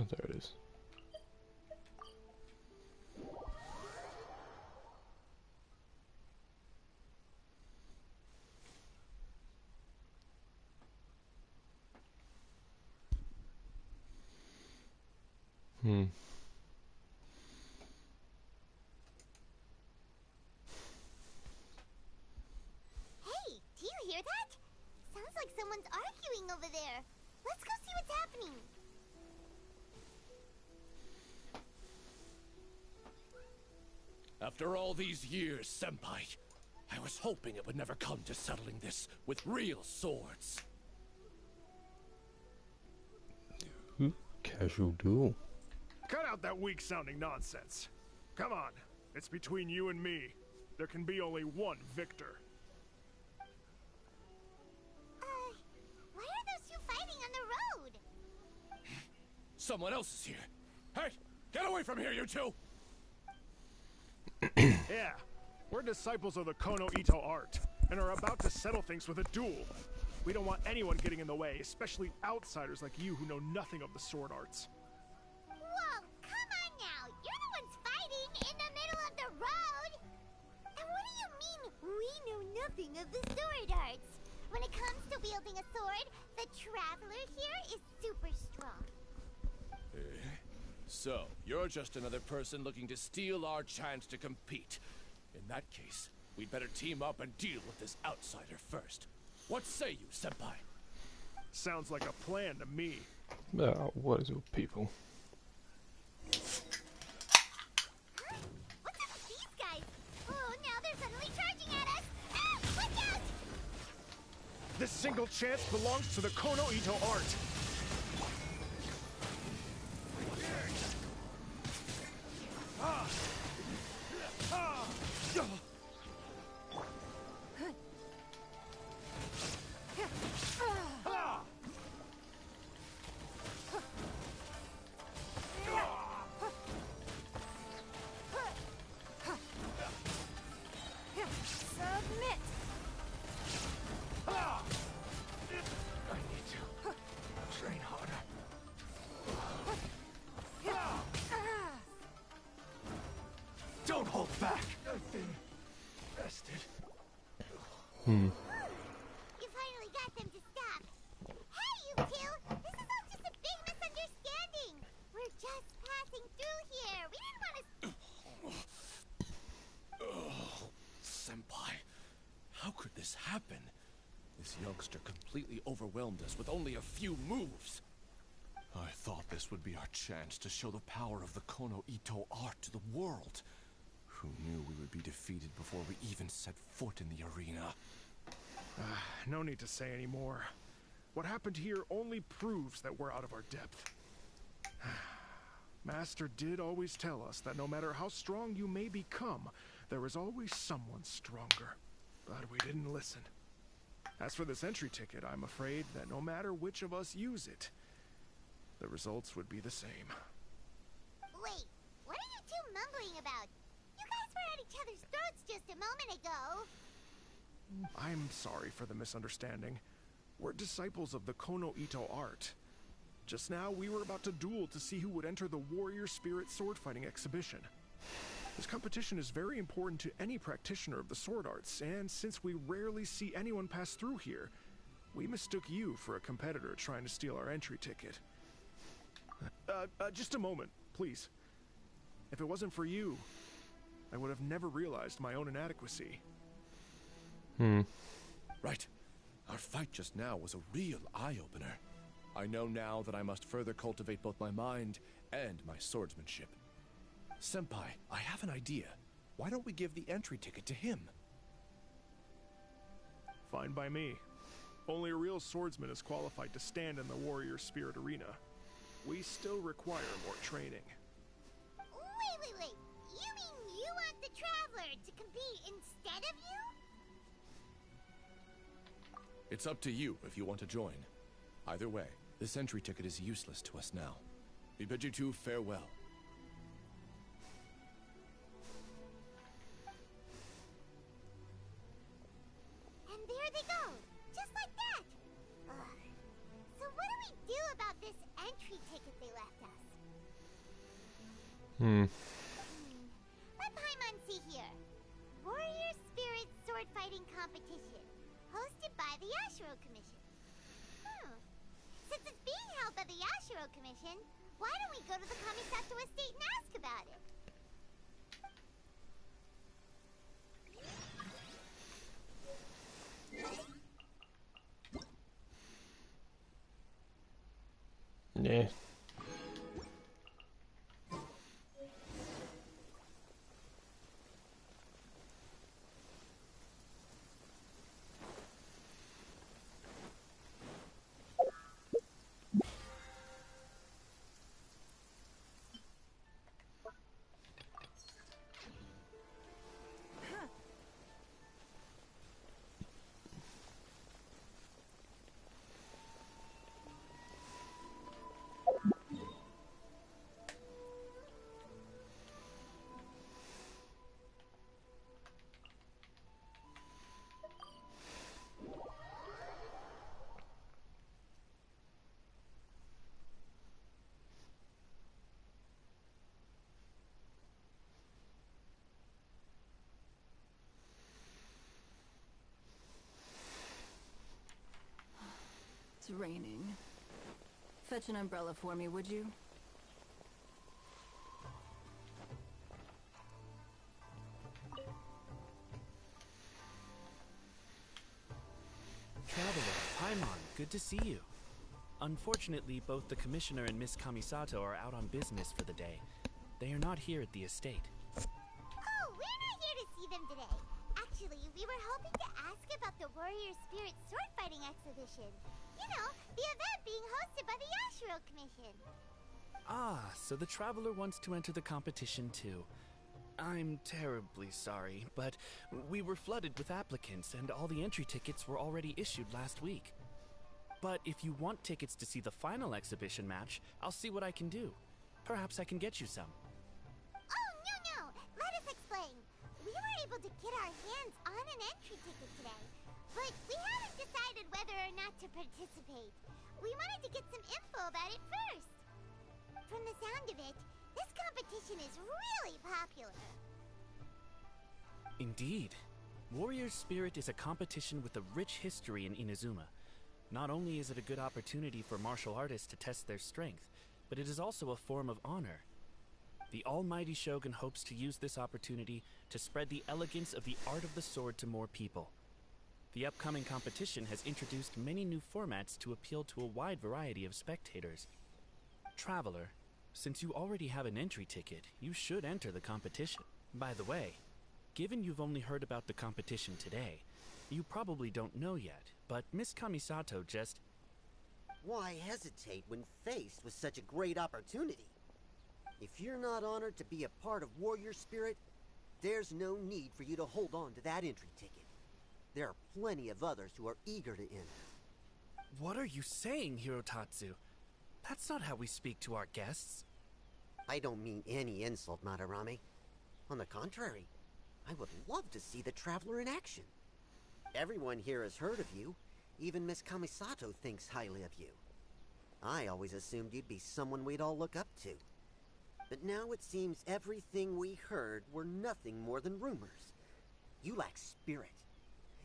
Oh, there it is. Hmm. Hey, do you hear that? Sounds like someone's arguing over there. Let's go see what's happening. After all these years, Senpai, I was hoping it would never come to settling this with real swords. Ooh, casual duel. Cut out that weak-sounding nonsense. Come on, it's between you and me. There can be only one victor. Why are those two fighting on the road? Someone else is here. Hey, get away from here, you two! Yeah, we're disciples of the Kono Ito art, and are about to settle things with a duel. We don't want anyone getting in the way, especially outsiders like you who know nothing of the sword arts. Whoa, come on now. You're the ones fighting in the middle of the road. And what do you mean, we know nothing of the sword arts? When it comes to wielding a sword, the traveler here is super strong. So, you're just another person looking to steal our chance to compete. In that case, we'd better team up and deal with this outsider first. What say you, Senpai? Sounds like a plan to me. What is with people? Huh? What's up with these guys? Oh, now they're suddenly charging at us. Ah, watch out! This single chance belongs to the Kono Ito art. Submit. I need to train harder. Don't hold back. I've been bested. You finally got them to stop. Hey, you two! This is all just a big misunderstanding. We're just passing through here. We didn't want to... Senpai, how could this happen? This youngster completely overwhelmed us with only a few moves. I thought this would be our chance to show the power of the Kono Ito art to the world. Who knew we would be defeated before we even set foot in the arena? No need to say any more. What happened here only proves that we're out of our depth. Master did always tell us that no matter how strong you may become, there is always someone stronger. But we didn't listen. As for this entry ticket, I'm afraid that no matter which of us use it, the results would be the same. Wait, what are you two mumbling about? You guys were at each other's throats just a moment ago. I'm sorry for the misunderstanding. We're disciples of the Kono Ito art. Just now, we were about to duel to see who would enter the Warrior Spirit sword fighting exhibition. This competition is very important to any practitioner of the sword arts, and since we rarely see anyone pass through here, we mistook you for a competitor trying to steal our entry ticket. Just a moment, please. If it wasn't for you, I would have never realized my own inadequacy. Right. Our fight just now was a real eye-opener. I know now that I must further cultivate both my mind and my swordsmanship. Senpai, I have an idea. Why don't we give the entry ticket to him? Fine by me. Only a real swordsman is qualified to stand in the Warrior Spirit arena. We still require more training. Wait. You mean you want the Traveler to compete instead of you? It's up to you if you want to join. Either way, this entry ticket is useless to us now. We bid you two farewell. And there they go, just like that. Ugh. So what do we do about this entry ticket they left us? Hmm. Let Paimon see here. Warrior Spirit Sword Fighting Competition, hosted by the Yashiro Commission. Since it's being held by the Yashiro Commission, why don't we go to the Kamisato estate and ask about it? Yeah. It's raining. Fetch an umbrella for me, would you? Traveler, Paimon, good to see you. Unfortunately, both the Commissioner and Miss Kamisato are out on business for the day. They are not here at the estate. Oh, we're not here to see them today. Actually, we were hoping to ask about the Warrior Spirit Sword Fighting Exhibition. You know, the event being hosted by the Yashiro Commission. Ah, so the Traveler wants to enter the competition too. I'm terribly sorry, but we were flooded with applicants and all the entry tickets were already issued last week. But if you want tickets to see the final exhibition match, I'll see what I can do. Perhaps I can get you some. Oh, no. Let us explain. We were able to get our hands on an entry ticket today, but we haven't decided whether or not to participate. We wanted to get some info about it first. From the sound of it, this competition is really popular. Indeed. Warrior Spirit is a competition with a rich history in Inazuma. Not only is it a good opportunity for martial artists to test their strength, but it is also a form of honor. The almighty Shogun hopes to use this opportunity to spread the elegance of the art of the sword to more people. The upcoming competition has introduced many new formats to appeal to a wide variety of spectators. Traveler, since you already have an entry ticket, you should enter the competition. By the way, given you've only heard about the competition today, you probably don't know yet, but Miss Kamisato just... Why hesitate when faced with such a great opportunity? If you're not honored to be a part of Warrior Spirit, there's no need for you to hold on to that entry ticket. There are plenty of others who are eager to enter. What are you saying, Hirotatsu? That's not how we speak to our guests. I don't mean any insult, Madarame. On the contrary, I would love to see the Traveler in action. Everyone here has heard of you. Even Miss Kamisato thinks highly of you. I always assumed you'd be someone we'd all look up to. But now it seems everything we heard were nothing more than rumors. You lack spirit.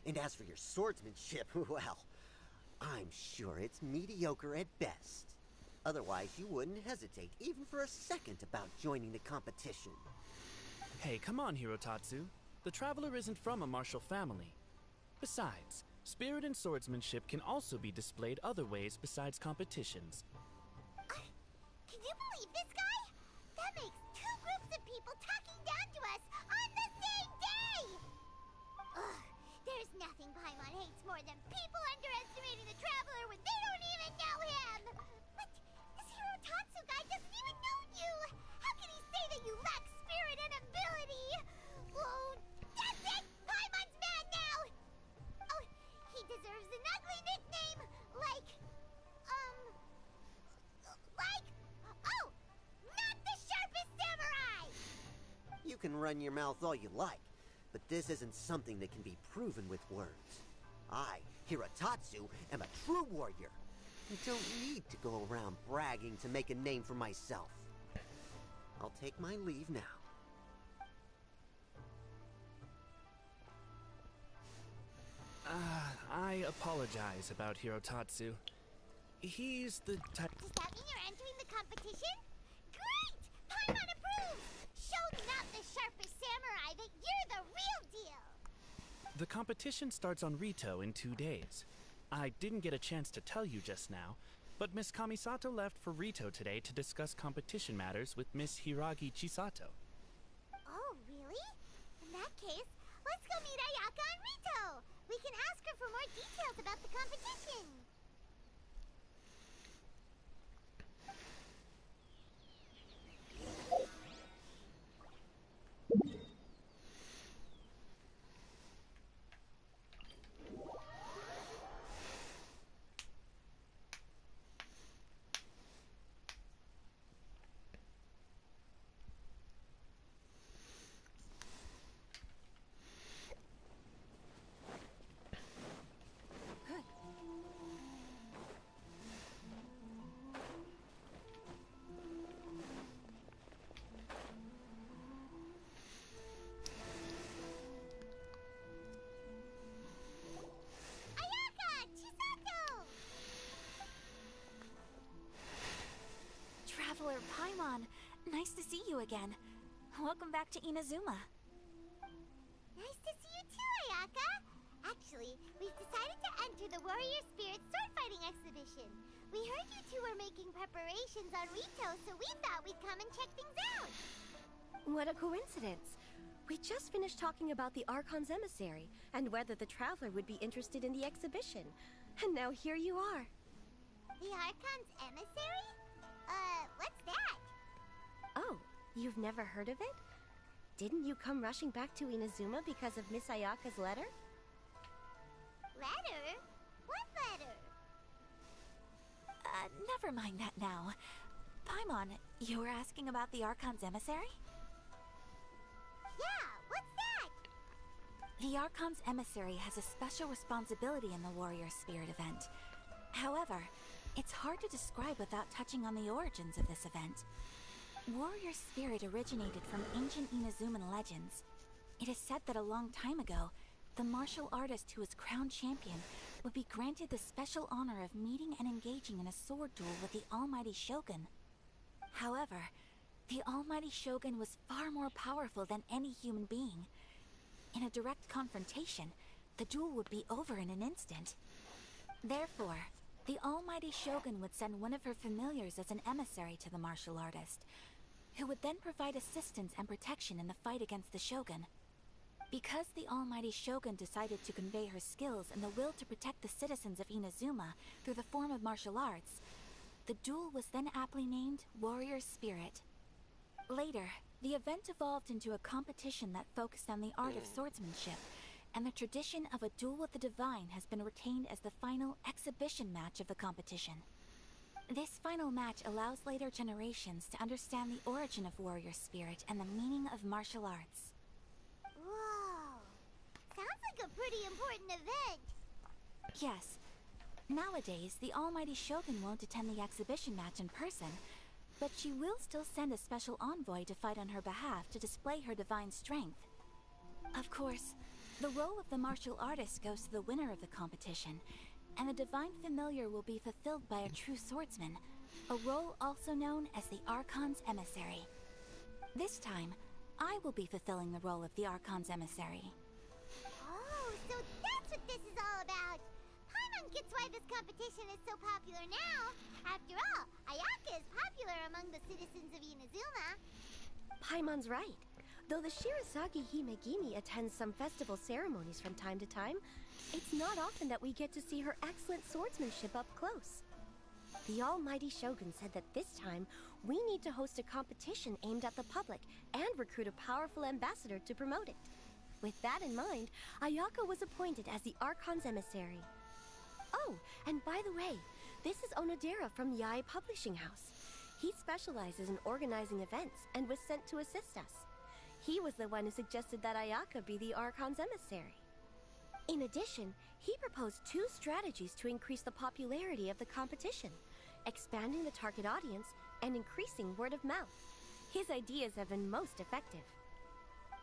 And as for your swordsmanship, well, I'm sure it's mediocre at best. Otherwise, you wouldn't hesitate even for a second about joining the competition. Hey, come on, Hirotatsu. The Traveler isn't from a martial family. Besides, spirit and swordsmanship can also be displayed other ways besides competitions. Can you believe this guy? That makes two groups of people talking down to us on the same day! Ugh, there's nothing Paimon hates more than people underestimating the Traveler when they don't even know him! But this Hirotatsu guy doesn't even know you! How can he say that you lack spirit and ability? Oh, that's it! Paimon's mad now! Oh, he deserves an ugly nickname, like, oh, not the sharpest samurai! You can run your mouth all you like, but this isn't something that can be proven with words. I, Hirotatsu, am a true warrior. I don't need to go around bragging to make a name for myself. I'll take my leave now. I apologize about Hirotatsu. He's the type. Does that mean you're entering the competition? Great! Paimon approves! Show not the sharpest samurai that you're the real deal! The competition starts on Rito in 2 days. I didn't get a chance to tell you just now, but Miss Kamisato left for Rito today to discuss competition matters with Miss Hiragi Chisato. Oh, really? In that case, let's go meet Ayaka and Rito! We can ask her for more details about the competition! Ayaka! Chisato! Traveler Paimon, nice to see you again. Welcome back to Inazuma. Nice to see you too, Ayaka! Actually, we've decided to enter the Warrior Spirit sword fighting exhibition. We heard you two were making preparations on Rito, so we thought we'd come and check things out. What a coincidence. We just finished talking about the Archon's emissary and whether the traveler would be interested in the exhibition. And now here you are. The Archon's emissary? What's that? Oh, you've never heard of it? Didn't you come rushing back to Inazuma because of Miss Ayaka's letter? Letter? What letter? Never mind that now. Paimon, you were asking about the Archon's emissary? Yeah, what's that? The Archon's emissary has a special responsibility in the Warrior Spirit event. However, it's hard to describe without touching on the origins of this event. Warrior Spirit originated from ancient Inazuman legends. It is said that a long time ago, the martial artist who was crowned champion would be granted the special honor of meeting and engaging in a sword duel with the Almighty Shogun. However, the Almighty Shogun was far more powerful than any human being. In a direct confrontation, the duel would be over in an instant. Therefore, the Almighty Shogun would send one of her familiars as an emissary to the martial artist, who would then provide assistance and protection in the fight against the Shogun. Because the Almighty Shogun decided to convey her skills and the will to protect the citizens of Inazuma through the form of martial arts, the duel was then aptly named Warrior Spirit. Later, the event evolved into a competition that focused on the art of swordsmanship, and the tradition of a duel with the divine has been retained as the final exhibition match of the competition. This final match allows later generations to understand the origin of Warrior Spirit and the meaning of martial arts. Whoa. Sounds like a pretty important event. Yes. Nowadays, the Almighty Shogun won't attend the exhibition match in person, but she will still send a special envoy to fight on her behalf to display her divine strength. Of course, the role of the martial artist goes to the winner of the competition, and the divine familiar will be fulfilled by a true swordsman, a role also known as the Archon's emissary. This time, I will be fulfilling the role of the Archon's emissary. Oh, so that's what this is all about. Paimon gets why this competition is so popular now. After all, Ayaka is popular among the citizens of Inazuma. Paimon's right. Though the Shirazaki Himegimi attends some festival ceremonies from time to time, it's not often that we get to see her excellent swordsmanship up close. The Almighty Shogun said that this time, we need to host a competition aimed at the public and recruit a powerful ambassador to promote it. With that in mind, Ayaka was appointed as the Archon's emissary. Oh, and by the way, this is Onodera from Yae Publishing House. He specializes in organizing events and was sent to assist us. He was the one who suggested that Ayaka be the Archon's emissary. In addition, he proposed 2 strategies to increase the popularity of the competition: expanding the target audience and increasing word of mouth. His ideas have been most effective.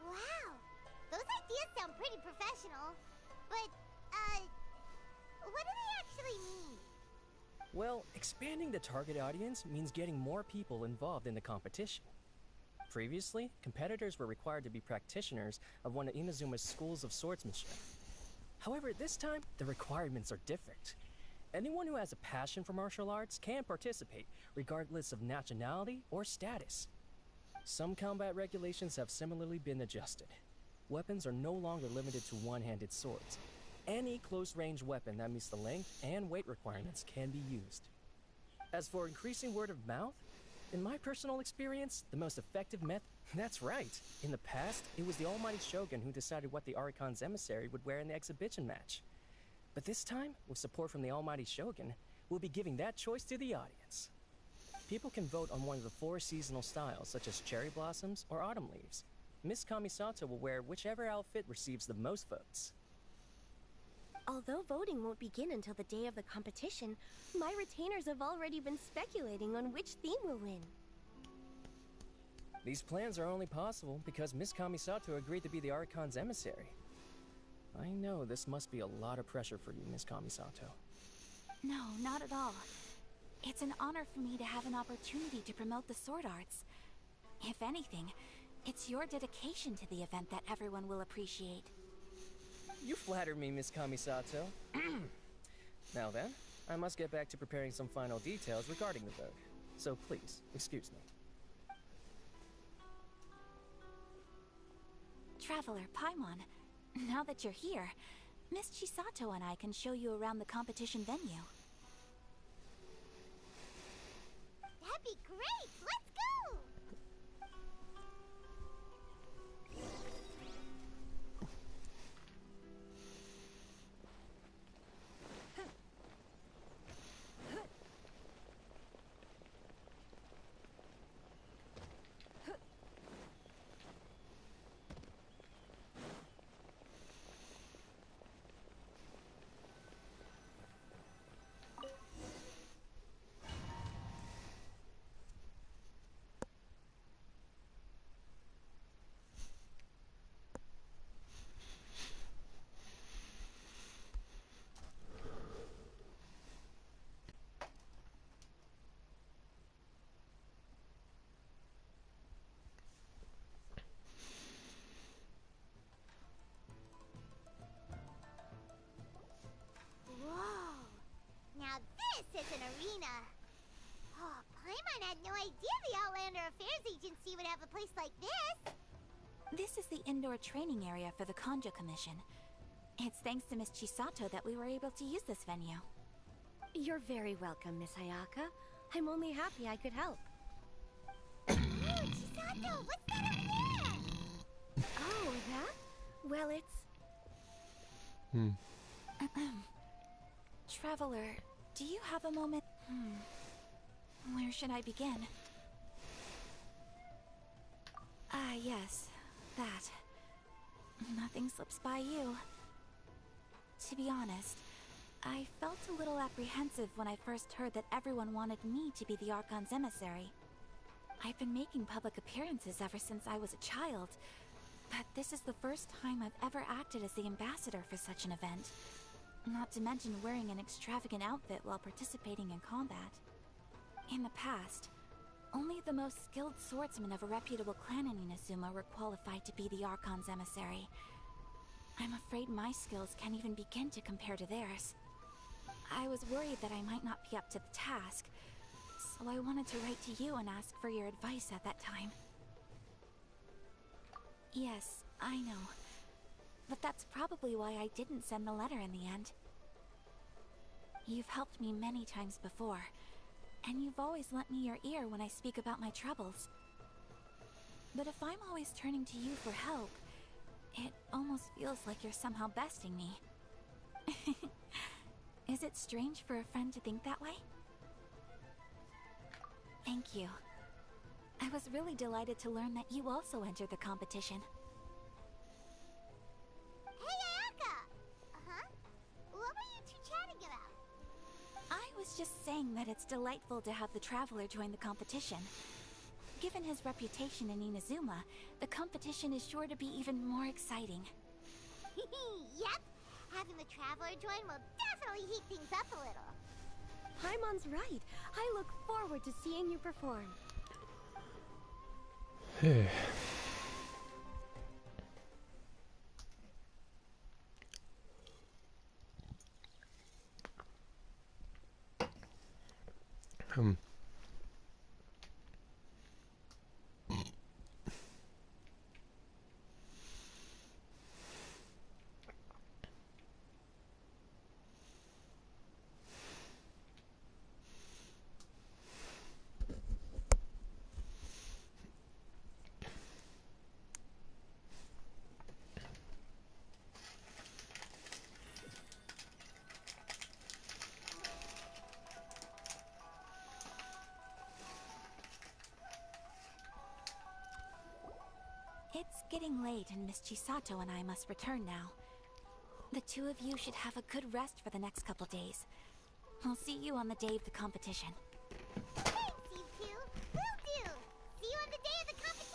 Wow, those ideas sound pretty professional. But, what do they actually mean? Well, expanding the target audience means getting more people involved in the competition. Previously, competitors were required to be practitioners of one of Inazuma's schools of swordsmanship. However, this time, the requirements are different. Anyone who has a passion for martial arts can participate, regardless of nationality or status. Some combat regulations have similarly been adjusted. Weapons are no longer limited to one-handed swords. Any close-range weapon that meets the length and weight requirements can be used. As for increasing word of mouth, in my personal experience, the most effective method... That's right. In the past, it was the almighty Shogun who decided what the Archon's emissary would wear in the exhibition match. But this time, with support from the almighty Shogun, we'll be giving that choice to the audience. People can vote on one of the 4 seasonal styles, such as cherry blossoms or autumn leaves. Miss Kamisato will wear whichever outfit receives the most votes. Although voting won't begin until the day of the competition, my retainers have already been speculating on which theme will win. These plans are only possible because Miss Kamisato agreed to be the Archon's emissary. I know this must be a lot of pressure for you, Miss Kamisato. No, not at all. It's an honor for me to have an opportunity to promote the sword arts. If anything, it's your dedication to the event that everyone will appreciate. You flatter me, Miss Kamisato. Now then, I must get back to preparing some final details regarding the vote. So please, excuse me. Traveler Paimon, now that you're here, Miss Chisato and I can show you around the competition venue. That'd be great! Let's go! Whoa! Now this is an arena! Oh, Paimon had no idea the Outlander Affairs Agency would have a place like this! This is the indoor training area for the Konja Commission. It's thanks to Miss Chisato that we were able to use this venue. You're very welcome, Miss Hayaka. I'm only happy I could help. Ooh, Chisato, what's that over there? Oh, that? Well, it's... Traveler, do you have a moment? Where should I begin? Ah, yes, that. Nothing slips by you. To be honest, I felt a little apprehensive when I first heard that everyone wanted me to be the Archon's emissary. I've been making public appearances ever since I was a child, but this is the first time I've ever acted as the ambassador for such an event. Not to mention wearing an extravagant outfit while participating in combat. In the past, only the most skilled swordsmen of a reputable clan in Inazuma were qualified to be the Archon's emissary. I'm afraid my skills can't even begin to compare to theirs. I was worried that I might not be up to the task, so I wanted to write to you and ask for your advice at that time. Yes, I know. But that's probably why I didn't send the letter in the end. You've helped me many times before, and you've always lent me your ear when I speak about my troubles. But if I'm always turning to you for help, it almost feels like you're somehow besting me. Is it strange for a friend to think that way? Thank you. I was really delighted to learn that you also entered the competition. Hey, Ayaka! Uh-huh? What were you two chatting about? I was just saying that it's delightful to have the Traveler join the competition. given his reputation in Inazuma, the competition is sure to be even more exciting. Yep. Having the Traveler join will definitely heat things up a little. Paimon's right. I look forward to seeing you perform. Hey. Hmm. It's getting late and Miss Chisato and I must return now. The two of you should have a good rest for the next couple days. I'll see you on the day of the competition. Thanks, you two. Will do. See you on the day of the competition.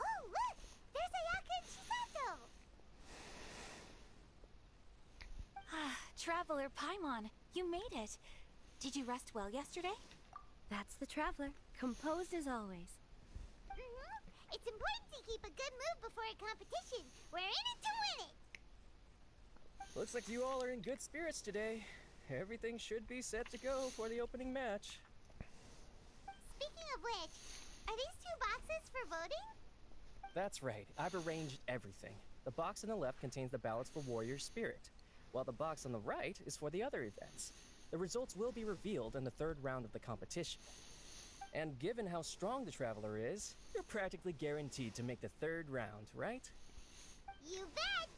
Oh, look! There's Ayaka and Chisato! Ah, Traveler Paimon, you made it. Did you rest well yesterday? That's the Traveler, composed as always. It's important to keep a good mood before a competition. We're in it to win it! Looks like you all are in good spirits today. Everything should be set to go for the opening match. Speaking of which, are these two boxes for voting? That's right, I've arranged everything. The box on the left contains the ballots for Warrior Spirit, while the box on the right is for the other events. The results will be revealed in the third round of the competition. And given how strong the Traveler is, you're practically guaranteed to make the third round, right? You bet!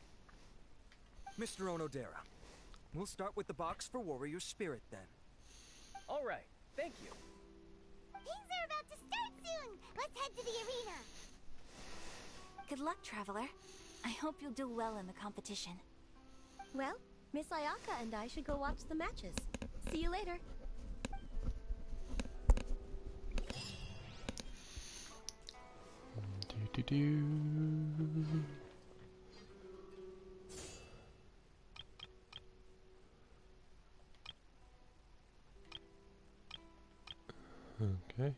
Mr. Onodera, we'll start with the box for Warrior Spirit then. All right, thank you. Things are about to start soon! Let's head to the arena! Good luck, Traveler. I hope you'll do well in the competition. Well, Miss Ayaka and I should go watch the matches. See you later. Do. Okay.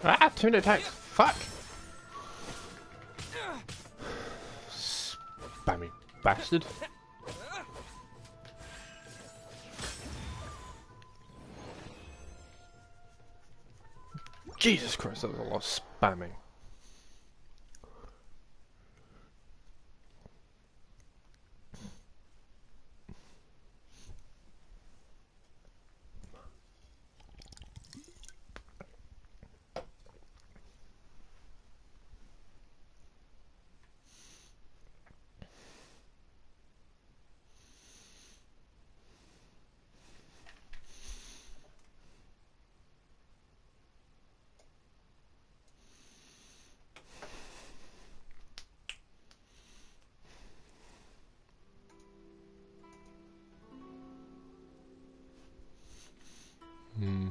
Ah, 2 attacks. Fuck. Spammy bastard. Jesus Christ, that was a lot of spamming. Hmm.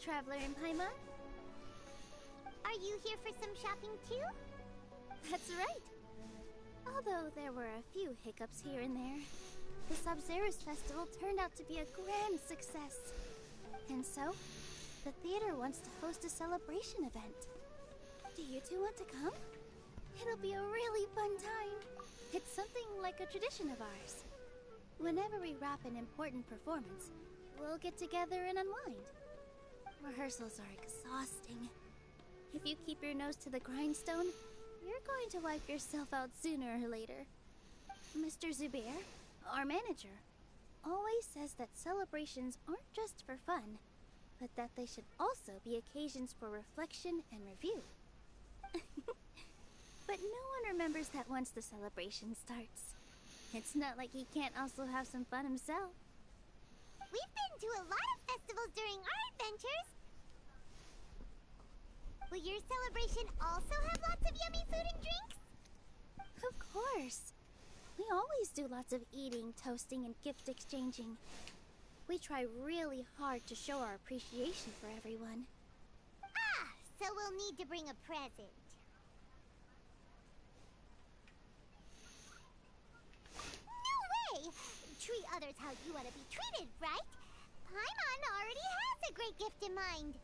Traveler and Paimon? Are you here for some shopping too? That's right. Although there were a few hiccups here and there, the Sub-Zerus Festival turned out to be a grand success. And so, the theater wants to host a celebration event. Do you two want to come? It'll be a really fun time. It's something like a tradition of ours. Whenever we wrap an important performance, we'll get together and unwind. Rehearsals are exhausting. If you keep your nose to the grindstone, you're going to wipe yourself out sooner or later. Mr. Zubair, our manager, always says that celebrations aren't just for fun, but that they should also be occasions for reflection and review. But no one remembers that once the celebration starts. It's not like he can't also have some fun himself. We've been to a lot of festivals during our adventures. Will your celebration also have lots of yummy food and drinks? Of course. We always do lots of eating, toasting, and gift exchanging. We try really hard to show our appreciation for everyone. Ah, so we'll need to bring a present. No way! Treat others how you want to be treated, right? Paimon already has a great gift in mind.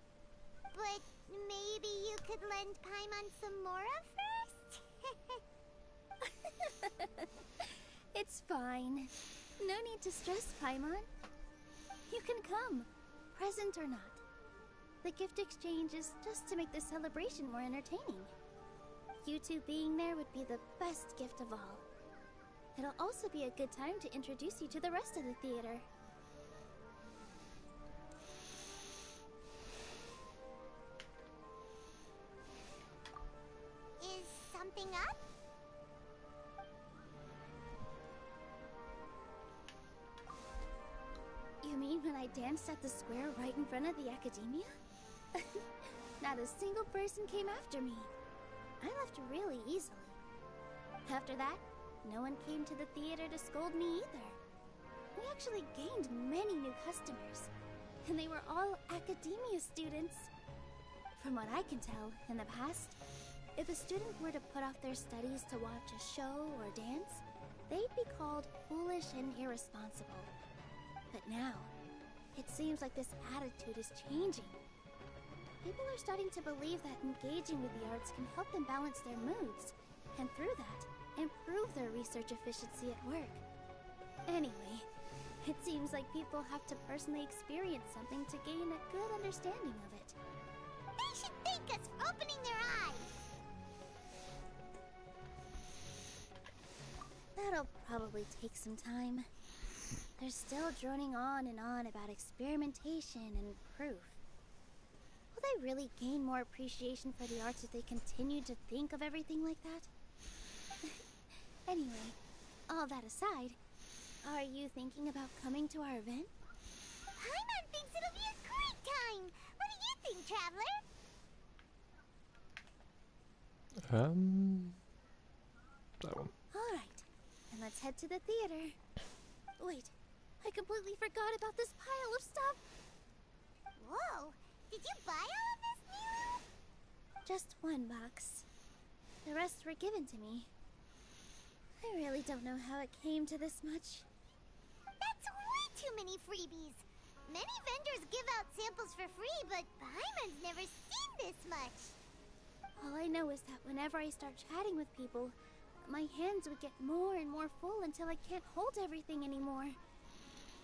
But maybe you could lend Paimon some Mora first? It's fine. No need to stress, Paimon. You can come, present or not. The gift exchange is just to make the celebration more entertaining. You two being there would be the best gift of all. It'll also be a good time to introduce you to the rest of the theater. Is something up? You mean when I danced at the square right in front of the academia? Not a single person came after me. I left really easily. After that, no one came to the theater to scold me either. We actually gained many new customers, and they were all academia students. From what I can tell, in the past, if a student were to put off their studies to watch a show or dance, they'd be called foolish and irresponsible. But now, it seems like this attitude is changing. People are starting to believe that engaging with the arts can help them balance their moods, and through that, improve their research efficiency at work. Anyway, it seems like people have to personally experience something to gain a good understanding of it. They should thank us for opening their eyes! That'll probably take some time. They're still droning on and on about experimentation and proof. Will they really gain more appreciation for the arts if they continue to think of everything like that? Anyway, all that aside, are you thinking about coming to our event? Paimon thinks it'll be a great time! What do you think, Traveler? That one. Alright, then let's head to the theater. Wait, I completely forgot about this pile of stuff! Whoa! Did you buy all of this, Nilo? Just one box. The rest were given to me. I really don't know how it came to this much. That's way too many freebies! Many vendors give out samples for free, but Paimon's never seen this much! All I know is that whenever I start chatting with people, my hands would get more and more full until I can't hold everything anymore.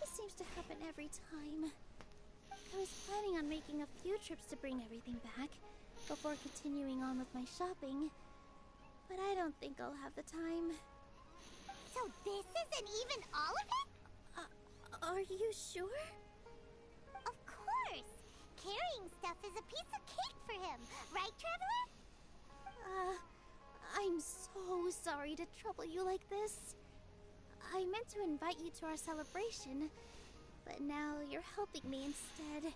This seems to happen every time. I was planning on making a few trips to bring everything back before continuing on with my shopping, but I don't think I'll have the time. So this isn't even all of it? Are you sure? Of course! Carrying stuff is a piece of cake for him, right, Traveler? I'm so sorry to trouble you like this. I meant to invite you to our celebration, but now you're helping me instead.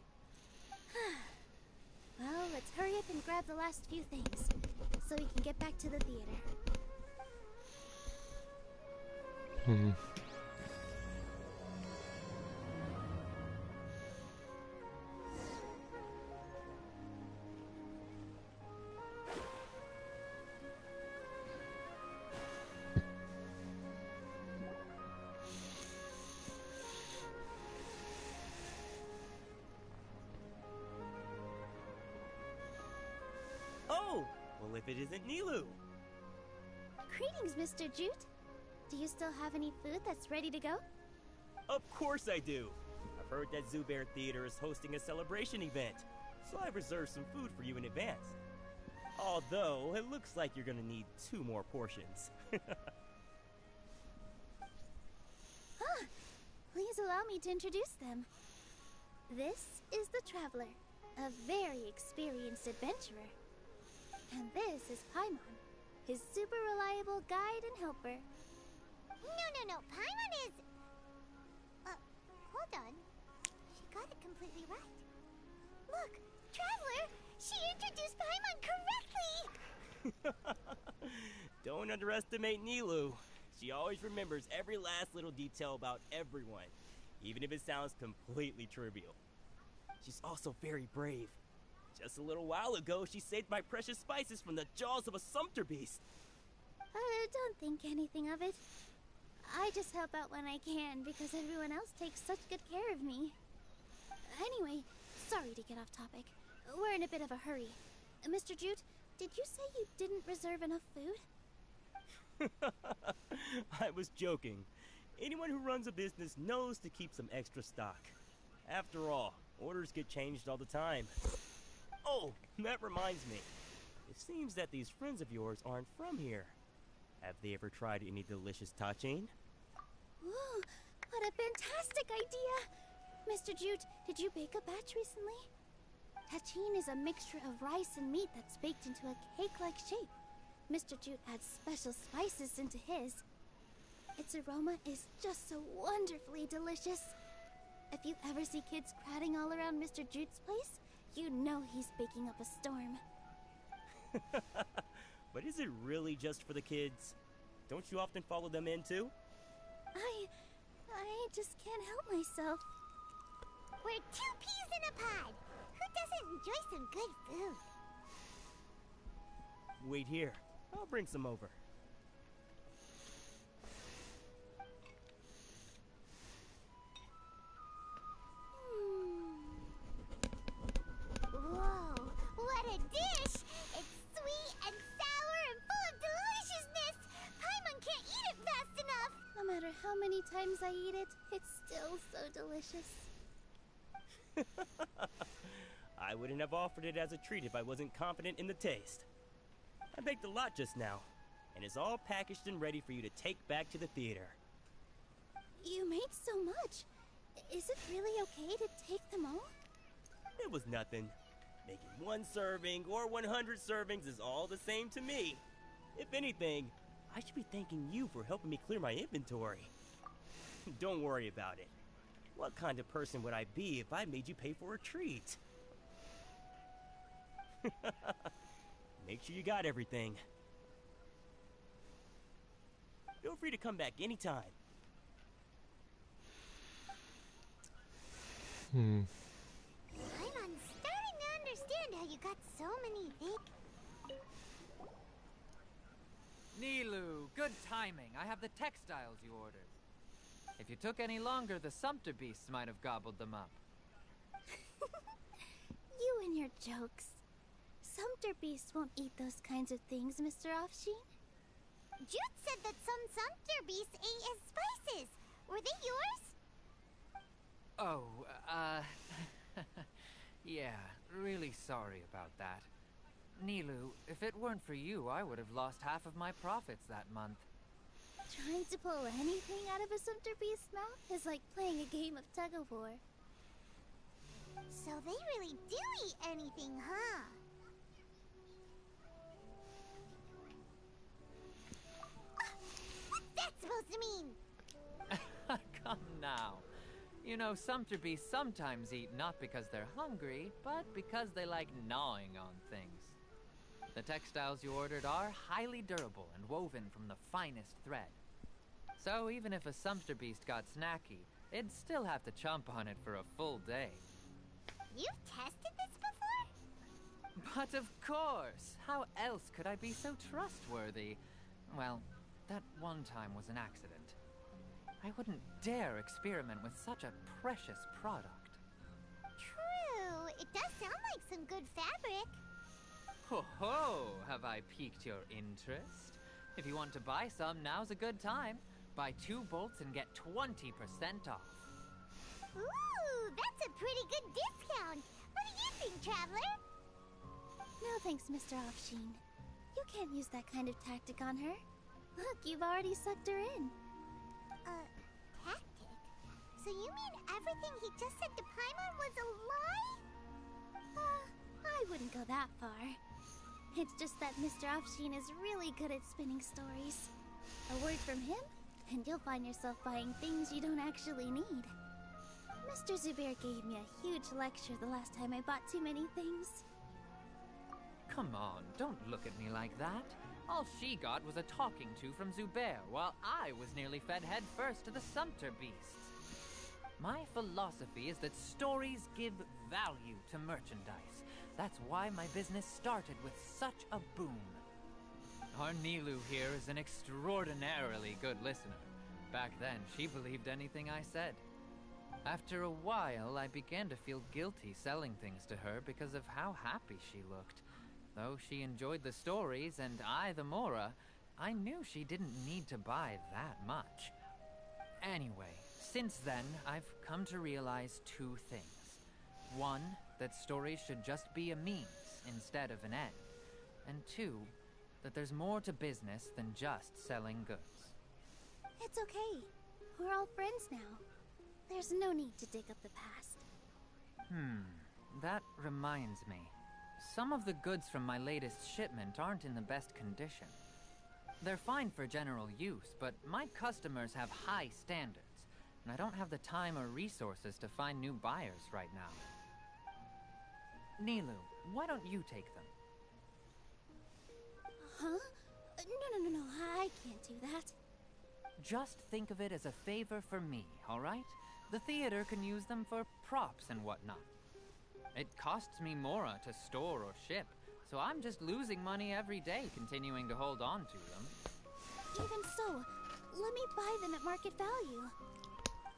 Well, let's hurry up and grab the last few things, so we can get back to the theater. if it isn't Nilu. Greetings, Mr. Jute. Do you still have any food that's ready to go? Of course I do. I've heard that Zubair Theater is hosting a celebration event, so I've reserved some food for you in advance. Although, it looks like you're gonna need 2 more portions. Please allow me to introduce them. This is the Traveler, a very experienced adventurer. And this is Paimon, his super reliable guide and helper. No. Paimon is... hold on. She got it completely right. Look, Traveler! She introduced Paimon correctly! Don't underestimate Nilu. She always remembers every last little detail about everyone, even if it sounds completely trivial. She's also very brave. Just a little while ago, she saved my precious spices from the jaws of a sumpter beast. Don't think anything of it. I just help out when I can because everyone else takes such good care of me. Anyway, sorry to get off topic. We're in a bit of a hurry. Mr. Jute, did you say you didn't reserve enough food? I was joking. Anyone who runs a business knows to keep some extra stock. After all, orders get changed all the time. Oh, that reminds me. It seems that these friends of yours aren't from here. Have they ever tried any delicious tachin? Ooh, what a fantastic idea! Mr. Jute, did you bake a batch recently? Tachin is a mixture of rice and meat that's baked into a cake-like shape. Mr. Jute adds special spices into his. Its aroma is just so wonderfully delicious. If you ever see kids crowding all around Mr. Jute's place, you know he's baking up a storm. But is it really just for the kids? Don't you often follow them in too? I just can't help myself. We're 2 peas in a pod! Who doesn't enjoy some good food? Wait here. I'll bring some over. Whoa, what a dish! It's sweet and sour and full of deliciousness! Paimon can't eat it fast enough! No matter how many times I eat it, it's still so delicious. I wouldn't have offered it as a treat if I wasn't confident in the taste. I baked a lot just now, and it's all packaged and ready for you to take back to the theater. You made so much. Is it really okay to take them all? It was nothing. Making 1 serving or 100 servings is all the same to me. If anything, I should be thanking you for helping me clear my inventory. Don't worry about it. What kind of person would I be if I made you pay for a treat? Make sure you got everything. Feel free to come back anytime. Paimon's starting to understand how you got so many things. Nilu, good timing. I have the textiles you ordered. If you took any longer, the sumpter beasts might have gobbled them up. You and your jokes. Sumpter beasts won't eat those kinds of things, Mr. Offsheen. Jute said that some sumpter beasts ate his spices. Were they yours? Oh, yeah, really sorry about that. Nilu, if it weren't for you, I would have lost half of my profits that month. Trying to pull anything out of a sumpter beast's mouth is like playing a game of tug-of-war. So they really do eat anything, huh? What's that supposed to mean? Come now. You know, sumpter beasts sometimes eat not because they're hungry, but because they like gnawing on things. The textiles you ordered are highly durable and woven from the finest thread. So even if a sumpter beast got snacky, it'd still have to chomp on it for a full day. You've tested this before? But of course! How else could I be so trustworthy? Well, that one time was an accident. I wouldn't dare experiment with such a precious product. True. It does sound like some good fabric. Ho ho! Have I piqued your interest? If you want to buy some, now's a good time. Buy 2 bolts and get 20% off. Ooh, that's a pretty good discount. What do you think, Traveler? No thanks, Mr. Offsheen. You can't use that kind of tactic on her. Look, you've already sucked her in. Tactic? So you mean everything he just said to Paimon was a lie? I wouldn't go that far. It's just that Mr. Offsheen is really good at spinning stories. A word from him, and you'll find yourself buying things you don't actually need. Mr. Zubair gave me a huge lecture the last time I bought too many things. Come on, don't look at me like that. All she got was a talking to from Zubair, while I was nearly fed head first to the Sumpter beasts. My philosophy is that stories give value to merchandise. That's why my business started with such a boom. Our Nilu here is an extraordinarily good listener. Back then, she believed anything I said. After a while, I began to feel guilty selling things to her because of how happy she looked. Though she enjoyed the stories and I the Mora, I knew she didn't need to buy that much. Anyway, since then, I've come to realize 2 things. 1, that stories should just be a means instead of an end. And 2, that there's more to business than just selling goods. It's okay. We're all friends now. There's no need to dig up the past. That reminds me. Some of the goods from my latest shipment aren't in the best condition. They're fine for general use, but my customers have high standards, and I don't have the time or resources to find new buyers right now. Nilu, why don't you take them? Huh? No, I can't do that. Just think of it as a favor for me, all right? The theater can use them for props and whatnot. It costs me Mora to store or ship, so I'm just losing money every day continuing to hold on to them. Even so, let me buy them at market value.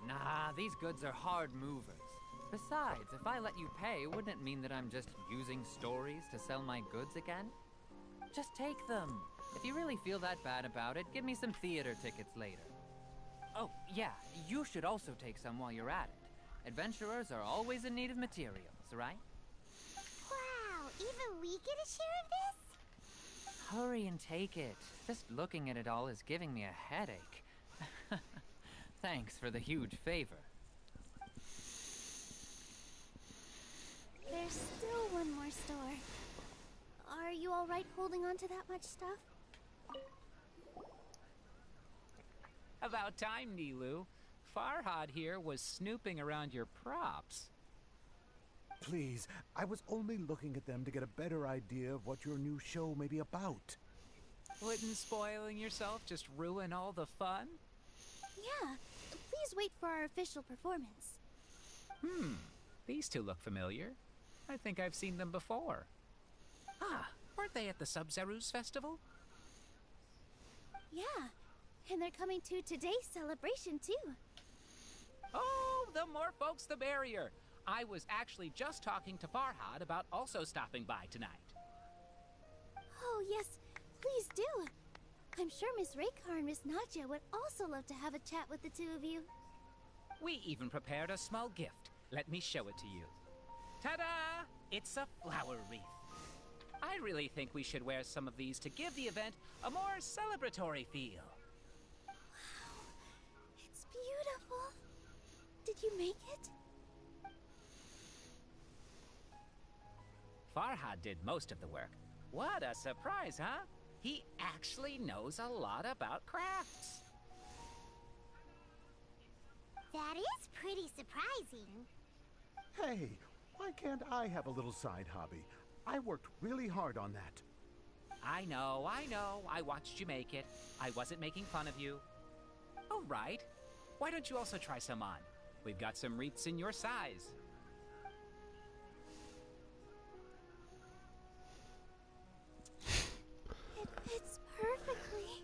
Nah, these goods are hard movers. Besides, if I let you pay, wouldn't it mean that I'm just using stories to sell my goods again? Just take them. If you really feel that bad about it, give me some theater tickets later. Oh, yeah, you should also take some while you're at it. Adventurers are always in need of materials, right? Wow, even we get a share of this? Hurry and take it. Just looking at it all is giving me a headache. Thanks for the huge favor. There's still one more store. Are you alright holding on to that much stuff? About time, Nilu. Farhad here was snooping around your props. Please, I was only looking at them to get a better idea of what your new show may be about. Wouldn't spoiling yourself just ruin all the fun? Yeah, please wait for our official performance. These 2 look familiar. I think I've seen them before. Ah, weren't they at the Sub-Zerus festival? Yeah, and they're coming to today's celebration too. Oh, the more folks the merrier. I was actually just talking to Farhad about also stopping by tonight. Oh yes, please do. I'm sure Miss Raykar and Miss Nadja would also love to have a chat with the 2 of you. We even prepared a small gift. Let me show it to you. Ta-da! It's a flower wreath. I really think we should wear some of these to give the event a more celebratory feel. Wow, it's beautiful. Did you make it? Farhad did most of the work. What a surprise, huh? He actually knows a lot about crafts. That is pretty surprising. Hey, why can't I have a little side hobby? I worked really hard on that. I know. I watched you make it. I wasn't making fun of you. Oh, right. Why don't you also try some on? We've got some wreaths in your size. It fits perfectly.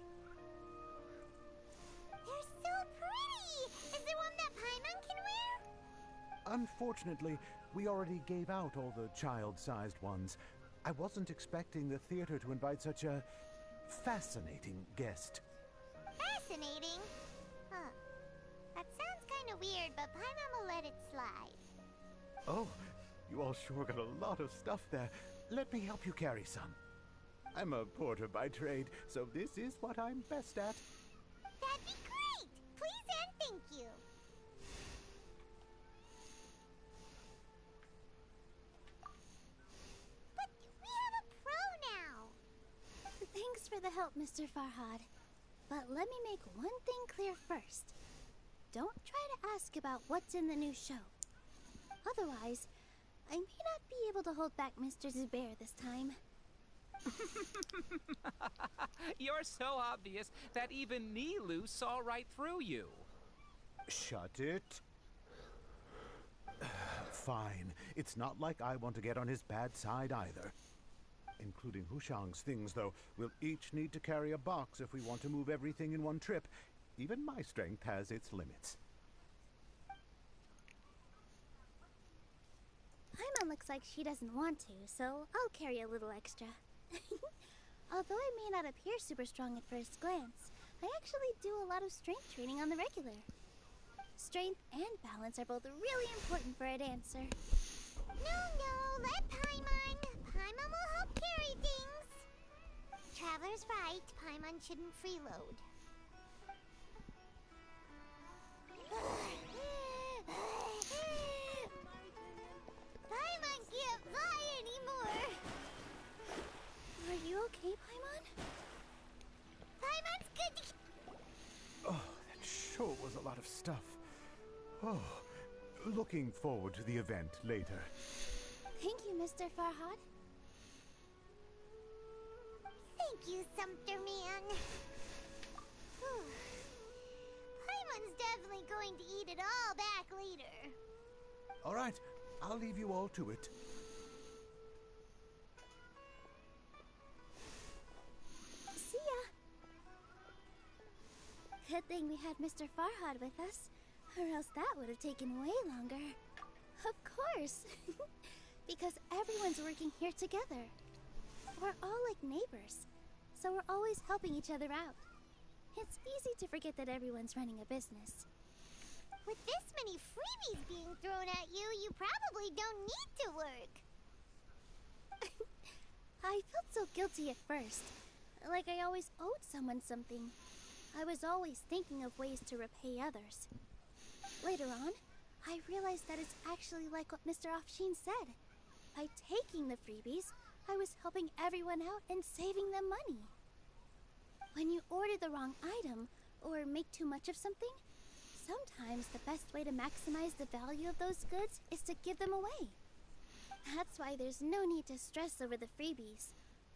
They're so pretty! Is there one that Paimon can wear? Unfortunately, we already gave out all the child-sized ones. I wasn't expecting the theater to invite such a fascinating guest. Fascinating? Huh. That sounds kind of weird, but Paimon will let it slide. Oh, you all sure got a lot of stuff there. Let me help you carry some. I'm a porter by trade, so this is what I'm best at. That'd be great! Please and thank you. But we have a pro now! Thanks for the help, Mr. Farhad. But let me make one thing clear first. Don't try to ask about what's in the new show. Otherwise, I may not be able to hold back Mr. Zubair this time. You're so obvious that even Nilu saw right through you. Shut it. Fine. It's not like I want to get on his bad side either. Including Hushang's things, though. We'll each need to carry a box if we want to move everything in one trip. Even my strength has its limits. Paimon looks like she doesn't want to, so I'll carry a little extra. Although I may not appear super strong at first glance, I actually do a lot of strength training on the regular. Strength and balance are both really important for a dancer. No, let Paimon. Paimon will help carry things. Traveler's right. Paimon shouldn't freeload. Paimon can't fly anymore. Are you okay, Paimon? Paimon's good to... Oh, that sure was a lot of stuff. Oh, looking forward to the event later. Thank you, Mr. Farhad. Thank you, Sumpter Man. Paimon's definitely going to eat it all back later. All right, I'll leave you all to it. See ya. Good thing we had Mr. Farhad with us, or else that would have taken way longer. Of course. Because everyone's working here together. We're all like neighbors, so we're always helping each other out. It's easy to forget that everyone's running a business. With this many freebies being thrown at you, you probably don't need to work. I felt so guilty at first, like I always owed someone something. I was always thinking of ways to repay others. Later on, I realized that it's actually like what Mr. Afshin said. By taking the freebies, I was helping everyone out and saving them money. When you order the wrong item, or make too much of something, sometimes the best way to maximize the value of those goods is to give them away. That's why there's no need to stress over the freebies.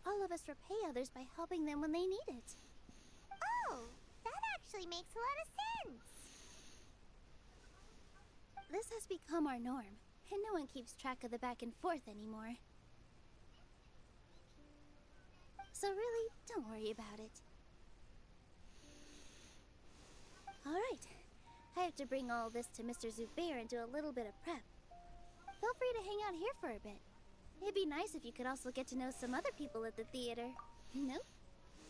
All of us repay others by helping them when they need it. Oh, that actually makes a lot of sense. This has become our norm, and no one keeps track of the back and forth anymore. So really, don't worry about it. Alright, I have to bring all this to Mr. Zubair and do a little bit of prep. Feel free to hang out here for a bit. It'd be nice if you could also get to know some other people at the theater. Nope.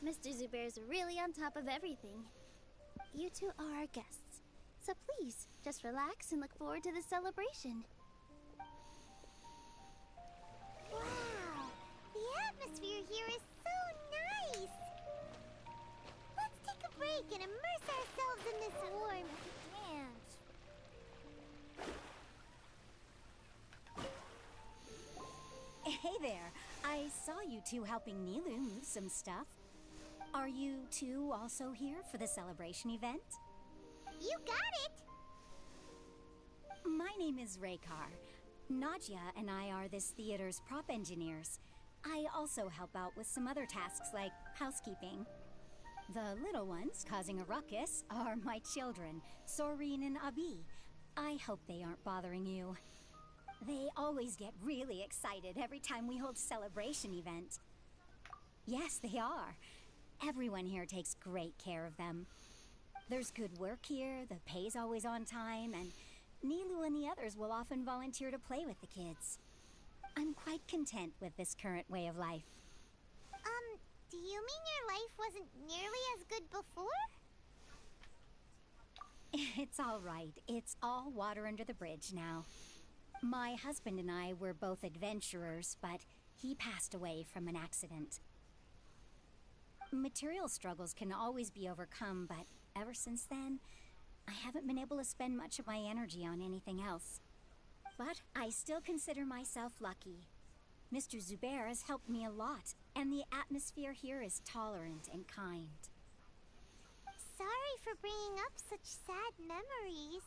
Mr. Zubair's really on top of everything. You two are our guests. So please, just relax and look forward to the celebration. Wow, the atmosphere here is so nice. Let's take a break and immerse ourselves in this warm dance. Hey there. I saw you two helping Nilu move some stuff. Are you two also here for the celebration event? You got it! My name is Raykar. Nadia and I are this theater's prop engineers. I also help out with some other tasks like housekeeping. The little ones causing a ruckus are my children, Soreen and Abi. I hope they aren't bothering you. They always get really excited every time we hold a celebration event. Yes, they are. Everyone here takes great care of them. There's good work here, the pay's always on time, and Nilu and the others will often volunteer to play with the kids. I'm quite content with this current way of life. Do you mean your life wasn't nearly as good before? It's all right. It's all water under the bridge now. My husband and I were both adventurers, but he passed away from an accident. Material struggles can always be overcome, but ever since then, I haven't been able to spend much of my energy on anything else. But I still consider myself lucky. Mr. Zubair has helped me a lot, and the atmosphere here is tolerant and kind. Sorry for bringing up such sad memories.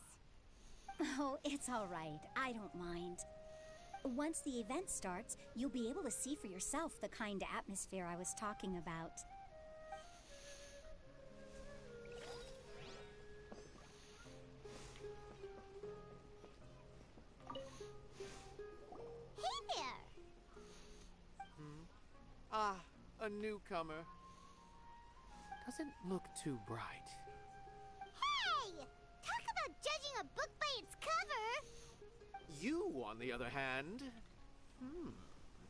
Oh, it's all right. I don't mind. Once the event starts, you'll be able to see for yourself the kind of atmosphere I was talking about. Hey there! Ah, a newcomer. Doesn't look too bright. Hey! Talk about judging a book by its cover! You, on the other hand,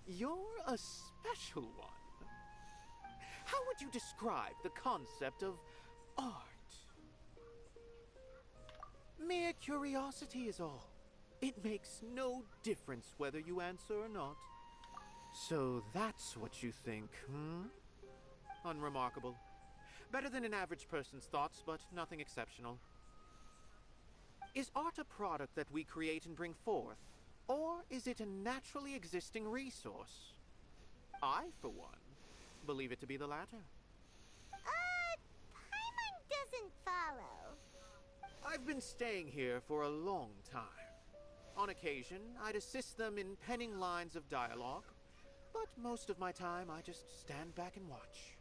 you're a special one. How would you describe the concept of art? Mere curiosity is all. It makes no difference whether you answer or not. So that's what you think, Unremarkable. Better than an average person's thoughts, but nothing exceptional. Is art a product that we create and bring forth? Or is it a naturally existing resource? I, for one, believe it to be the latter. Paimon doesn't follow. I've been staying here for a long time. On occasion, I'd assist them in penning lines of dialogue, but most of my time I just stand back and watch.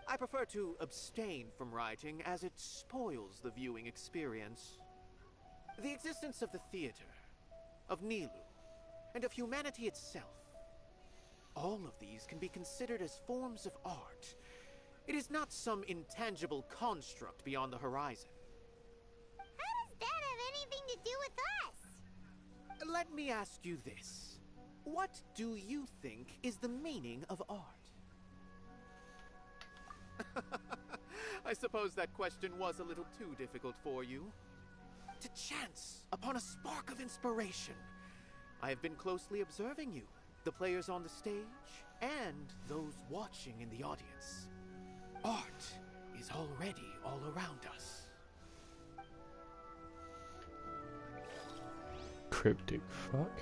I prefer to abstain from writing as it spoils the viewing experience. The existence of the theater, of Nilu, and of humanity itself. All of these can be considered as forms of art. It is not some intangible construct beyond the horizon. How does that have anything to do with us? Let me ask you this. What do you think is the meaning of art? I suppose that question was a little too difficult for you. To chance upon a spark of inspiration. I have been closely observing you, the players on the stage, and those watching in the audience. Art is already all around us. Cryptic fuck.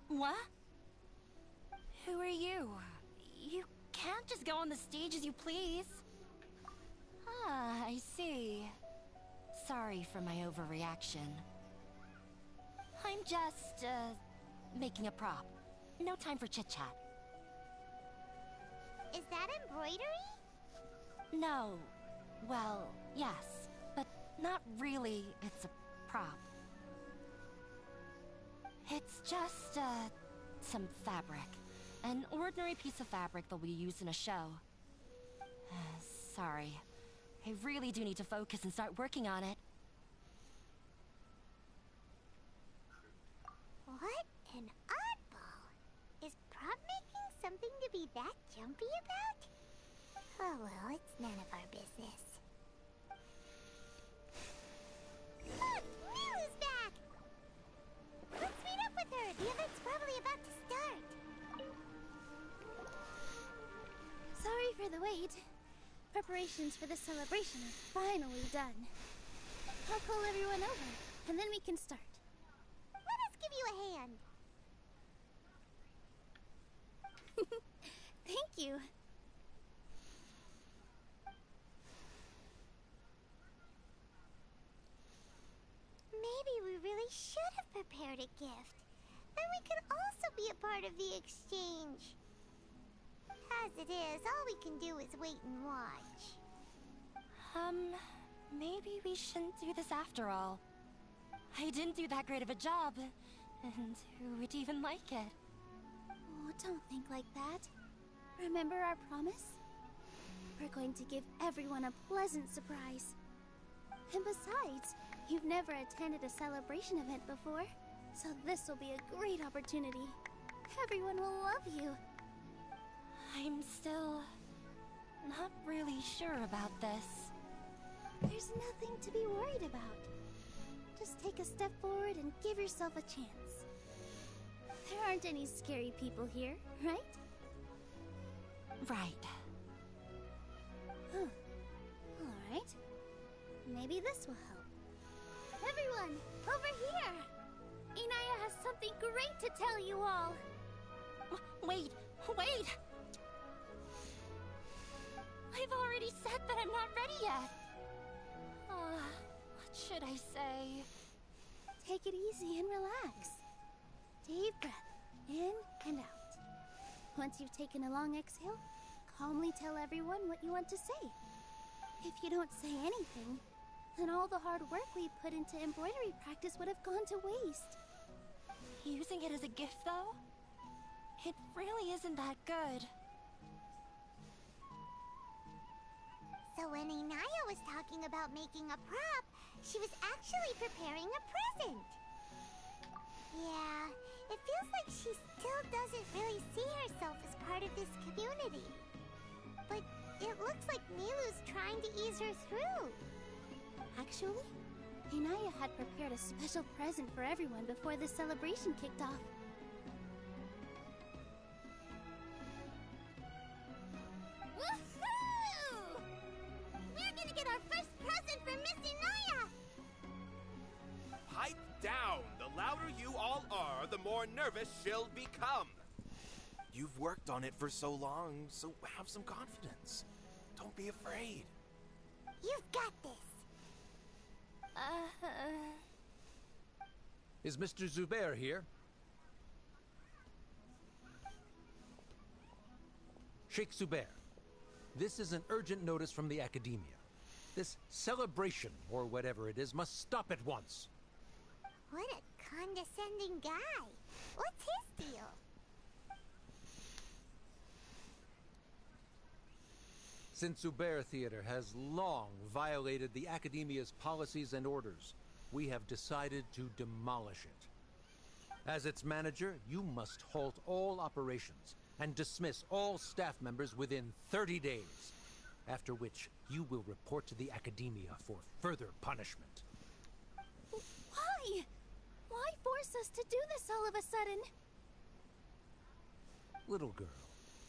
What? Who are you? You can't just go on the stage as you please. Ah, I see. Sorry for my overreaction. I'm just, making a prop. No time for chit-chat. Is that embroidery? No. Well, yes. But not really. It's a prop. It's just, some fabric. An ordinary piece of fabric that we use in a show. Sorry. I really do need to focus and start working on it. What an oddball. Is prop making something to be that jumpy about? Oh well, it's none of our business. Look! Nilu's back! Let's meet up with her. The event's probably about to start. Sorry for the wait. Preparations for the celebration are finally done. I'll call everyone over, and then we can start. Let us give you a hand. Thank you. Maybe we really should have prepared a gift. Then we could also be a part of the exchange. As it is, all we can do is wait and watch. Maybe we shouldn't do this after all. I didn't do that great of a job. And who would even like it? Oh, don't think like that. Remember our promise? We're going to give everyone a pleasant surprise. And besides, you've never attended a celebration event before, so this will be a great opportunity. Everyone will love you. I'm still not really sure about this. There's nothing to be worried about. Just take a step forward and give yourself a chance. There aren't any scary people here, right? Right. Huh. Alright. Maybe this will help. Everyone, over here! Inaya has something great to tell you all! Wait! I've already said that I'm not ready yet! What should I say? Take it easy and relax. Deep breath, in and out. Once you've taken a long exhale, calmly tell everyone what you want to say. If you don't say anything, then all the hard work we put into embroidery practice would have gone to waste. Using it as a gift, though? It really isn't that good. So when Inaya was talking about making a prop, she was actually preparing a present. Yeah, it feels like she still doesn't really see herself as part of this community. But it looks like Milu's trying to ease her through. Actually, Inaya had prepared a special present for everyone before the celebration kicked off. Woohoo! We're gonna get our first present from Miss Inaya! Pipe down! The louder you all are, the more nervous she'll become. You've worked on it for so long, so have some confidence. Don't be afraid. You've got this. Is Mr. Zubair here? Sheikh Zubair, this is an urgent notice from the Academia. This celebration, or whatever it is, must stop at once. What a condescending guy. What's his deal? Since Zubair Theater has long violated the Academia's policies and orders, we have decided to demolish it. As its manager, you must halt all operations and dismiss all staff members within 30 days, after which you will report to the Academia for further punishment. Why? Why force us to do this all of a sudden? Little girl,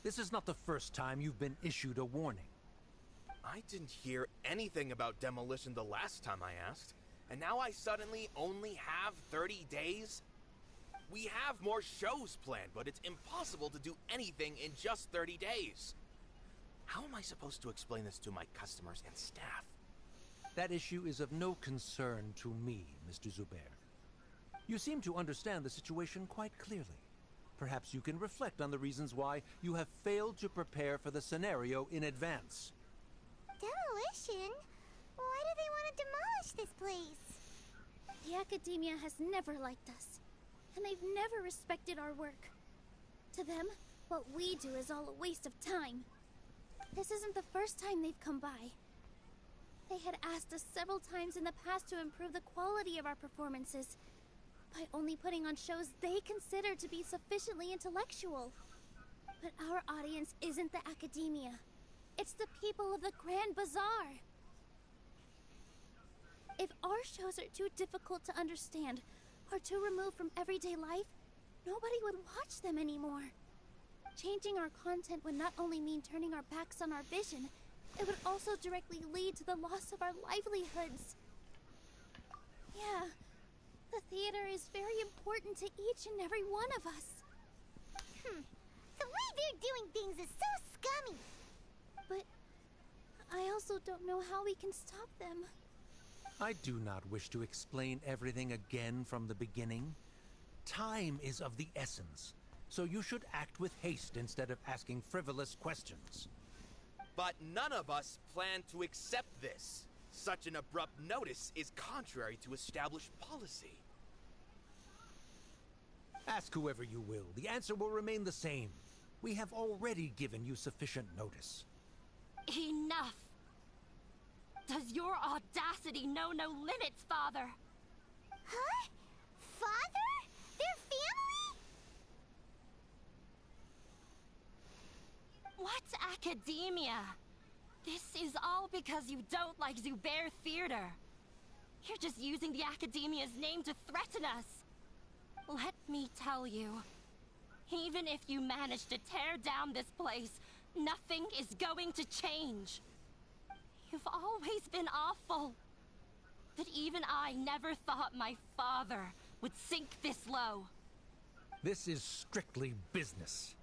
this is not the first time you've been issued a warning. I didn't hear anything about demolition the last time I asked, and now I suddenly only have 30 days? We have more shows planned, but it's impossible to do anything in just 30 days. How am I supposed to explain this to my customers and staff? That issue is of no concern to me, Mr. Zubair. You seem to understand the situation quite clearly. Perhaps you can reflect on the reasons why you have failed to prepare for the scenario in advance. Demolition? Why do they want to demolish this place? The Academia has never liked us, and they've never respected our work. To them, what we do is all a waste of time. This isn't the first time they've come by. They had asked us several times in the past to improve the quality of our performances by only putting on shows they consider to be sufficiently intellectual. But our audience isn't the Academia. It's the people of the Grand Bazaar. If our shows are too difficult to understand or too removed from everyday life, nobody would watch them anymore. Changing our content would not only mean turning our backs on our vision, it would also directly lead to the loss of our livelihoods. Yeah, the theater is very important to each and every one of us. The way they're doing things is so scummy. But I also don't know how we can stop them. I do not wish to explain everything again from the beginning. Time is of the essence, so you should act with haste instead of asking frivolous questions. But none of us plan to accept this. Such an abrupt notice is contrary to established policy. Ask whoever you will. The answer will remain the same. We have already given you sufficient notice. Enough! Does your audacity know no limits, Father? Huh? Father? Their family? What academia? This is all because you don't like Zubair Theater. You're just using the academia's name to threaten us. Let me tell you, even if you manage to tear down this place, nothing is going to change. You've always been awful. But even I never thought my father would sink this low. This is strictly business.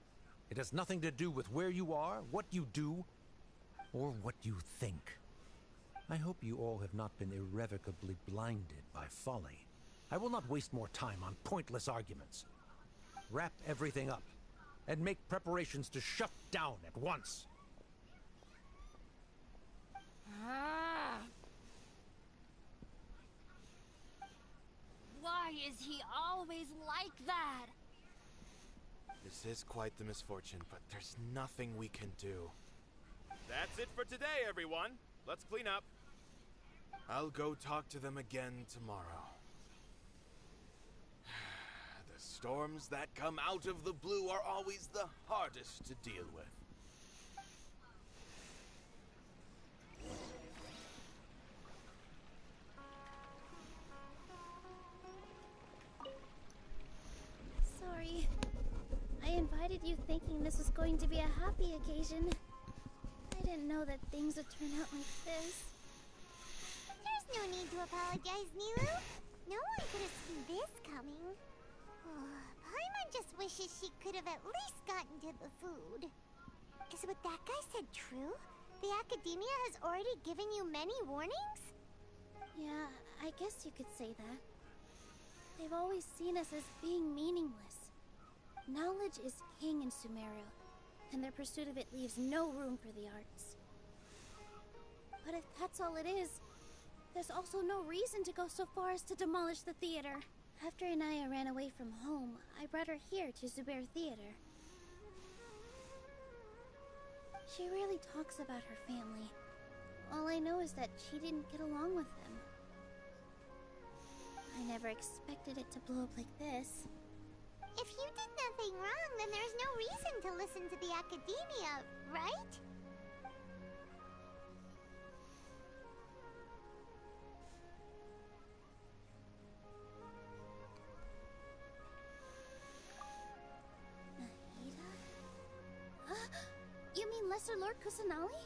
It has nothing to do with where you are, what you do, or what you think. I hope you all have not been irrevocably blinded by folly. I will not waste more time on pointless arguments. Wrap everything up, and make preparations to shut down at once. Why is he always like that? This is quite the misfortune, but there's nothing we can do. That's it for today, everyone. Let's clean up. I'll go talk to them again tomorrow. The storms that come out of the blue are always the hardest to deal with. Sorry. I invited you thinking this was going to be a happy occasion. I didn't know that things would turn out like this. There's no need to apologize, Nilu. No one could have seen this coming. Paimon just wishes she could have at least gotten to the food. Is what that guy said true? The academia has already given you many warnings? Yeah, I guess you could say that. They've always seen us as being meaningless. Knowledge is king in Sumeru, and their pursuit of it leaves no room for the arts. But if that's all it is, there's also no reason to go so far as to demolish the theater. After Inaya ran away from home, I brought her here to Zubair Theater. She really talks about her family. All I know is that she didn't get along with them. I never expected it to blow up like this. If you did nothing wrong, then there's no reason to listen to the academia, right? You mean Lesser Lord Kusanali?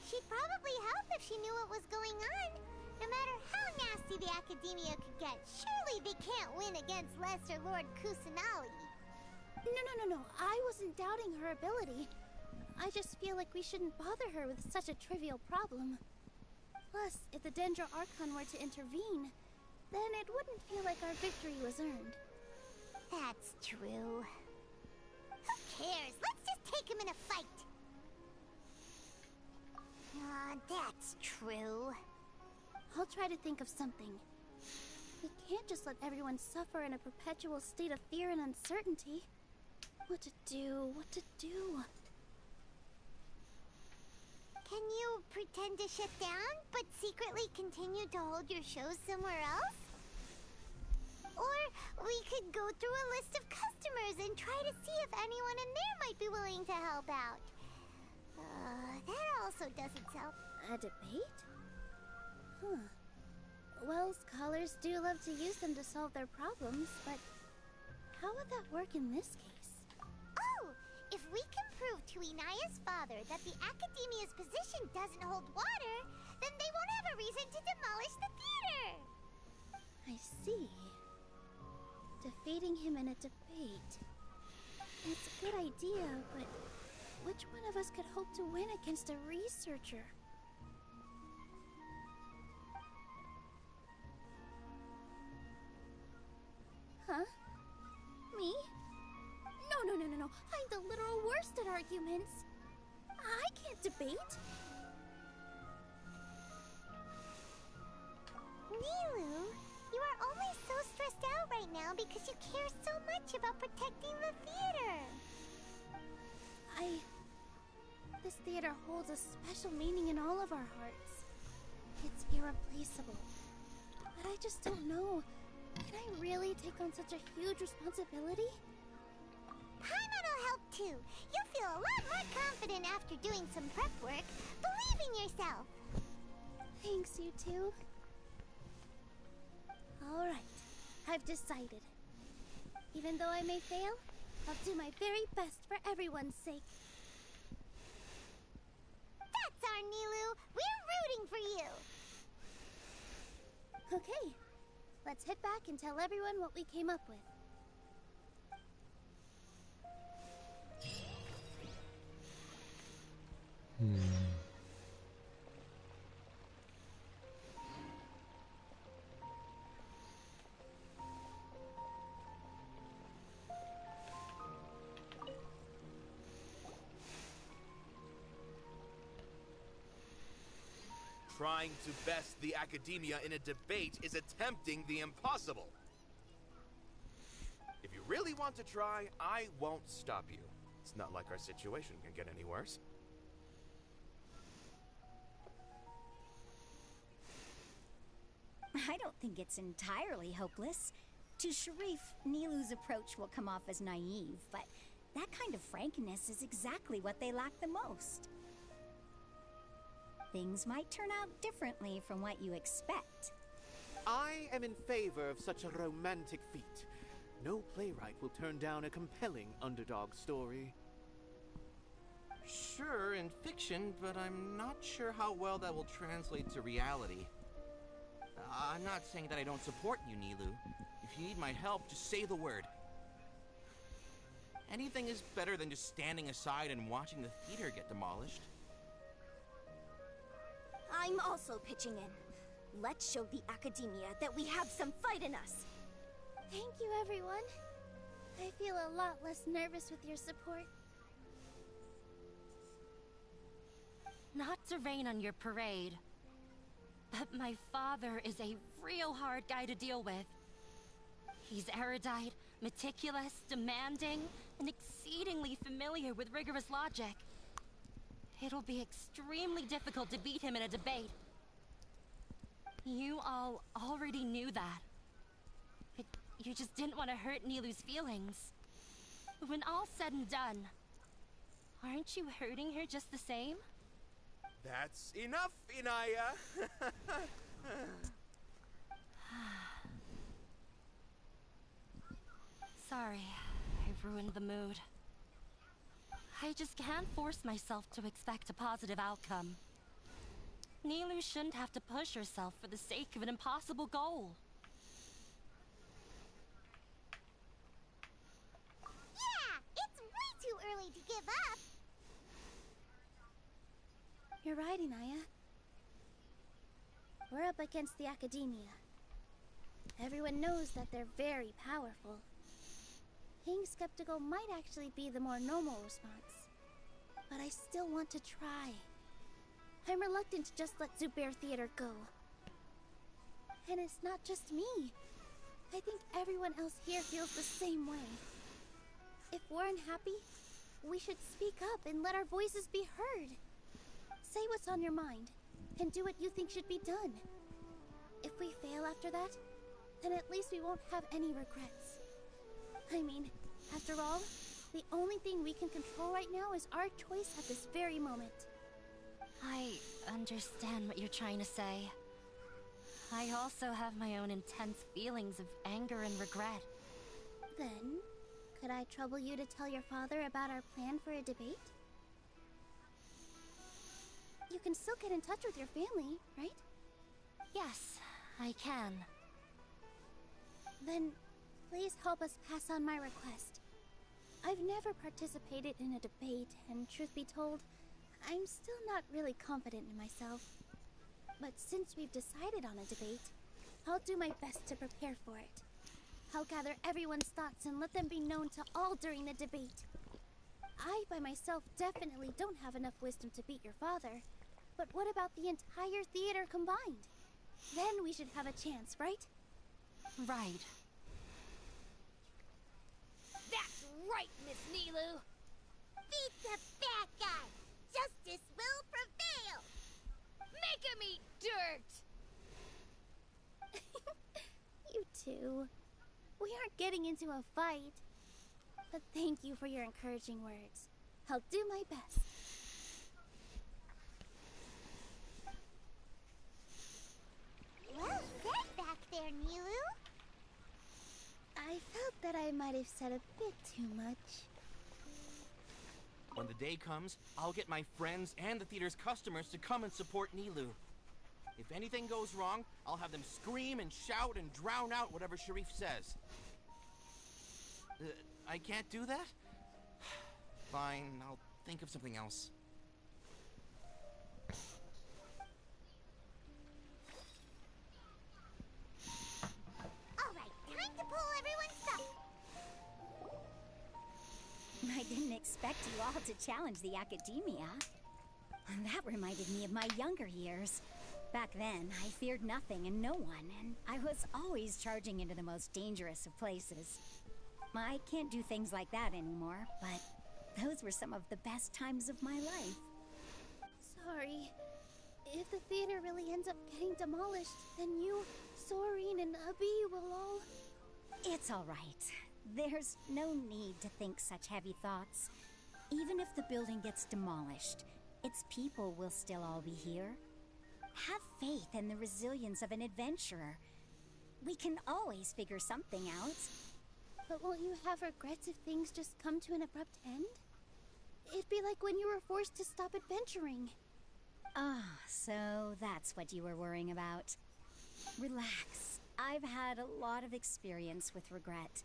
She'd probably help if she knew what was going on. No matter how nasty the academia could get, surely they can't win against Lesser Lord Kusanali. No. I wasn't doubting her ability. I just feel like we shouldn't bother her with such a trivial problem. Plus, if the Dendro Archon were to intervene, then it wouldn't feel like our victory was earned. That's true. Who cares? Let's just take him in a fight. That's true. I'll try to think of something. We can't just let everyone suffer in a perpetual state of fear and uncertainty. What to do? Can you pretend to shut down, but secretly continue to hold your shows somewhere else? Or we could go through a list of customers and try to see if anyone in there might be willing to help out. That also doesn't sound... A debate? Huh. Well, scholars do love to use them to solve their problems, but how would that work in this case? Oh! If we can prove to Inaya's father that the academia's position doesn't hold water, then they won't have a reason to demolish the theater! I see. Defeating him in a debate. It's a good idea, but which one of us could hope to win against a researcher? Huh? Me? No. I'm the literal worst at arguments. I can't debate. Nilu, you are only so stressed out right now because you care so much about protecting the theater. This theater holds a special meaning in all of our hearts. It's irreplaceable. But I just don't know. Can I really take on such a huge responsibility? Paimon'll help too. You'll feel a lot more confident after doing some prep work. Believe in yourself. Thanks, you two. Alright, I've decided. Even though I may fail, I'll do my very best for everyone's sake. That's our Nilu. We're rooting for you. Okay, let's head back and tell everyone what we came up with. Trying to best the academia in a debate is attempting the impossible. If you really want to try, I won't stop you. It's not like our situation can get any worse. I don't think it's entirely hopeless. To Sharif, Nilu's approach will come off as naive, but that kind of frankness is exactly what they lack the most. Things might turn out differently from what you expect. I am in favor of such a romantic feat. No playwright will turn down a compelling underdog story. Sure, in fiction, but I'm not sure how well that will translate to reality. I'm not saying that I don't support you, Nilu. If you need my help, just say the word. Anything is better than just standing aside and watching the theater get demolished. I'm also pitching in. Let's show the academia that we have some fight in us. Thank you, everyone. I feel a lot less nervous with your support. Not to rain on your parade, but my father is a real hard guy to deal with. He's erudite, meticulous, demanding, and exceedingly familiar with rigorous logic. It'll be extremely difficult to beat him in a debate. You all already knew that. But you just didn't want to hurt Nilu's feelings. When all's said and done, aren't you hurting her just the same? That's enough, Inaya! Sorry, I've ruined the mood. I just can't force myself to expect a positive outcome. Nilu shouldn't have to push herself for the sake of an impossible goal. Yeah, it's way too early to give up. You're right, Inaya. We're up against the academia. Everyone knows that they're very powerful. Being skeptical might actually be the more normal response. But I still want to try. I'm reluctant to just let Zubair Theater go. And it's not just me. I think everyone else here feels the same way. If we're unhappy, we should speak up and let our voices be heard. Say what's on your mind, and do what you think should be done. If we fail after that, then at least we won't have any regrets. I mean, after all, the only thing we can control right now is our choice at this very moment. I understand what you're trying to say. I also have my own intense feelings of anger and regret. Then, could I trouble you to tell your father about our plan for a debate? You can still get in touch with your family, right? Yes, I can. Then, please help us pass on my request. I've never participated in a debate, and truth be told, I'm still not really confident in myself. But since we've decided on a debate, I'll do my best to prepare for it. I'll gather everyone's thoughts and let them be known to all during the debate. I, by myself, definitely don't have enough wisdom to beat your father. But what about the entire theater combined? Then we should have a chance, right? Right. That's right, Miss Nilu. Beat the bad guy. Justice will prevail. Make him eat dirt. Nilu. We aren't getting into a fight. But thank you for your encouraging words. I'll do my best. Well said back there, Nilu. I felt that I might have said a bit too much. When the day comes, I'll get my friends and the theater's customers to come and support Nilu. If anything goes wrong, I'll have them scream and shout and drown out whatever Sharif says. I can't do that? Fine, I'll think of something else. Alright, time to pull everyone's stuff. I didn't expect you all to challenge the academia. That reminded me of my younger years. Back then, I feared nothing and no one, and I was always charging into the most dangerous of places. I can't do things like that anymore, but those were some of the best times of my life. Sorry. If the theater really ends up getting demolished, then you, Soren, and Abi will all... It's all right. There's no need to think such heavy thoughts. Even if the building gets demolished, its people will still all be here. Have faith in the resilience of an adventurer. We can always figure something out. But won't you have regrets if things just come to an abrupt end? It'd be like when you were forced to stop adventuring. Ah, so that's what you were worrying about. Relax. I've had a lot of experience with regret.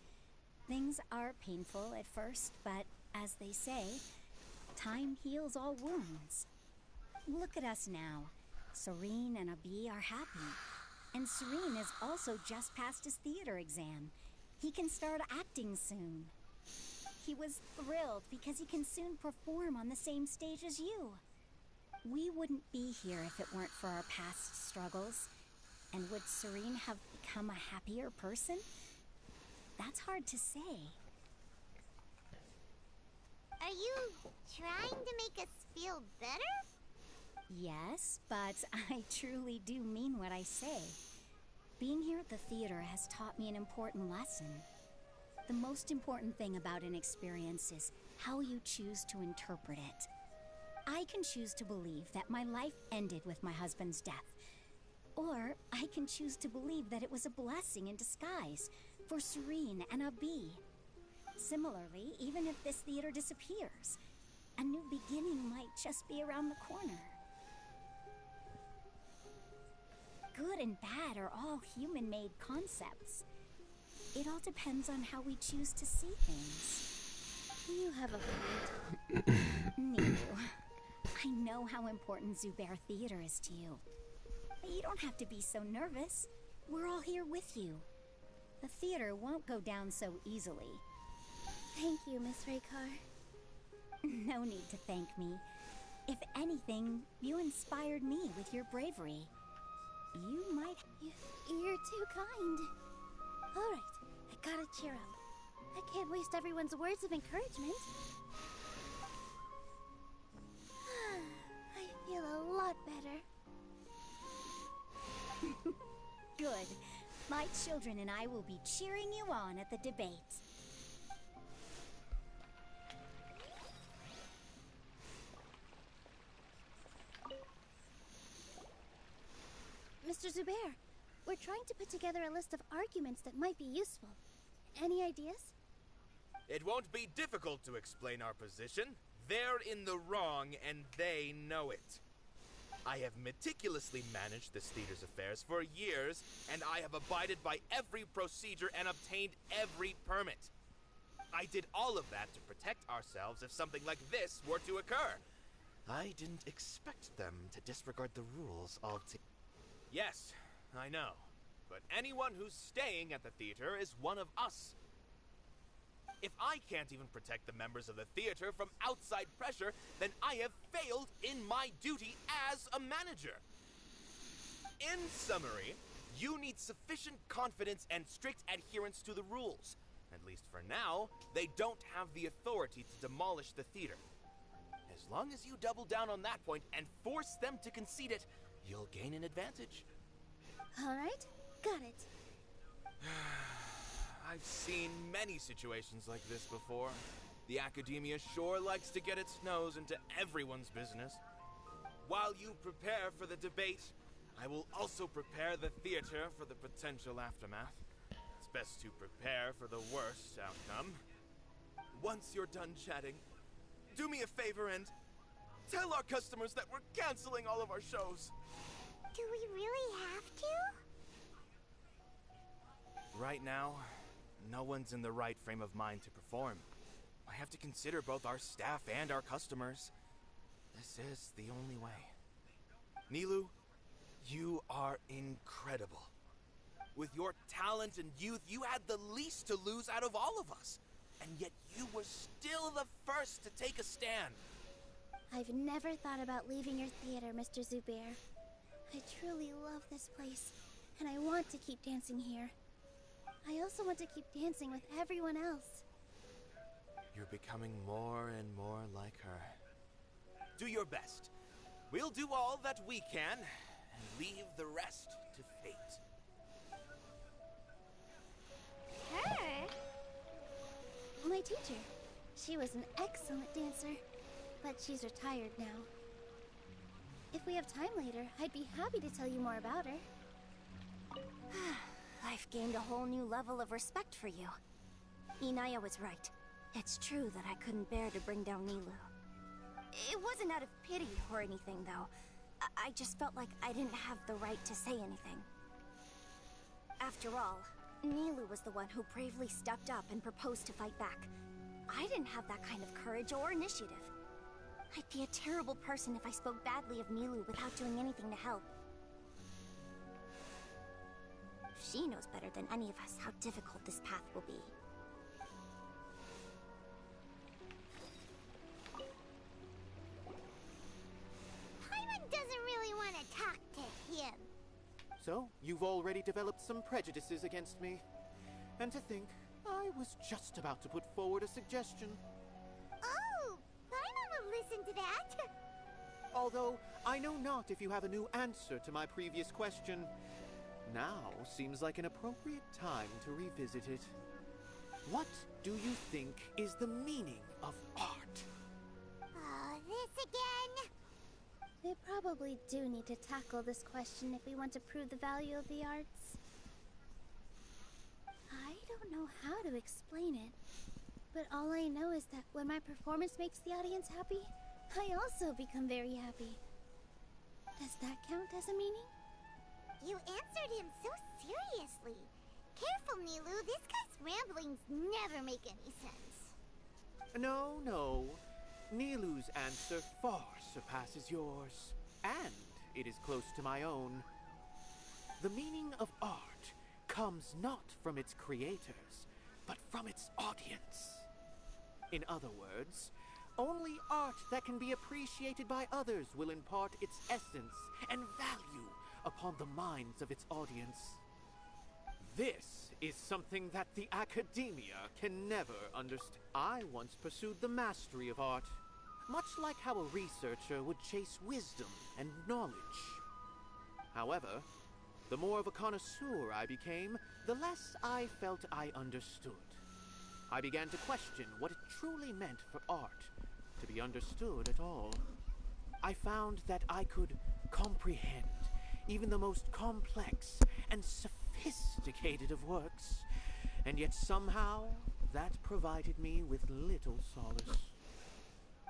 Things are painful at first, but as they say, time heals all wounds. Look at us now. Serene and Abi are happy. And Serene has also just passed his theater exam. He can start acting soon. He was thrilled because he can soon perform on the same stage as you. We wouldn't be here if it weren't for our past struggles. And would Serene have become a happier person? That's hard to say. Are you trying to make us feel better? Yes, but I truly do mean what I say. Being here at the theater has taught me an important lesson. The most important thing about an experience is how you choose to interpret it. I can choose to believe that my life ended with my husband's death. Or I can choose to believe that it was a blessing in disguise for Serene and Abi. Similarly, even if this theater disappears, a new beginning might just be around the corner. Good and bad are all human-made concepts. It all depends on how we choose to see things. You have a point. Nilu, I know how important Zubair Theater is to you. You don't have to be so nervous. We're all here with you. The theater won't go down so easily. Thank you, Miss Raykar. No need to thank me. If anything, you inspired me with your bravery. You might... You're too kind. Alright, I gotta cheer up. I can't waste everyone's words of encouragement. I feel a lot better. Good. My children and I will be cheering you on at the debate. Mr. Zubair, we're trying to put together a list of arguments that might be useful. Any ideas? It won't be difficult to explain our position. They're in the wrong, and they know it. I have meticulously managed this theater's affairs for years, and I have abided by every procedure and obtained every permit. I did all of that to protect ourselves if something like this were to occur. I didn't expect them to disregard the rules altogether. Yes, I know. But anyone who's staying at the theater is one of us. If I can't even protect the members of the theater from outside pressure, then I have failed in my duty as a manager. In summary, you need sufficient confidence and strict adherence to the rules. At least for now, they don't have the authority to demolish the theater. As long as you double down on that point and force them to concede it, you'll gain an advantage. Alright, got it. I've seen many situations like this before. The academia sure likes to get its nose into everyone's business. While you prepare for the debate, I will also prepare the theater for the potential aftermath. It's best to prepare for the worst outcome. Once you're done chatting, do me a favor and tell our customers that we're canceling all of our shows. Do we really have to? Right now, no one's in the right frame of mind to perform. I have to consider both our staff and our customers. This is the only way. Nilou, you are incredible. With your talent and youth, you had the least to lose out of all of us. And yet you were still the first to take a stand. I've never thought about leaving your theater, Mr. Zubair. I truly love this place, and I want to keep dancing here. I also want to keep dancing with everyone else. You're becoming more and more like her. Do your best. We'll do all that we can, and leave the rest to fate. Her? My teacher. She was an excellent dancer, but she's retired now. If we have time later, I'd be happy to tell you more about her. I've gained a whole new level of respect for you. Inaya was right. It's true that I couldn't bear to bring down Nilou. It wasn't out of pity or anything, though. I just felt like I didn't have the right to say anything. After all, Nilou was the one who bravely stepped up and proposed to fight back. I didn't have that kind of courage or initiative. I'd be a terrible person if I spoke badly of Nilou without doing anything to help. She knows better than any of us how difficult this path will be. Paimon doesn't really want to talk to him. So, you've already developed some prejudices against me. And to think, I was just about to put forward a suggestion. Oh, Paimon will listen to that. Although, I know not if you have a new answer to my previous question. Now seems like an appropriate time to revisit it. What do you think is the meaning of art? Oh, this again? They probably do need to tackle this question if we want to prove the value of the arts. I don't know how to explain it, but all I know is that when my performance makes the audience happy, I also become very happy. Does that count as a meaning? You answered him so seriously. Careful, Nilou. This guy's ramblings never make any sense. No, no. Nilou's answer far surpasses yours, and it is close to my own. The meaning of art comes not from its creators, but from its audience. In other words, only art that can be appreciated by others will impart its essence and value upon the minds of its audience. This is something that the academia can never understand. I once pursued the mastery of art, much like how a researcher would chase wisdom and knowledge. However, the more of a connoisseur I became, the less I felt I understood. I began to question what it truly meant for art to be understood at all. I found that I could comprehend even the most complex and sophisticated of works, and yet somehow that provided me with little solace.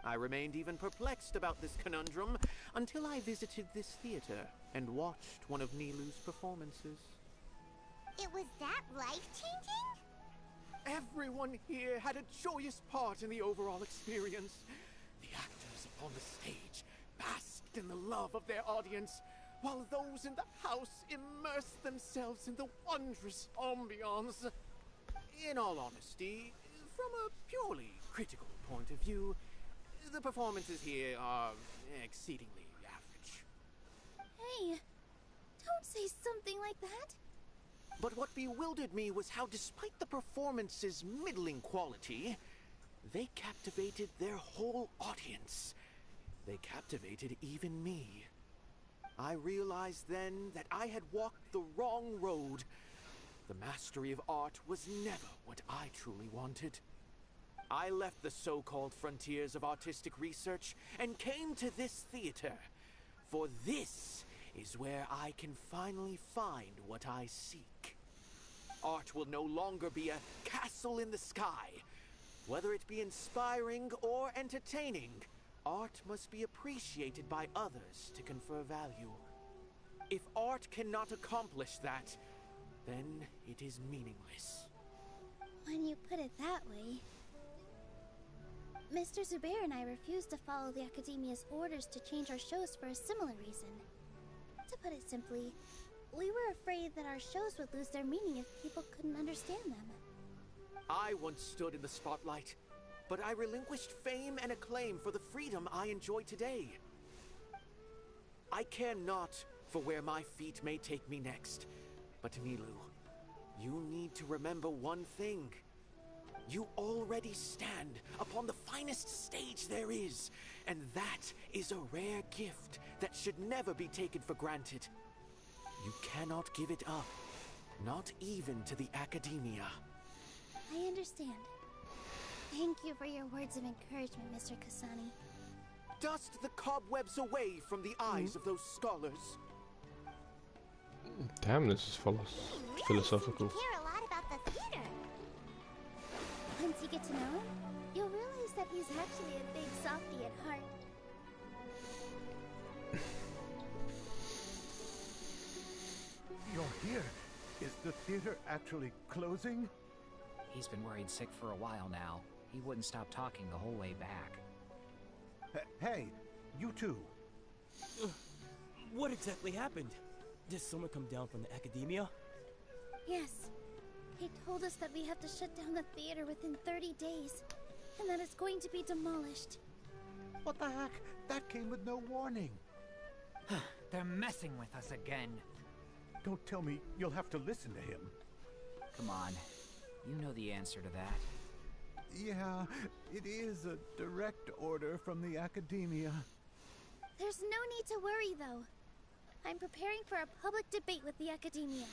I remained even perplexed about this conundrum until I visited this theater and watched one of Nilou's performances. It was that life-changing? Everyone here had a joyous part in the overall experience. The actors upon the stage basked in the love of their audience, while those in the house immersed themselves in the wondrous ambiance. In all honesty, from a purely critical point of view, the performances here are exceedingly average. Hey, don't say something like that. But what bewildered me was how, despite the performance's middling quality, they captivated their whole audience. They captivated even me. I realized then that I had walked the wrong road. The mastery of art was never what I truly wanted. I left the so-called frontiers of artistic research and came to this theater, for this is where I can finally find what I seek. Art will no longer be a castle in the sky. Whether it be inspiring or entertaining, art must be appreciated by others to confer value. If art cannot accomplish that, then it is meaningless. When you put it that way... Mr. Zubair and I refused to follow the Academia's orders to change our shows for a similar reason. To put it simply, we were afraid that our shows would lose their meaning if people couldn't understand them. I once stood in the spotlight, but I relinquished fame and acclaim for the freedom I enjoy today. I care not for where my feet may take me next, but Nilu, you need to remember one thing. You already stand upon the finest stage there is, and that is a rare gift that should never be taken for granted. You cannot give it up, not even to the Academia. I understand. Thank you for your words of encouragement, Mr. Kasani. Dust the cobwebs away from the eyes of those scholars. Damn, this is philosophical. You care a lot about the theater. Once you get to know him, you'll realize that he's actually a big softie at heart. You're here. Is the theater actually closing? He's been worried sick for a while now. He wouldn't stop talking the whole way back. Hey, you two. What exactly happened? Did someone come down from the Academia? Yes. He told us that we have to shut down the theater within 30 days, and that it's going to be demolished. What the heck? That came with no warning. They're messing with us again. Don't tell me you'll have to listen to him. Come on. You know the answer to that. Yeah, it is a direct order from the Academia. There's no need to worry, though. I'm preparing for a public debate with the Academia.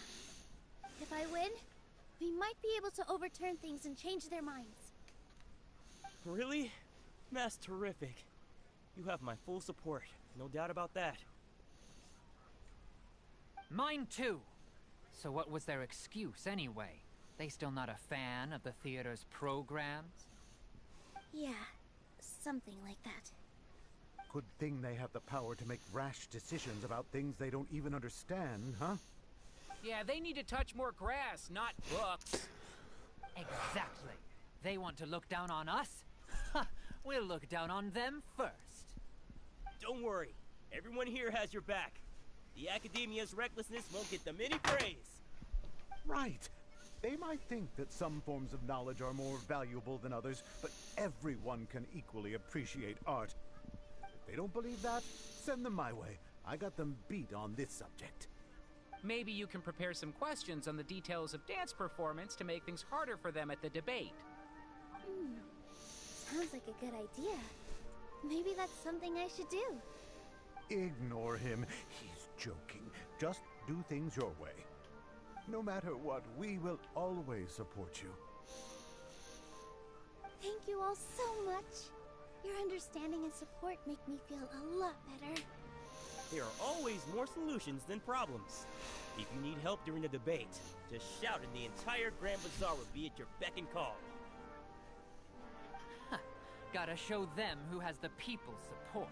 If I win, we might be able to overturn things and change their minds. Really? That's terrific. You have my full support, no doubt about that. Mine too. So what was their excuse anyway? They still not a fan of the theater's programs? Yeah, something like that. Good thing they have the power to make rash decisions about things they don't even understand, huh? Yeah, they need to touch more grass, not books. Exactly. They want to look down on us? Ha! We'll look down on them first. Don't worry. Everyone here has your back. The Academia's recklessness won't get them any praise. Right. They might think that some forms of knowledge are more valuable than others, but everyone can equally appreciate art. If they don't believe that, send them my way. I got them beat on this subject. Maybe you can prepare some questions on the details of dance performance to make things harder for them at the debate. Sounds like a good idea. Maybe that's something I should do. Ignore him. He's joking. Just do things your way. No matter what, we will always support you. Thank you all so much. Your understanding and support make me feel a lot better. There are always more solutions than problems. If you need help during the debate, just shout and the entire Grand Bazaar will be at your beck and call. Gotta show them who has the people's support.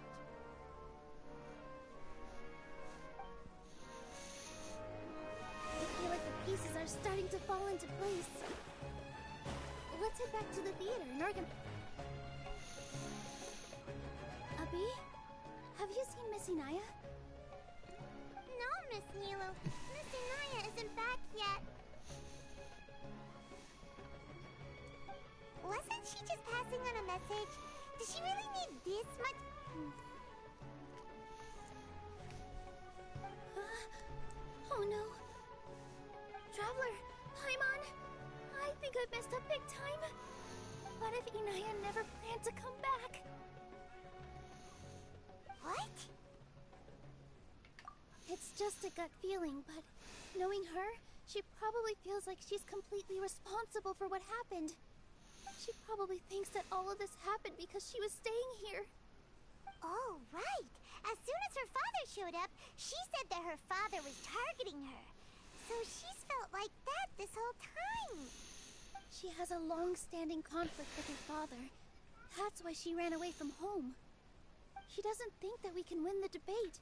I feel like the pieces are starting to fall into place. Let's head back to the theater and organize. Abi? Have you seen Miss Inaya? No, Miss Nilu. Miss Inaya isn't back yet. Wasn't she just passing on a message? Does she really need this much? Oh no. Traveler, Paimon, I think I messed up big time. What if Inaya never planned to come back? What? It's just a gut feeling, but knowing her, She probably feels like she's completely responsible for what happened. She probably thinks that all of this happened because she was staying here. Oh, right. As soon as her father showed up, she said that her father was targeting her. So she's felt like that this whole time. She has a long-standing conflict with her father. That's why she ran away from home. She doesn't think that we can win the debate,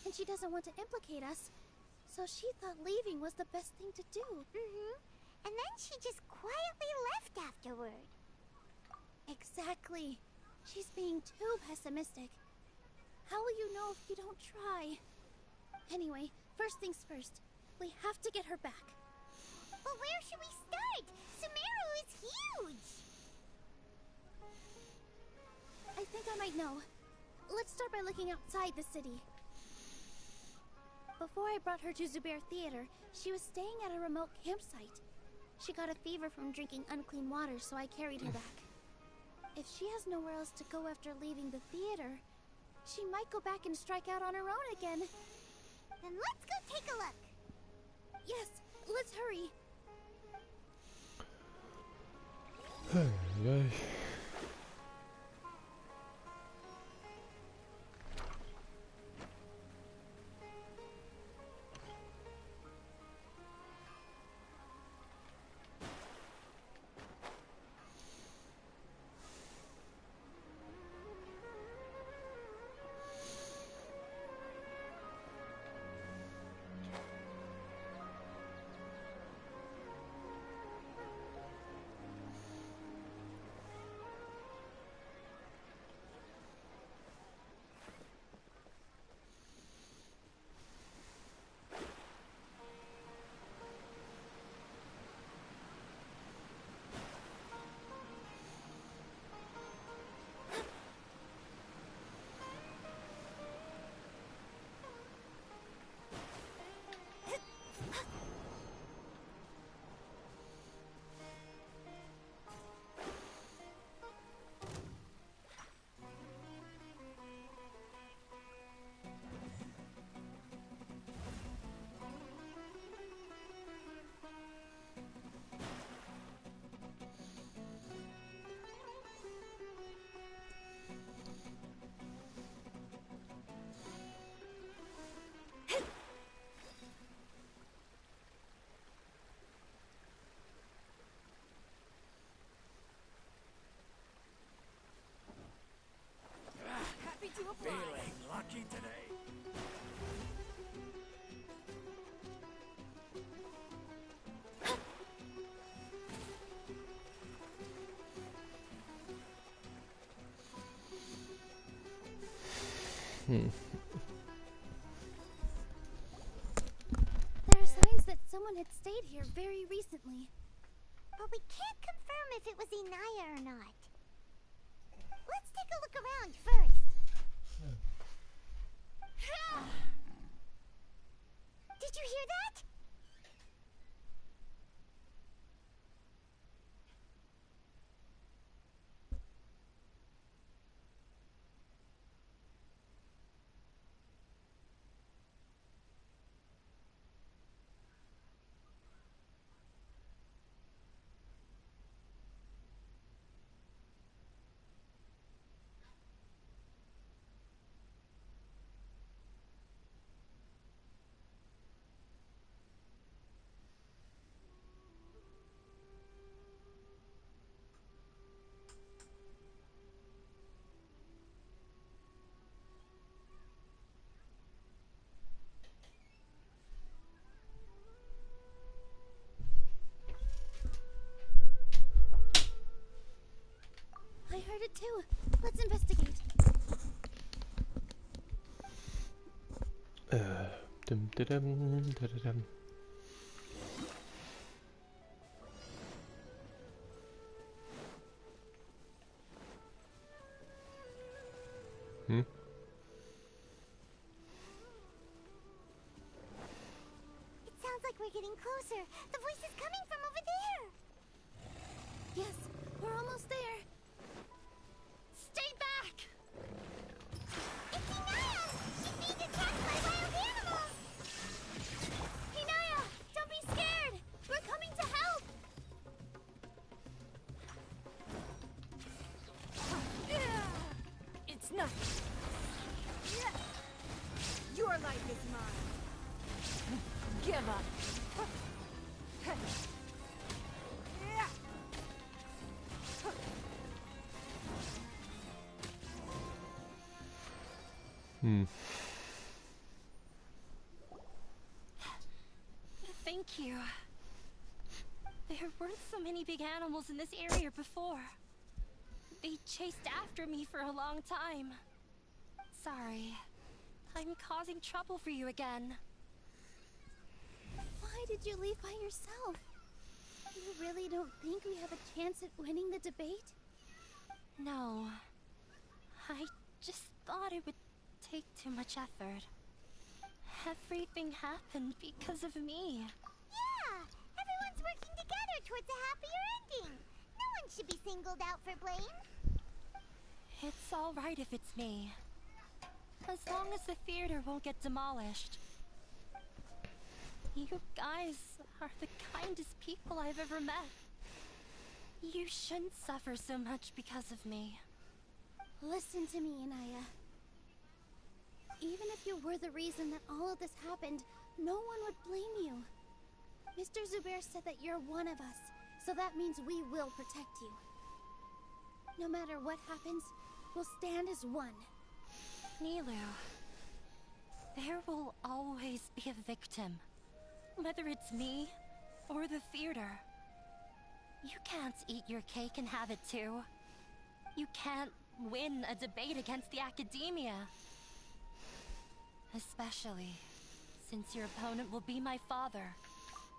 and she doesn't want to implicate us. So she thought leaving was the best thing to do. And then she just quietly left afterward. Exactly. She's being too pessimistic. How will you know if you don't try? Anyway, first things first. We have to get her back. But where should we start? Sumeru is huge! I think I might know. Let's start by looking outside the city. Before I brought her to Zubair Theater, she was staying at a remote campsite. She got a fever from drinking unclean water, so I carried her back. If she has nowhere else to go after leaving the theater, she might go back and strike out on her own again. Then let's go take a look. Yes, let's hurry. Hey. Feeling lucky today. There are signs that someone had stayed here very recently. But we can't confirm if it was Inaya or not. Let's take a look around first. Did you hear that? I heard it too. Let's investigate. Dum-da-dum, da-da-dum. Hmm? It sounds like we're getting closer. The voice is coming from over there. Yes, we're almost there. Stay back! It's Inaya! She's being attacked by wild animals! Hinaya, don't be scared! life is mine. Give up. Thank you. There weren't so many big animals in this area before. They chased after me for a long time. Sorry. I'm causing trouble for you again. Why did you leave by yourself? You really don't think we have a chance at winning the debate? No. I just thought it would take too much effort. Everything happened because of me. Yeah! Everyone's working together towards a happier ending. No one should be singled out for blame. It's alright if it's me. As long as the theater won't get demolished. You guys are the kindest people I've ever met. You shouldn't suffer so much because of me. Listen to me, Anaya. Even if you were the reason that all of this happened, no one would blame you. Mr. Zubair said that you're one of us, so that means we will protect you. No matter what happens, we'll stand as one. Nilu, there will always be a victim. Whether it's me or the theater. You can't eat your cake and have it too. You can't win a debate against the academia. Especially since your opponent will be my father.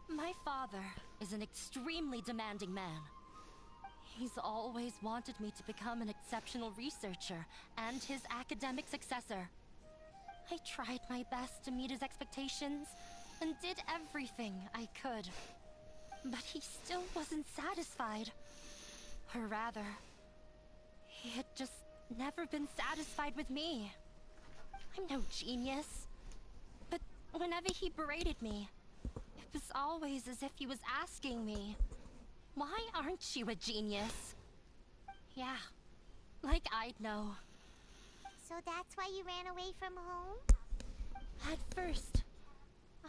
My father is an extremely demanding man. He's always wanted me to become an exceptional researcher and his academic successor. I tried my best to meet his expectations and did everything I could. But he still wasn't satisfied. Or rather, he had just never been satisfied with me. I'm no genius. But whenever he berated me, it was always as if he was asking me, "Why aren't you a genius?" Yeah, like I'd know. So that's why you ran away from home? At first,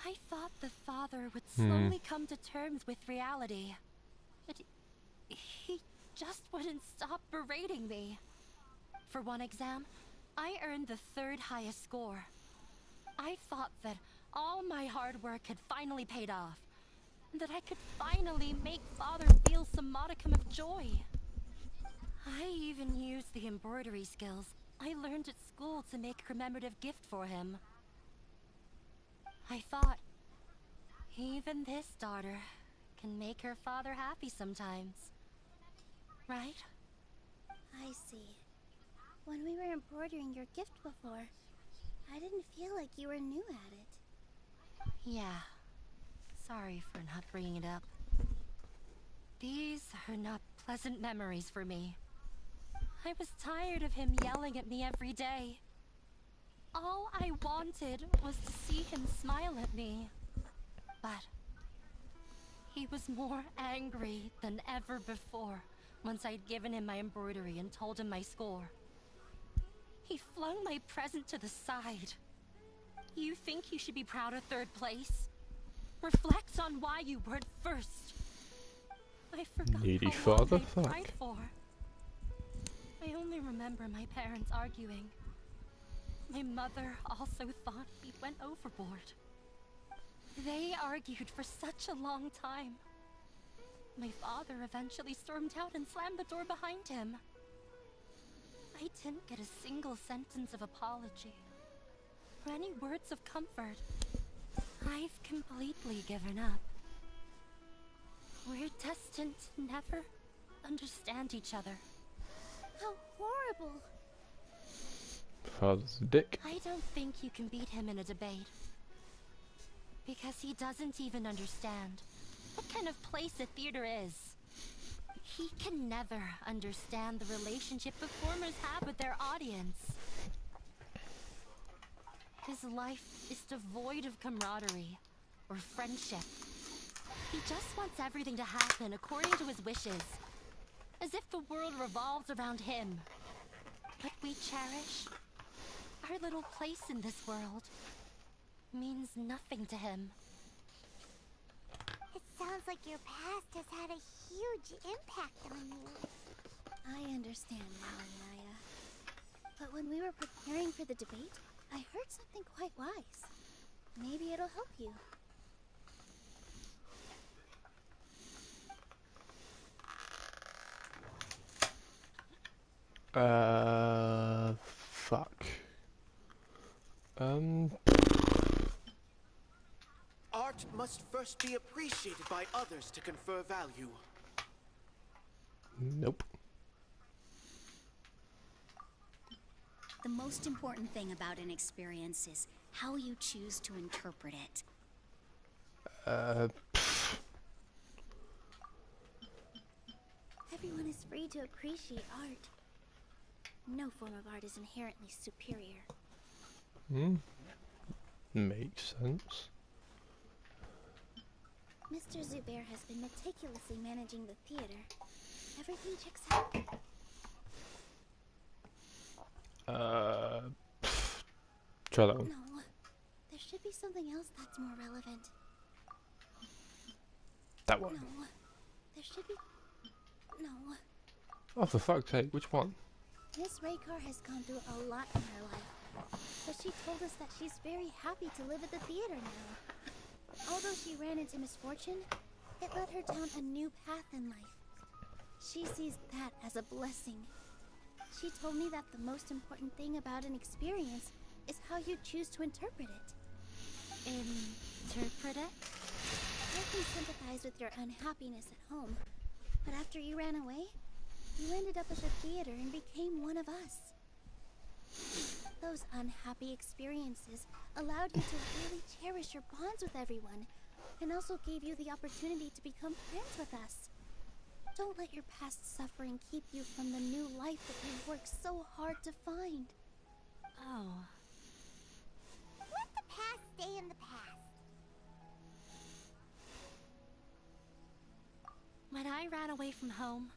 I thought the father would slowly come to terms with reality. But he just wouldn't stop berating me. For one exam, I earned the 3rd highest score. I thought that all my hard work had finally paid off, and that I could finally make father feel some modicum of joy. I even used the embroidery skills I learned at school to make a commemorative gift for him. I thought, even this daughter can make her father happy sometimes. Right? I see. When we were embroidering your gift before, I didn't feel like you were new at it. Yeah. Sorry for not bringing it up. These are not pleasant memories for me. I was tired of him yelling at me every day. All I wanted was to see him smile at me. But he was more angry than ever before once I'd given him my embroidery and told him my score. He flung my present to the side. You think you should be proud of 3rd place? Reflect on why you weren't first. I forgot Needy how long father, I fuck. tried for. I only remember my parents arguing. My mother also thought he went overboard. They argued for such a long time. My father eventually stormed out and slammed the door behind him. I didn't get a single sentence of apology or any words of comfort. I've completely given up. We're destined to never understand each other. How horrible! Father's a dick. I don't think you can beat him in a debate. Because he doesn't even understand what kind of place a theater is. He can never understand the relationship performers have with their audience. His life is devoid of camaraderie or friendship. He just wants everything to happen according to his wishes, as if the world revolves around him. But we cherish our little place in this world. means nothing to him. It sounds like your past has had a huge impact on you. I understand now, Naya. But when we were preparing for the debate, I heard something quite wise. Maybe it'll help you. Fuck. Art must first be appreciated by others to confer value. Nope. The most important thing about an experience is how you choose to interpret it. Everyone is free to appreciate art. No form of art is inherently superior. Makes sense. Mr. Zubair has been meticulously managing the theater. Everything checks out. Try that one. No, there should be something else that's more relevant. That one. No, there should be... No. Oh, for fuck's sake, which one? Miss Raykar has gone through a lot in her life, but she told us that she's very happy to live at the theater now. Although she ran into misfortune, it led her down a new path in life. She sees that as a blessing. She told me that the most important thing about an experience is how you choose to interpret it. Interpret it? I can sympathize with your unhappiness at home, but after you ran away, you ended up at the theater and became one of us. Those unhappy experiences allowed you to really cherish your bonds with everyone, and also gave you the opportunity to become friends with us. Don't let your past suffering keep you from the new life that you've worked so hard to find. Oh. Let the past stay in the past. When I ran away from home,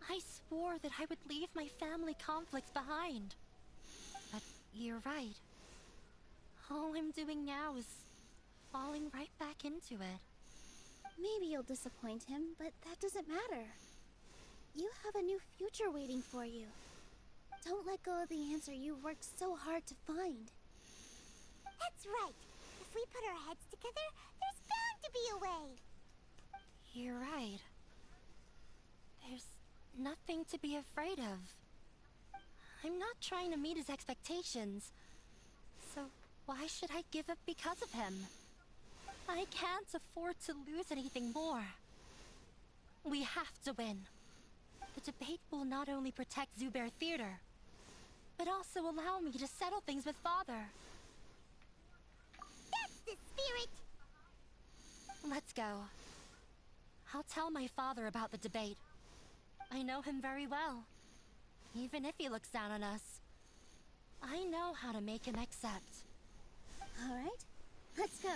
I swore that I would leave my family conflicts behind. But you're right. All I'm doing now is falling right back into it. Maybe you'll disappoint him, but that doesn't matter. You have a new future waiting for you. Don't let go of the answer you've worked so hard to find. That's right. If we put our heads together, there's bound to be a way. You're right. There's nothing to be afraid of. I'm not trying to meet his expectations. So why should I give up because of him? I can't afford to lose anything more. We have to win. The debate will not only protect Zubair Theater, but also allow me to settle things with Father. That's the spirit! Let's go. I'll tell my father about the debate. I know him very well. Even if he looks down on us, I know how to make him accept. All right, let's go.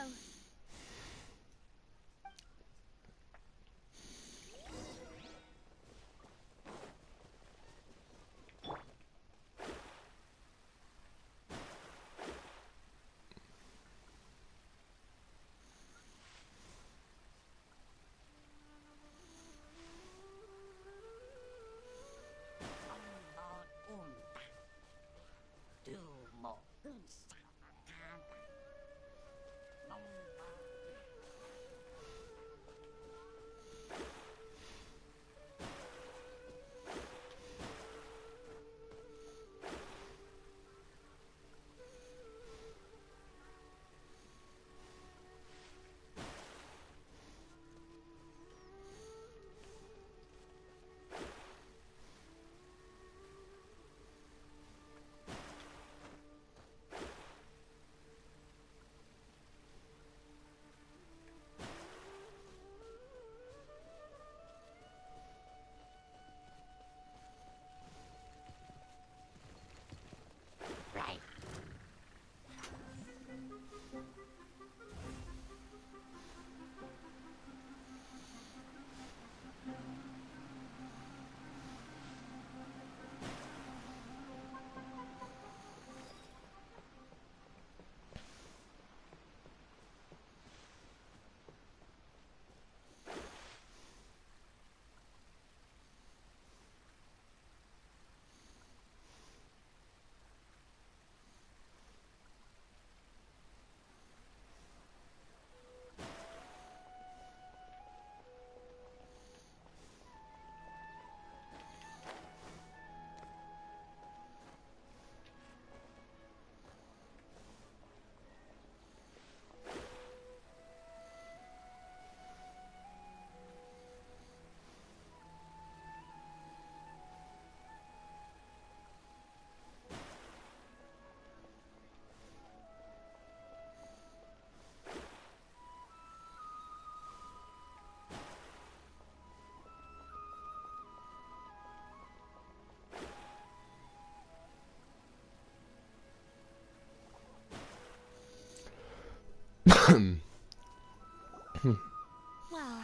Well,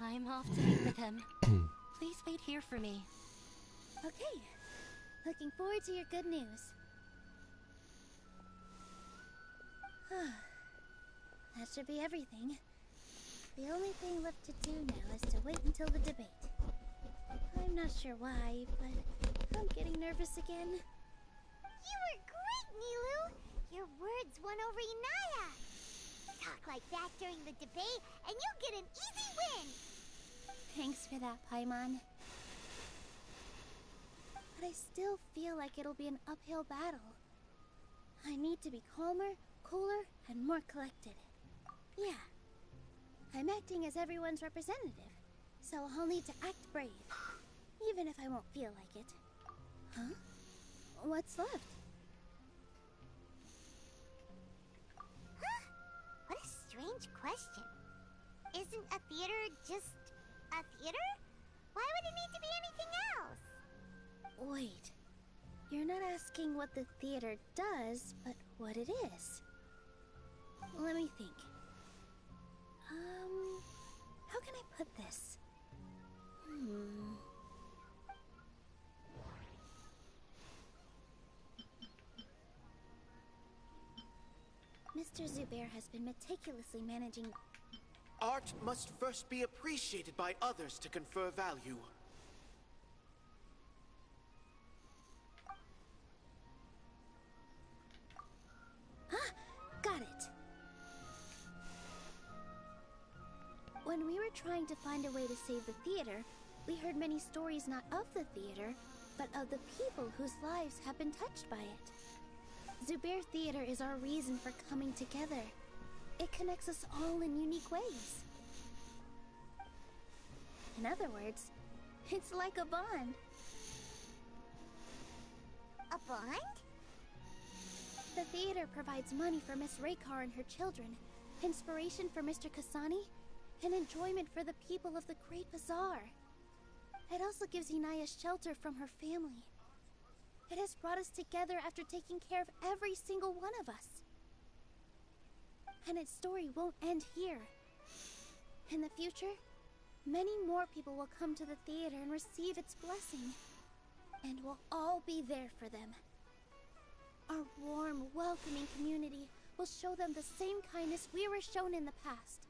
I'm off to meet with him. Please wait here for me. Okay. Looking forward to your good news. That should be everything. The only thing left to do now is to wait until the debate. I'm not sure why, but I'm getting nervous again. You were great, Nilu! Your words won over Inaya! Talk like that during the debate, and you'll get an easy win! Thanks for that, Paimon. But I still feel like it'll be an uphill battle. I need to be calmer, cooler, and more collected. Yeah. I'm acting as everyone's representative, so I'll need to act brave, even if I won't feel like it. Huh? What's left? Huh? What a strange question. Isn't a theater just a theater? Why would it need to be anything else? Wait. You're not asking what the theater does, but what it is. Let me think. How can I put this? Mr. Zubair has been meticulously managing... Art must first be appreciated by others to confer value. Ah! Got it! When we were trying to find a way to save the theater, we heard many stories not of the theater, but of the people whose lives have been touched by it. Zubair Theater is our reason for coming together. It connects us all in unique ways. In other words, it's like a bond. A bond? The theater provides money for Miss Raykar and her children, inspiration for Mr. Kasani, and enjoyment for the people of the Great Bazaar. It also gives Inaya shelter from her family. It has brought us together after taking care of every single one of us. And its story won't end here. In the future, many more people will come to the theater and receive its blessing. And we'll all be there for them. Our warm, welcoming community will show them the same kindness we were shown in the past.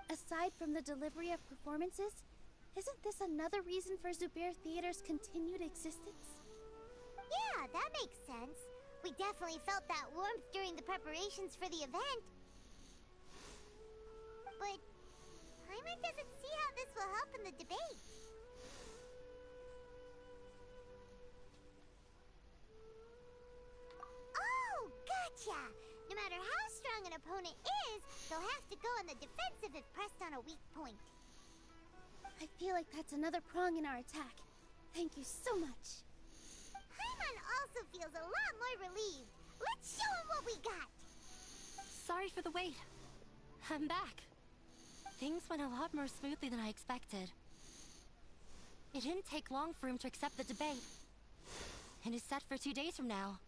Aside from the delivery of performances, isn't this another reason for Zubair Theater's continued existence? Yeah, that makes sense. We definitely felt that warmth during the preparations for the event. But Paimon doesn't see how this will help in the debate. Oh, gotcha! No matter how strong an opponent is, they'll have to go on the defensive if pressed on a weak point. I feel like that's another prong in our attack. Thank you so much. Paimon also feels a lot more relieved. Let's show him what we got! Sorry for the wait. I'm back. Things went a lot more smoothly than I expected. It didn't take long for him to accept the debate. It is set for 2 days from now.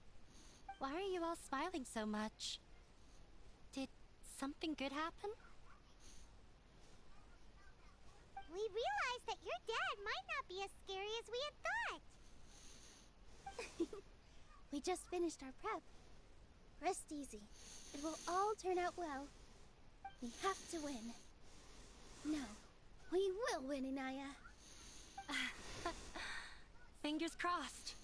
Why are you all smiling so much? Did something good happen? We realized that your dad might not be as scary as we had thought. We just finished our prep. Rest easy. It will all turn out well. We have to win. No, we will win, Inaya. Fingers crossed.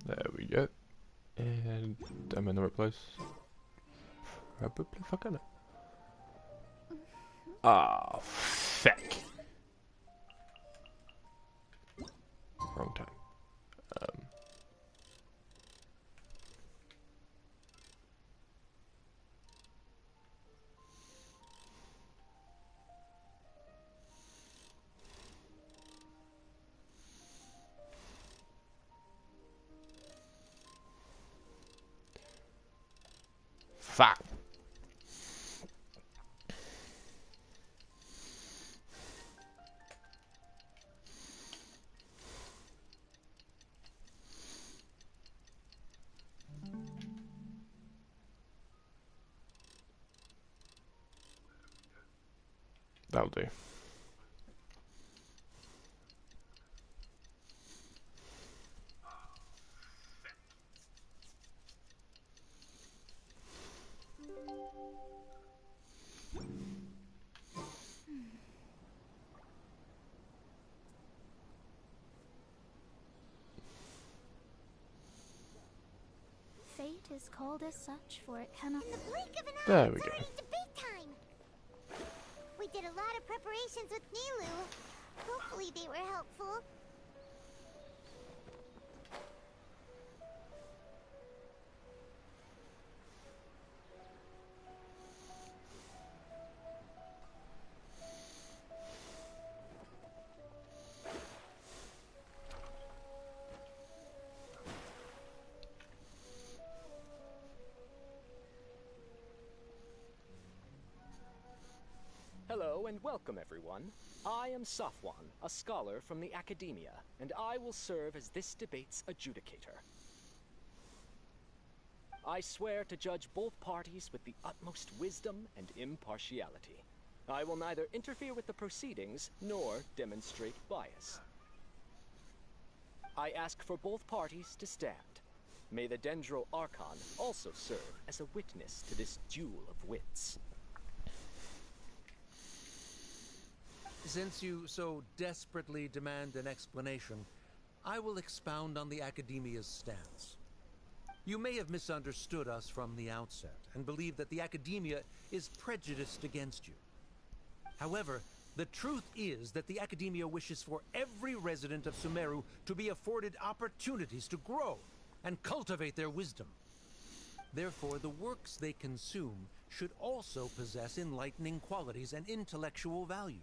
There we go. And I'm in the right place. Probably fucking it. Ah, feck. Wrong time. Fuck. That'll do. Fate is called as such, for it cannot. In the blink of an eye, There we it's go. already debate time. We did a lot of preparations with Nilu. Hopefully they were helpful. Hello and welcome, everyone. I am Safwan, a scholar from the Academia, and I will serve as this debate's adjudicator. I swear to judge both parties with the utmost wisdom and impartiality. I will neither interfere with the proceedings nor demonstrate bias. I ask for both parties to stand. May the Dendro Archon also serve as a witness to this duel of wits. Since you so desperately demand an explanation, I will expound on the Academia's stance. You may have misunderstood us from the outset and believe that the Academia is prejudiced against you. However, the truth is that the Academia wishes for every resident of Sumeru to be afforded opportunities to grow and cultivate their wisdom. Therefore, the works they consume should also possess enlightening qualities and intellectual value.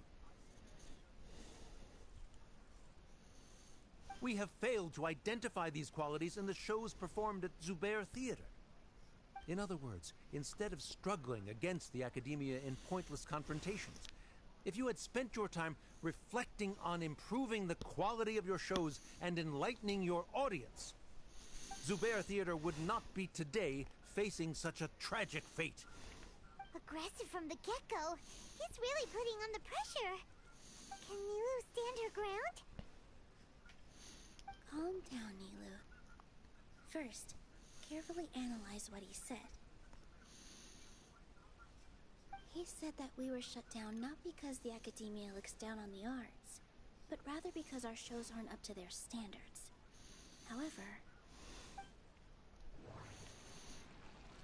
We have failed to identify these qualities in the shows performed at Zubair Theater. In other words, instead of struggling against the Academia in pointless confrontations, if you had spent your time reflecting on improving the quality of your shows and enlightening your audience, Zubair Theater would not be today facing such a tragic fate. Aggressive from the get-go. He's really putting on the pressure. Can Nilu stand her ground? Calm down, Nilu. First, carefully analyze what he said. He said that we were shut down not because the Academia looks down on the arts, but rather because our shows aren't up to their standards. However...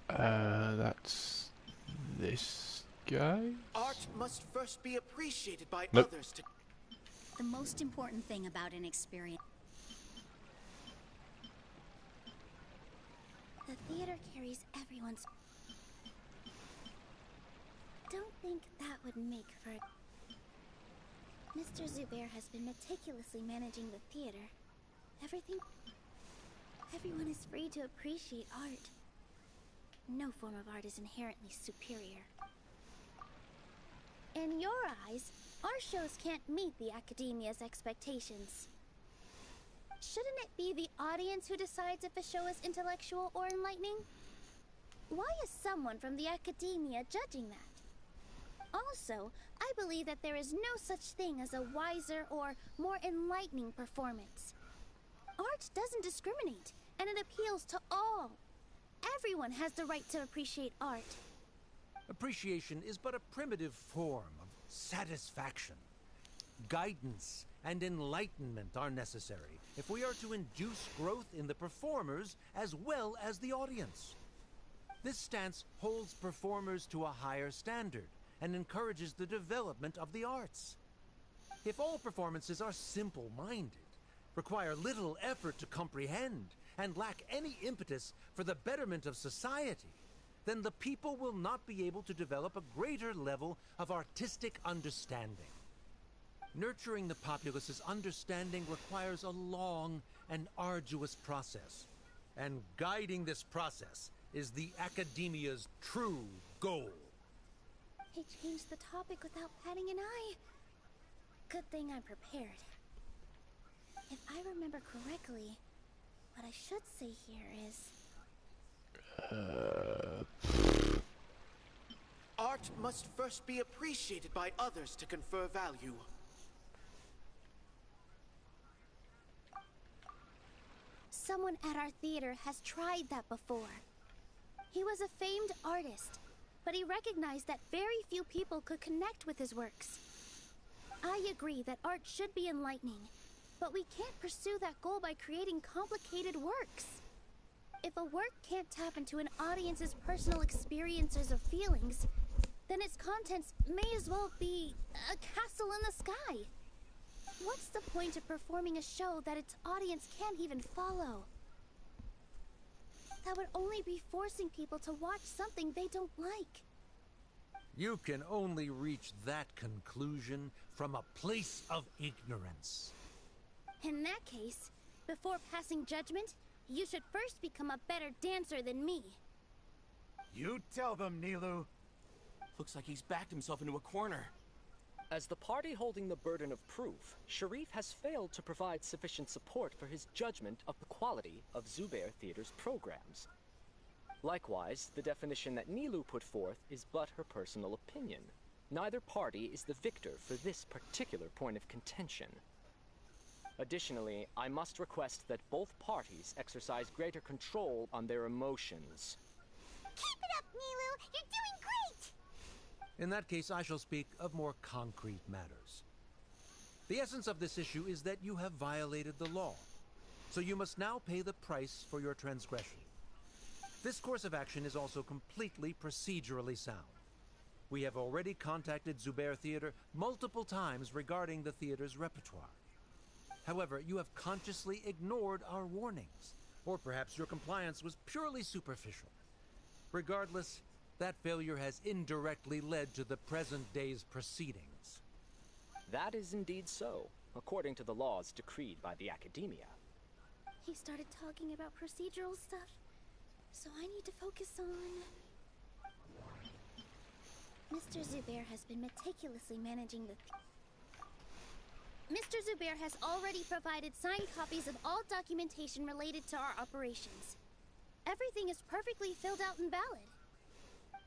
That's this guy? Art must first be appreciated by Nope. others to... The most important thing about an experience... The theater carries everyone's... Don't think that would make for... Mr. Zubair has been meticulously managing the theater. Everyone is free to appreciate art. No form of art is inherently superior. In your eyes, our shows can't meet the Academia's expectations. Shouldn't it be the audience who decides if a show is intellectual or enlightening? Why is someone from the Academia judging that? Also, I believe that there is no such thing as a wiser or more enlightening performance. Art doesn't discriminate, and it appeals to all. Everyone has the right to appreciate art. Appreciation is but a primitive form of satisfaction. Guidance and enlightenment are necessary if we are to induce growth in the performers as well as the audience. This stance holds performers to a higher standard and encourages the development of the arts. If all performances are simple-minded, require little effort to comprehend, and lack any impetus for the betterment of society, then the people will not be able to develop a greater level of artistic understanding. Nurturing the populace's understanding requires a long and arduous process, and guiding this process is the Academia's true goal. He changed the topic without batting an eye. Good thing I'm prepared. If I remember correctly, what I should say here is... Art must first be appreciated by others to confer value. Someone at our theater has tried that before. He was a famed artist, but he recognized that very few people could connect with his works. I agree that art should be enlightening, but we can't pursue that goal by creating complicated works. If a work can't tap into an audience's personal experiences or feelings, then its contents may as well be a castle in the sky. What's the point of performing a show that its audience can't even follow? That would only be forcing people to watch something they don't like. You can only reach that conclusion from a place of ignorance. In that case, before passing judgment, you should first become a better dancer than me. You tell them, Nilou. Looks like he's backed himself into a corner. As the party holding the burden of proof, Sharif has failed to provide sufficient support for his judgment of the quality of Zubair Theater's programs. Likewise, the definition that Nilou put forth is but her personal opinion. Neither party is the victor for this particular point of contention. Additionally, I must request that both parties exercise greater control on their emotions. Keep it up, Nilou! You're doing great! In that case, I shall speak of more concrete matters. The essence of this issue is that you have violated the law, so you must now pay the price for your transgression. This course of action is also completely procedurally sound. We have already contacted Zubair Theater multiple times regarding the theater's repertoire. However, you have consciously ignored our warnings, or perhaps your compliance was purely superficial. Regardless, that failure has indirectly led to the present day's proceedings. That is indeed so, according to the laws decreed by the Academia. He started talking about procedural stuff, so I need to focus on... Mr. Zubair has been meticulously managing the... Mr. Zubair has already provided signed copies of all documentation related to our operations. Everything is perfectly filled out and valid.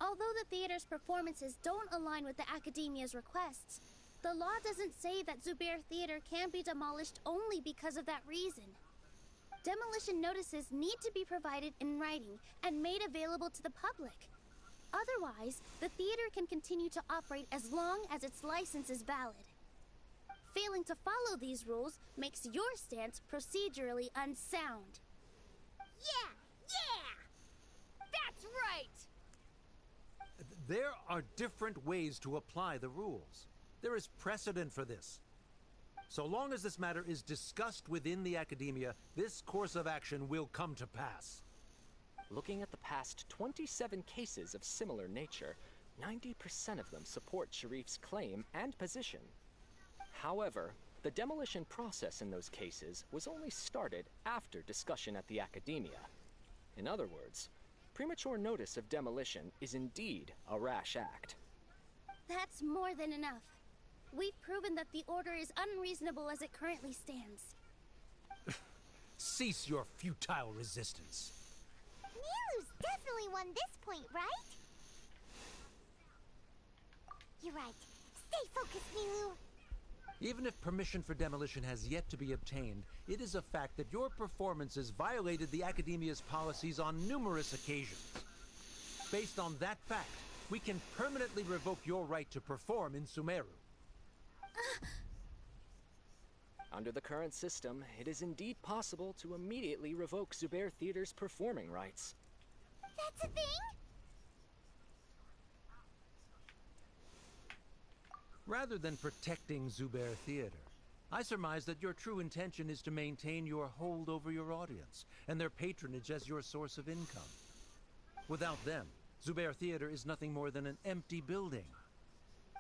Although the theater's performances don't align with the Academia's requests, the law doesn't say that Zubair Theater can be demolished only because of that reason. Demolition notices need to be provided in writing and made available to the public. Otherwise, the theater can continue to operate as long as its license is valid. Failing to follow these rules makes your stance procedurally unsound. Yeah! That's right! There are different ways to apply the rules. There is precedent for this. So long as this matter is discussed within the Academia, this course of action will come to pass. Looking at the past 27 cases of similar nature, 90% of them support Sharif's claim and position. However, the demolition process in those cases was only started after discussion at the Academia. In other words, premature notice of demolition is indeed a rash act. That's more than enough. We've proven that the order is unreasonable as it currently stands. Cease your futile resistance. Nilou's definitely won this point, right? You're right. Stay focused, Nilou. Even if permission for demolition has yet to be obtained, it is a fact that your performances violated the Academia's policies on numerous occasions. Based on that fact, we can permanently revoke your right to perform in Sumeru. Under the current system, it is indeed possible to immediately revoke Zubair Theater's performing rights. That's a thing? Rather than protecting Zubair Theater, I surmise that your true intention is to maintain your hold over your audience and their patronage as your source of income. Without them, Zubair Theater is nothing more than an empty building.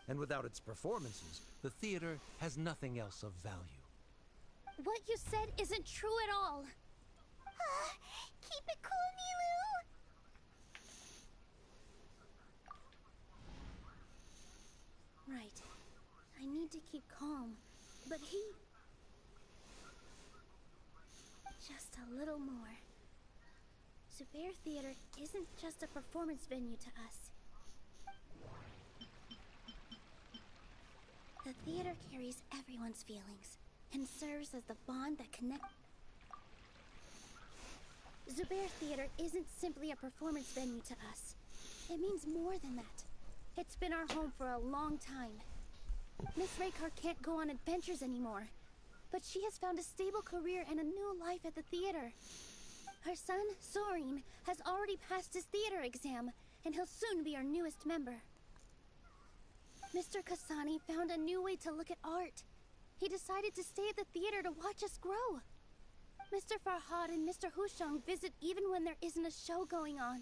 And without its performances, the theater has nothing else of value. What you said isn't true at all. Keep it cool, Nilu! Right. I need to keep calm, but he... Just a little more. Zubair Theater isn't just a performance venue to us. The theater carries everyone's feelings and serves as the bond that connects. Zubair Theater isn't simply a performance venue to us. It means more than that. It's been our home for a long time. Miss Raykar can't go on adventures anymore, but she has found a stable career and a new life at the theater. Her son, Sorin, has already passed his theater exam, and he'll soon be our newest member. Mr. Kasani found a new way to look at art. He decided to stay at the theater to watch us grow. Mr. Farhad and Mr. Hushang visit even when there isn't a show going on,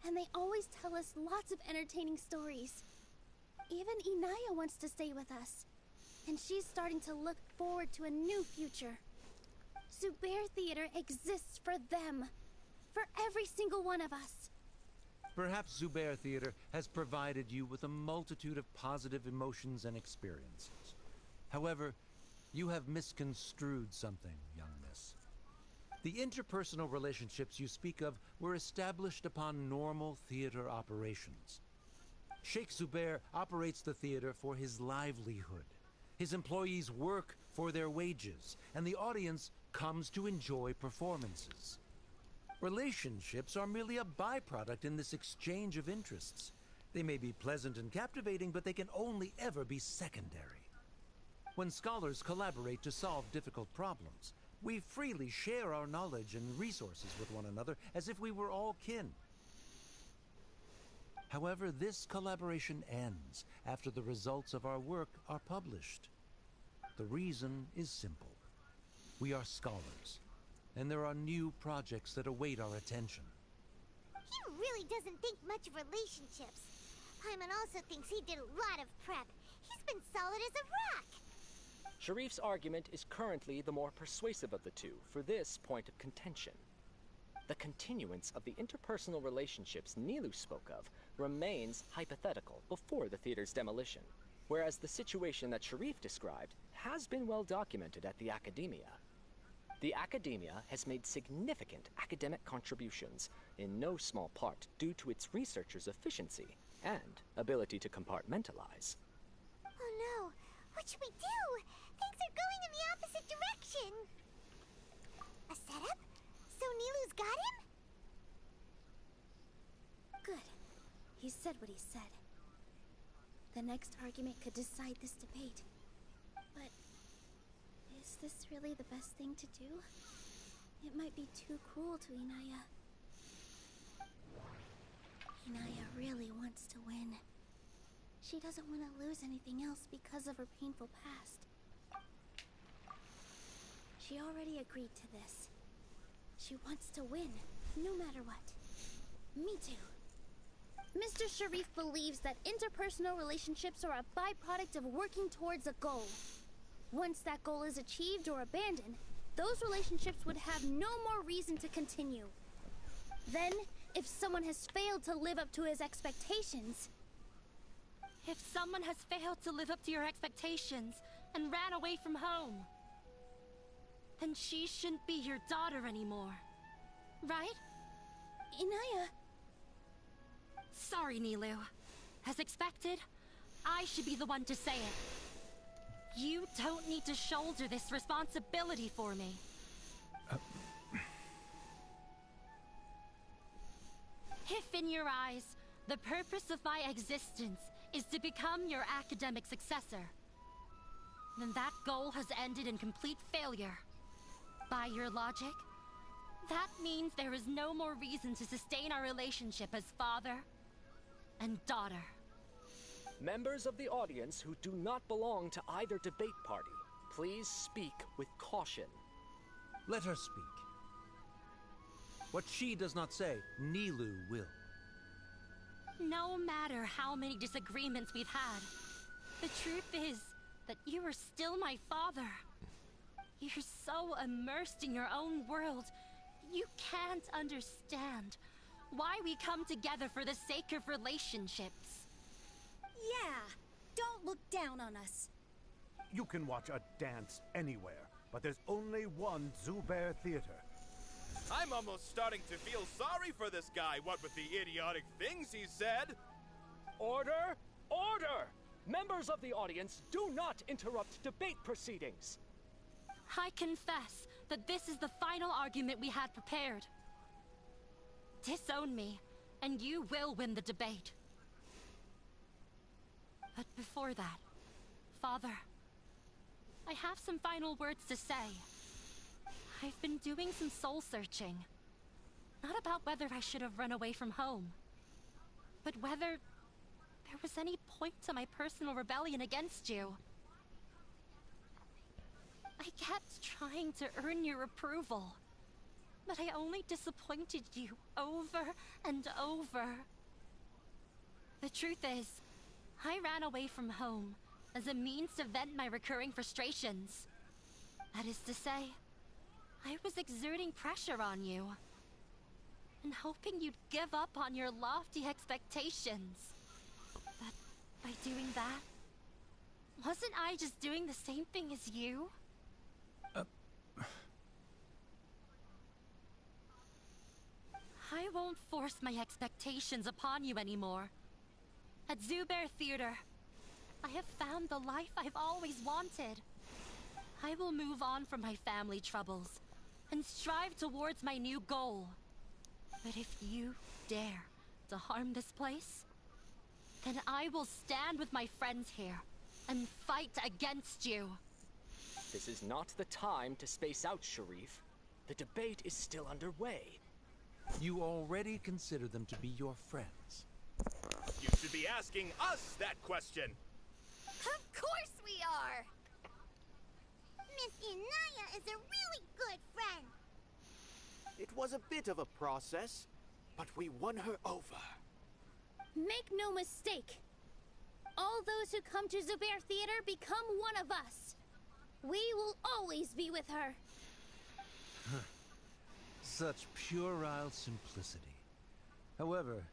and they always tell us lots of entertaining stories. Even Inaya wants to stay with us, and she's starting to look forward to a new future. Zubair Theater exists for them, for every single one of us. Perhaps Zubair Theater has provided you with a multitude of positive emotions and experiences. However, you have misconstrued something, young miss. The interpersonal relationships you speak of were established upon normal theater operations. Sheikh Zubair operates the theater for his livelihood. His employees work for their wages, and the audience comes to enjoy performances. Relationships are merely a byproduct in this exchange of interests. They may be pleasant and captivating, but they can only ever be secondary. When scholars collaborate to solve difficult problems, we freely share our knowledge and resources with one another as if we were all kin. However, this collaboration ends after the results of our work are published. The reason is simple. We are scholars, and there are new projects that await our attention. He really doesn't think much of relationships. Paimon also thinks he did a lot of prep. He's been solid as a rock. Sharif's argument is currently the more persuasive of the two for this point of contention. The continuance of the interpersonal relationships Nilu spoke of remains hypothetical before the theater's demolition, whereas the situation that Sharif described has been well documented at the Academia. The Academia has made significant academic contributions, in no small part due to its researchers' efficiency and ability to compartmentalize. Oh no, what should we do? Things are going in the opposite direction. A setup? So Nilu's got him? Good. He said what he said. The next argument could decide this debate. But is this really the best thing to do? It might be too cruel to Inaya. Inaya really wants to win. She doesn't want to lose anything else because of her painful past. She already agreed to this. She wants to win, no matter what. Me too. Mr. Sharif believes that interpersonal relationships are a byproduct of working towards a goal. Once that goal is achieved or abandoned, those relationships would have no more reason to continue. Then, if someone has failed to live up to his expectations... If someone has failed to live up to your expectations and ran away from home, then she shouldn't be your daughter anymore. Right? Inaya... Sorry, Nilu. As expected, I should be the one to say it. You don't need to shoulder this responsibility for me. If in your eyes, the purpose of my existence is to become your academic successor, then that goal has ended in complete failure. By your logic, that means there is no more reason to sustain our relationship as father and daughter. Members of the audience who do not belong to either debate party, please speak with caution. Let her speak. What she does not say, Nilu will. No matter how many disagreements we've had, the truth is that you are still my father. You're so immersed in your own world, you can't understand why we come together for the sake of relationships. Yeah, don't look down on us. You can watch a dance anywhere, but there's only one Zubair Theater. I'm almost starting to feel sorry for this guy, what with the idiotic things he said. Order! Order! Members of the audience, do not interrupt debate proceedings. I confess that this is the final argument we had prepared. Disown me, and you will win the debate. But before that, Father, I have some final words to say. I've been doing some soul searching. Not about whether I should have run away from home, but whether there was any point to my personal rebellion against you. I kept trying to earn your approval, but I only disappointed you over and over. The truth is, I ran away from home as a means to vent my recurring frustrations. That is to say, I was exerting pressure on you and hoping you'd give up on your lofty expectations. But by doing that, wasn't I just doing the same thing as you? I won't force my expectations upon you anymore. At Zubair Theater, I have found the life I've always wanted. I will move on from my family troubles and strive towards my new goal. But if you dare to harm this place, then I will stand with my friends here and fight against you. This is not the time to space out, Sharif. The debate is still underway. You already consider them to be your friends. You should be asking us that question. Of course we are! Miss Inaya is a really good friend. It was a bit of a process, but we won her over. Make no mistake. All those who come to Zubair Theater become one of us. We will always be with her. Such puerile simplicity. However,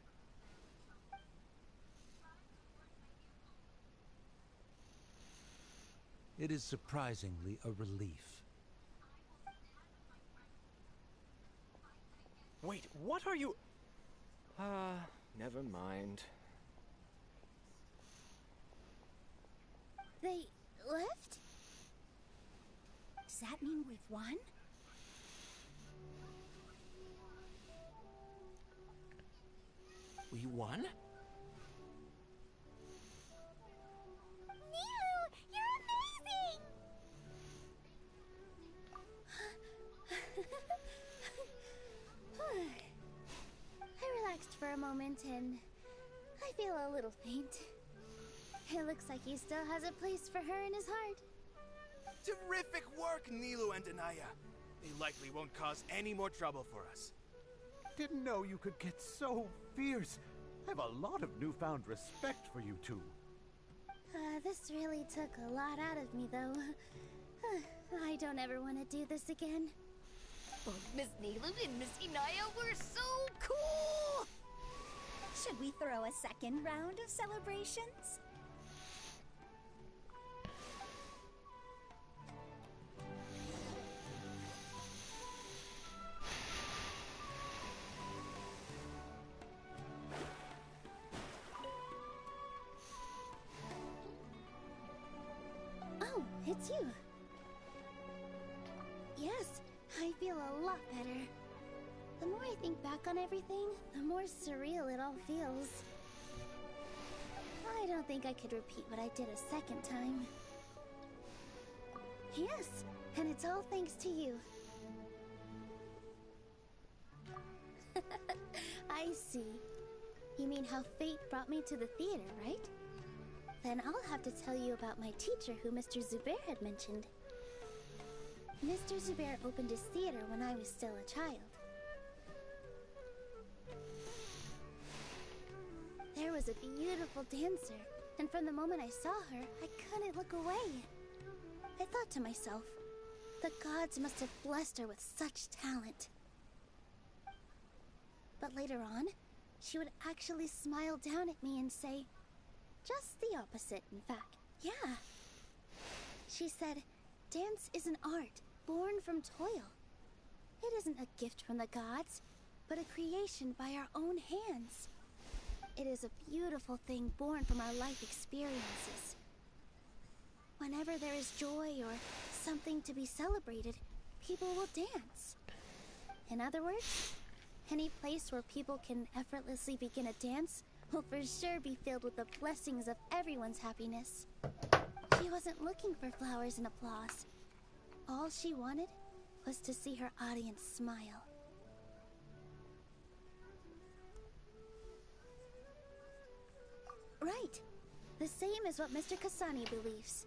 it is surprisingly a relief. Wait, what are you... never mind. They left? Does that mean we've won? We won? Nilu, you're amazing! I relaxed for a moment and I feel a little faint. It looks like he still has a place for her in his heart. Terrific work, Nilu and Anaya. They likely won't cause any more trouble for us. Didn't know you could get so fierce. I have a lot of newfound respect for you two. This really took a lot out of me, though. I don't ever want to do this again. Oh, Miss Nilu and Miss Inaya were so cool! Should we throw a second round of celebrations? Oh, it's you. Yes, I feel a lot better. The more I think back on everything, the more surreal it all feels. I don't think I could repeat what I did a second time. Yes, and it's all thanks to you. I see. You mean how fate brought me to the theater, right? Then I'll have to tell you about my teacher who Mr. Zubair had mentioned. Mr. Zubair opened his theater when I was still a child. There was a beautiful dancer, and from the moment I saw her, I couldn't look away. I thought to myself, the gods must have blessed her with such talent. But later on, she would actually smile down at me and say, just the opposite, in fact. Yeah. She said, dance is an art born from toil. It isn't a gift from the gods, but a creation by our own hands. It is a beautiful thing born from our life experiences. Whenever there is joy or something to be celebrated, people will dance. In other words, any place where people can effortlessly begin a dance will for sure be filled with the blessings of everyone's happiness. She wasn't looking for flowers and applause. All she wanted was to see her audience smile. Right. The same as what Mr. Kasani believes.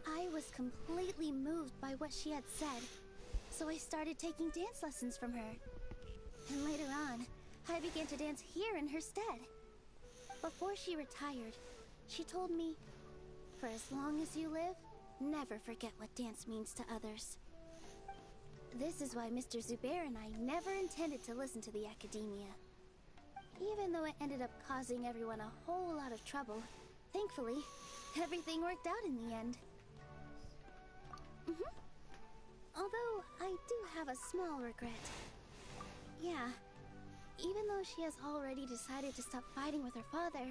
I was completely moved by what she had said, so I started taking dance lessons from her. And later on, I began to dance here in her stead. Before she retired, she told me, for as long as you live, never forget what dance means to others. This is why Mr. Zubair and I never intended to listen to the academia. Even though it ended up causing everyone a whole lot of trouble, thankfully, everything worked out in the end. Although, I do have a small regret. Yeah, even though she has already decided to stop fighting with her father,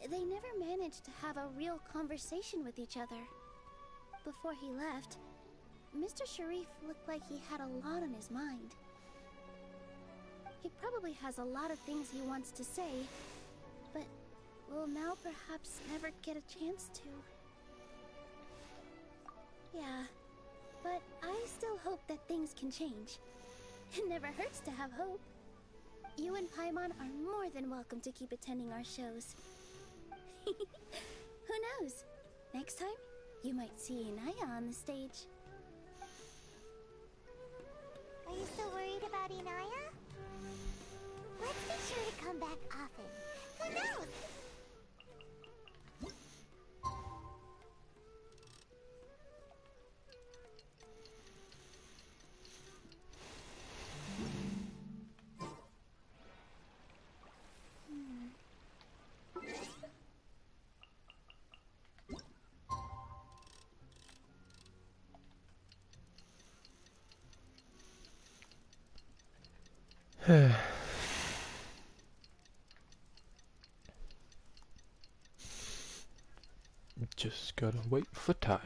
they never managed to have a real conversation with each other. Before he left, Mr. Sharif looked like he had a lot on his mind. He probably has a lot of things he wants to say, but will now perhaps never get a chance to. Yeah, but I still hope that things can change. It never hurts to have hope. You and Paimon are more than welcome to keep attending our shows. Who knows? Next time, you might see Inaya on the stage. Are you still worried about Inaya? Let's be sure to come back often. Who knows? Just gotta wait for time.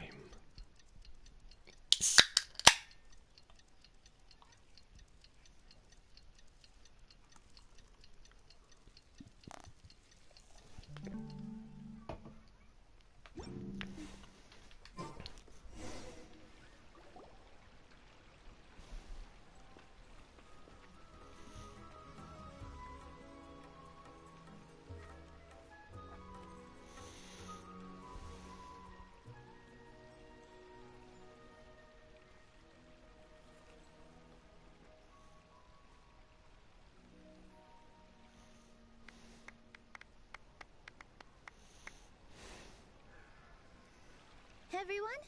Everyone,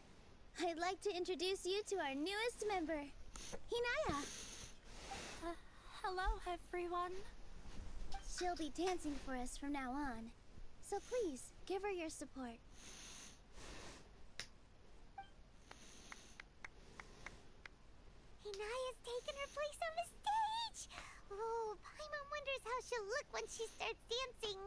I'd like to introduce you to our newest member, Hinaya. Hello, everyone. She'll be dancing for us from now on, so please give her your support. Hinaya's taken her place on the stage! Oh, Paimon wonders how she'll look when she starts dancing.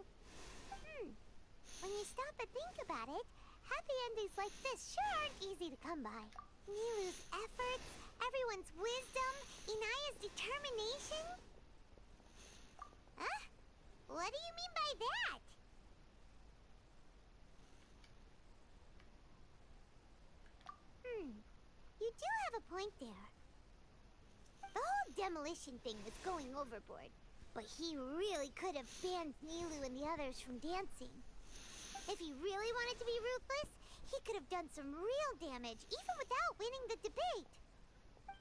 When you stop and think about it, happy endings like this sure aren't easy to come by. Nilu's efforts, everyone's wisdom, Inaya's determination? Huh? What do you mean by that? You do have a point there. The whole demolition thing was going overboard, but he really could have banned Nilu and the others from dancing. If he really wanted to be ruthless, he could have done some real damage, even without winning the debate.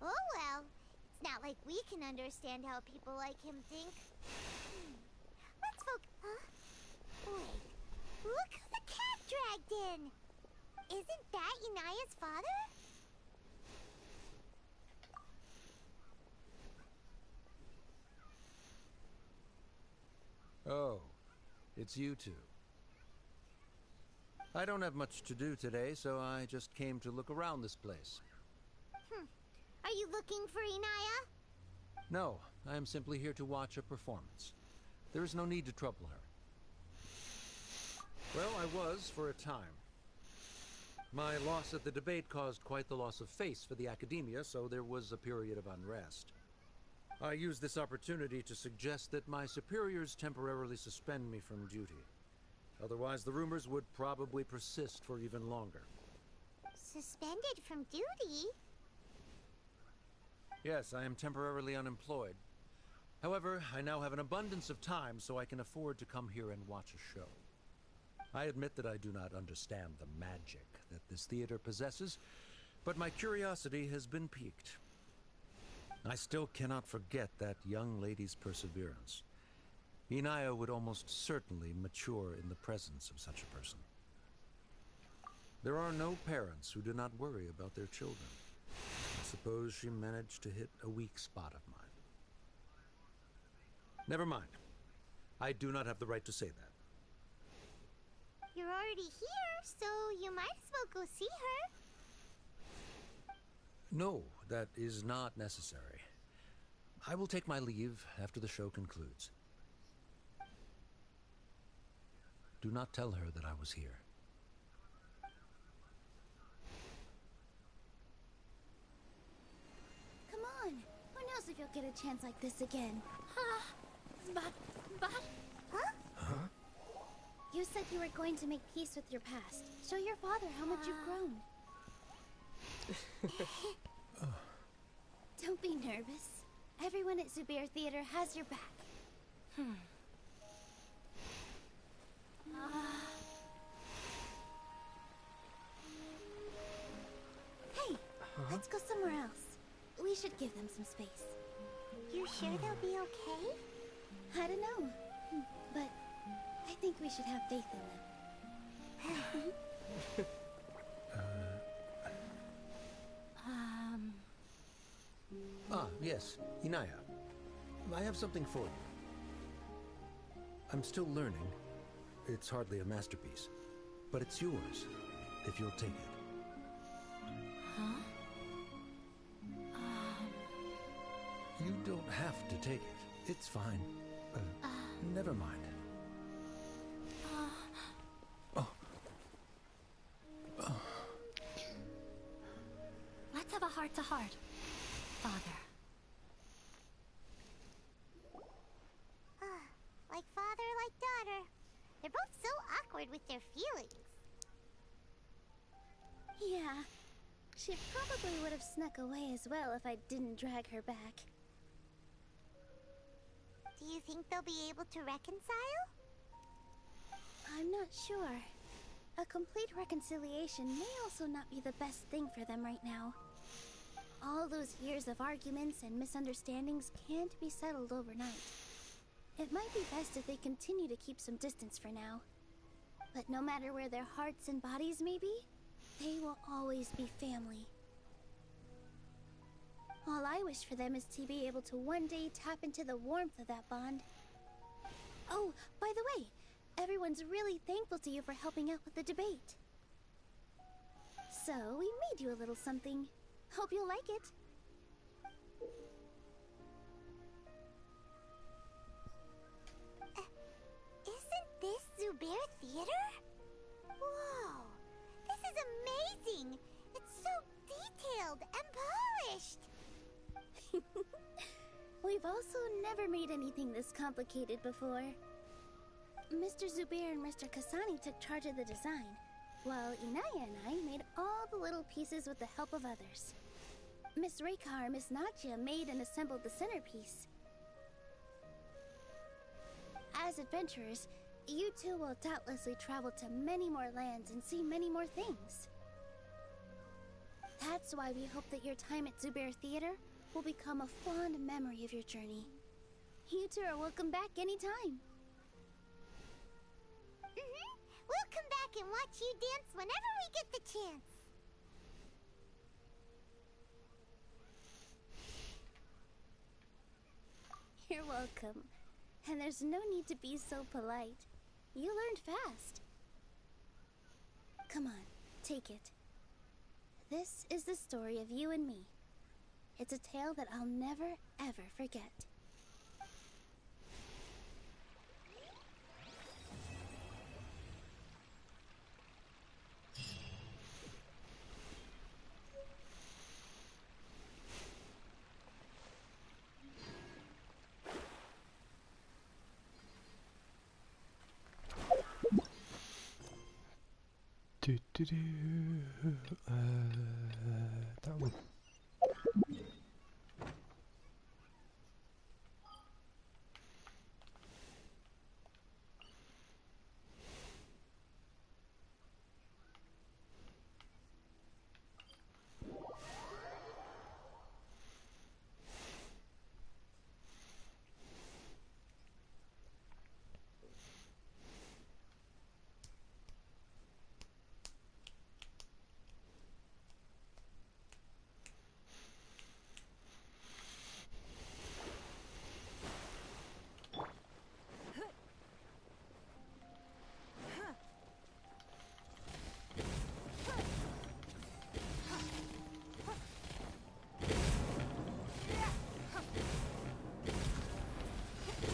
Oh well, it's not like we can understand how people like him think. Let's focus. Huh? Wait, look who the cat dragged in! Isn't that Inaya's father? Oh, it's you two. I don't have much to do today, so I just came to look around this place. Are you looking for Inaya? No, I am simply here to watch a performance. There is no need to trouble her. Well, I was for a time. My loss at the debate caused quite the loss of face for the academia, so there was a period of unrest. I used this opportunity to suggest that my superiors temporarily suspend me from duty. Otherwise, the rumors would probably persist for even longer. Suspended from duty? Yes, I am temporarily unemployed. However, I now have an abundance of time, so I can afford to come here and watch a show. I admit that I do not understand the magic that this theater possesses, but my curiosity has been piqued. I still cannot forget that young lady's perseverance. Inaya would almost certainly mature in the presence of such a person. There are no parents who do not worry about their children. I suppose she managed to hit a weak spot of mine. Never mind. I do not have the right to say that. You're already here, so you might as well go see her. No, that is not necessary. I will take my leave after the show concludes. Do not tell her that I was here. Come on. Who knows if you'll get a chance like this again? But... Huh? Huh? You said you were going to make peace with your past. Show your father how much you've grown. Don't be nervous. Everyone at Zubair Theater has your back. Hey, let's go somewhere else. We should give them some space. You sure they'll be okay? I don't know, but I think we should have faith in them. Yes, Inaya. I have something for you. I'm still learning. It's hardly a masterpiece, but it's yours, if you'll take it. Huh? You don't have to take it. It's fine. Never mind. Let's have a heart-to-heart, Father. Like father, like daughter. They're both so awkward with their feelings. Yeah, she probably would have snuck away as well if I didn't drag her back. Do you think they'll be able to reconcile? I'm not sure. A complete reconciliation may also not be the best thing for them right now. All those years of arguments and misunderstandings can't be settled overnight. It might be best if they continue to keep some distance for now. But no matter where their hearts and bodies may be, they will always be family. All I wish for them is to be able to one day tap into the warmth of that bond. Oh, by the way, everyone's really thankful to you for helping out with the debate. So, we made you a little something. Hope you'll like it. Isn't this Zubair Theater? Whoa! This is amazing! It's so detailed and polished! We've also never made anything this complicated before. Mr. Zubair and Mr. Kasani took charge of the design, while Inaya and I made all the little pieces with the help of others. Miss Reikar and Miss Nadia made and assembled the centerpiece. As adventurers, You two will doubtlessly travel to many more lands and see many more things. That's why we hope that your time at Zubair Theater will become a fond memory of your journey. You two are welcome back anytime. We'll come back and watch you dance whenever we get the chance. You're welcome. And there's no need to be so polite. You learned fast. Come on, take it. This is the story of you and me. It's a tale that I'll never, ever forget. That one.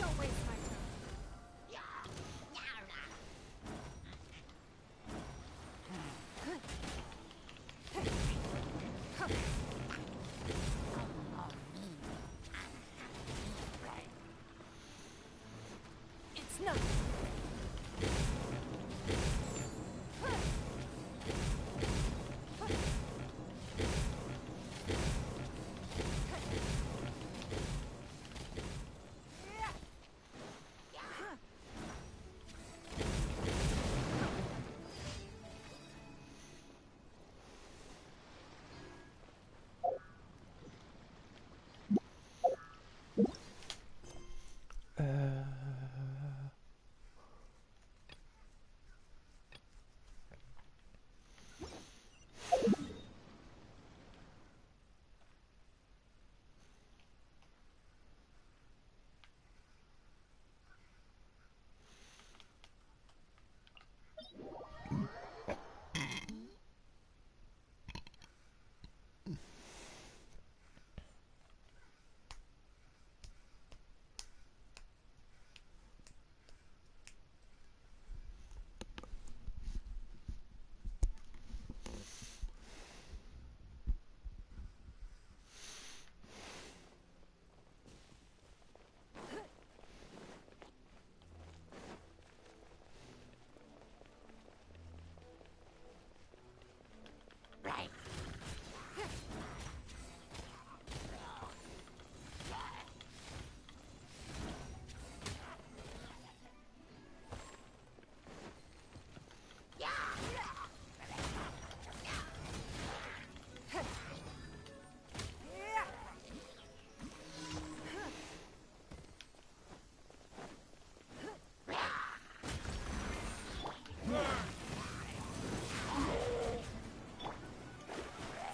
Don't waste my time. It's nothing.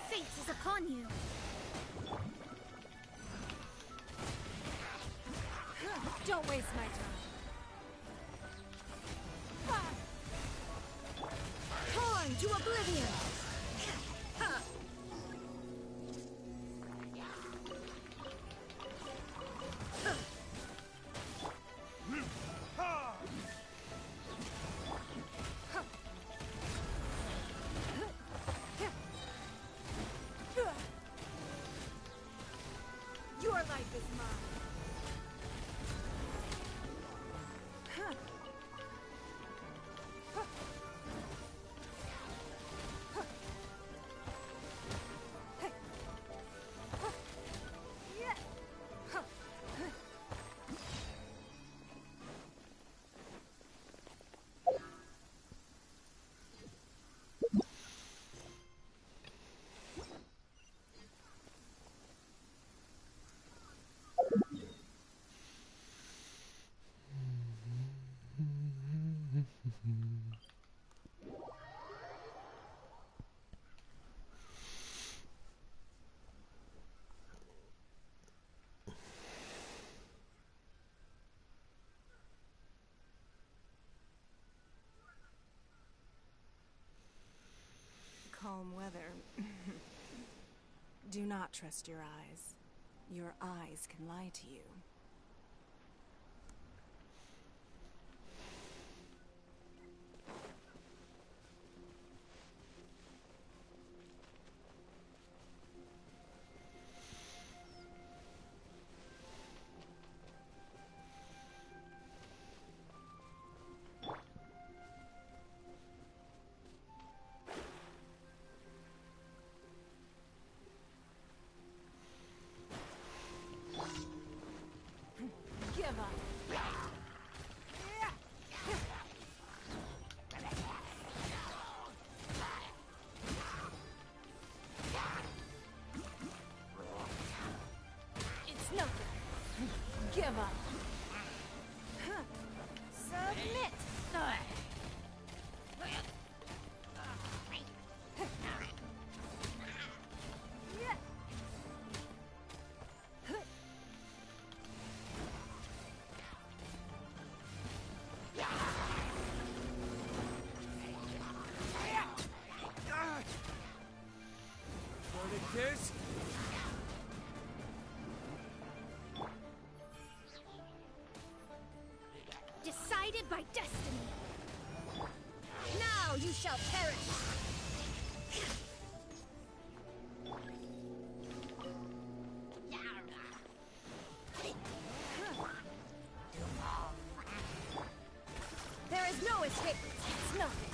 Fate is upon you. Don't waste my time. Torn to oblivion. Your life is mine. calm weather. Do not trust your eyes. Your eyes can lie to you. Give up. It's nothing. Give up. Submit. This? Decided by destiny. Now you shall perish. There is no escape. It's nothing.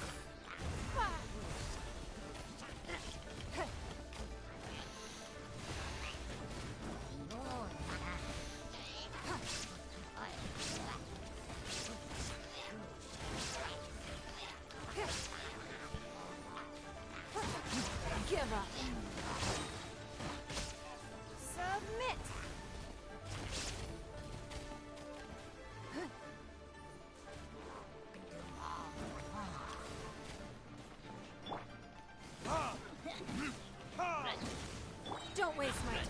Give up. Submit. Don't waste my time.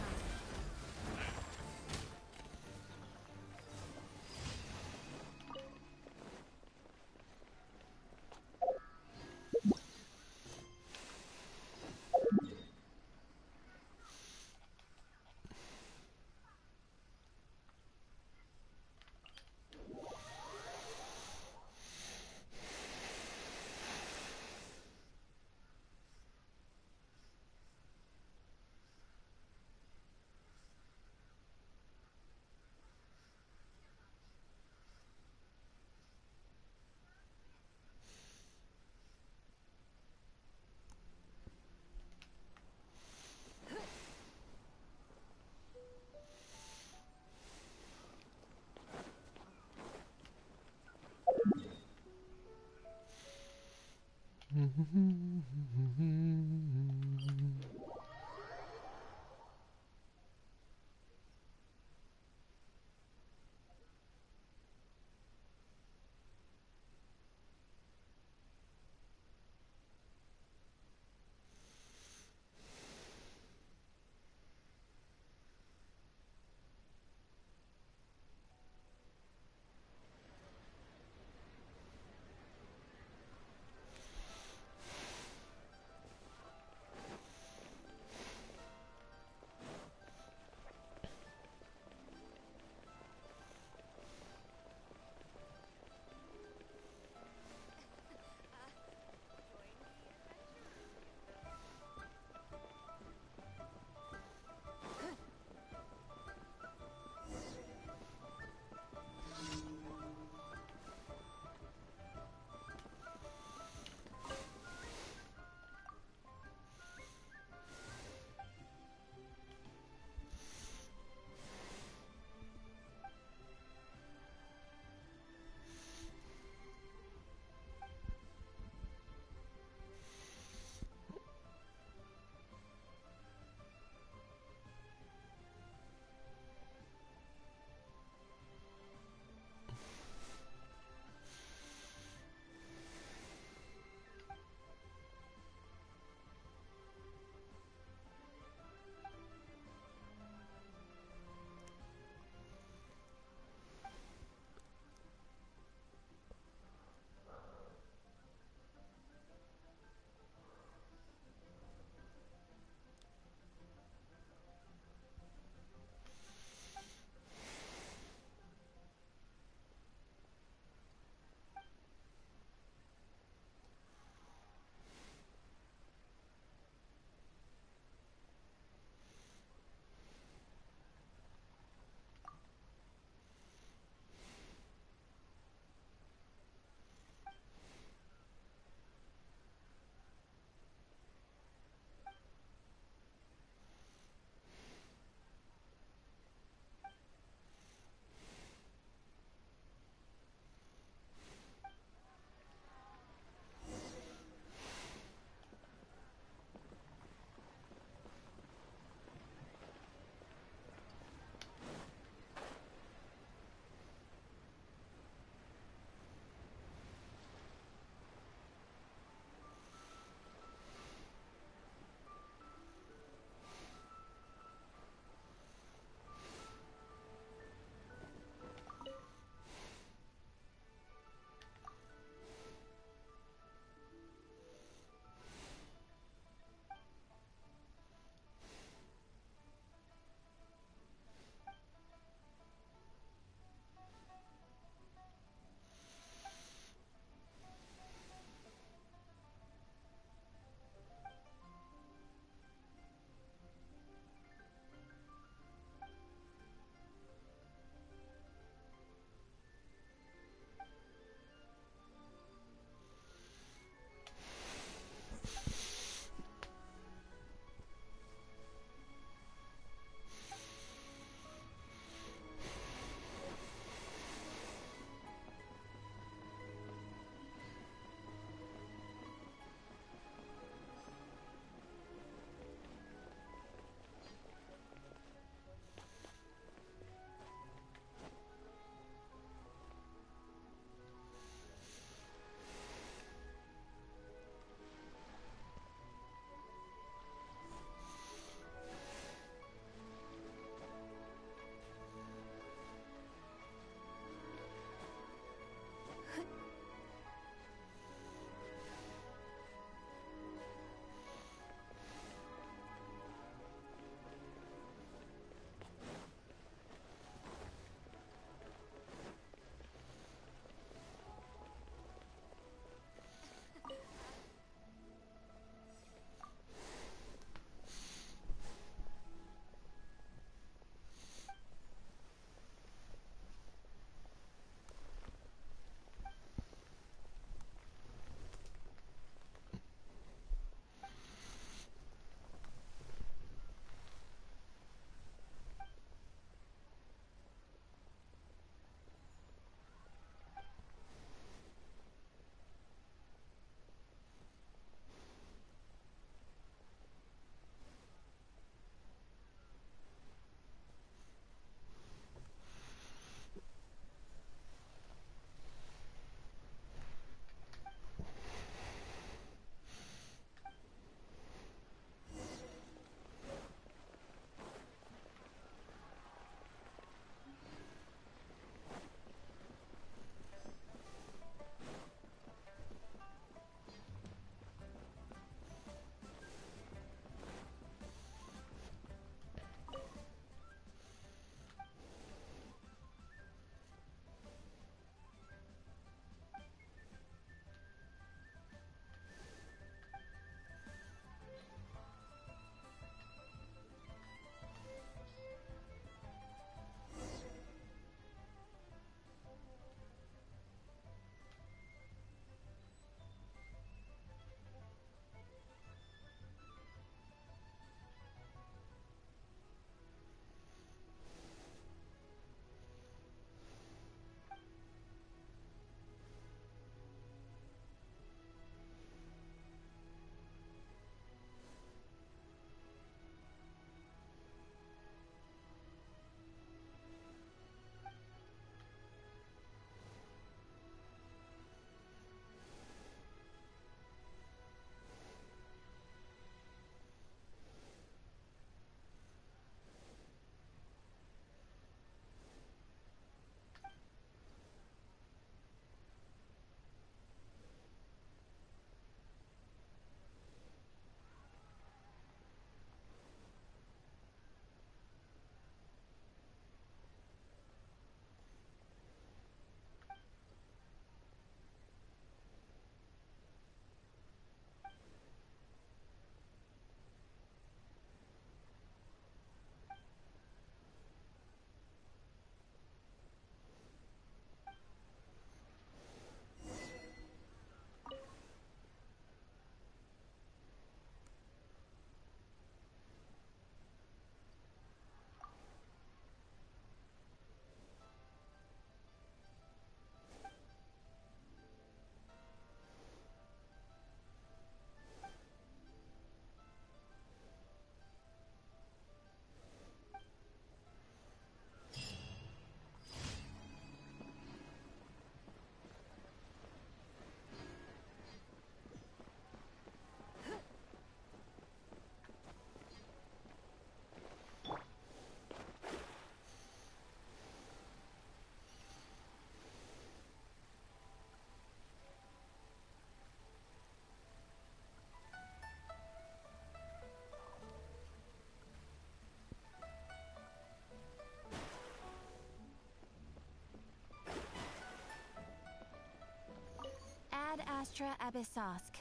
Astra Abyssosk.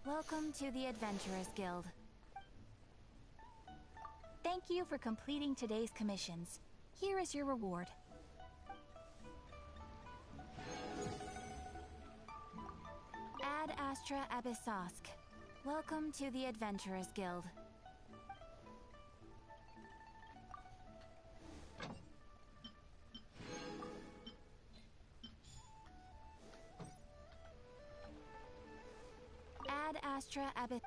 Welcome to the Adventurers Guild. Thank you for completing today's commissions. Here is your reward. Ad Astra Abyssosk. Welcome to the Adventurers Guild. Ad Astra Abyss.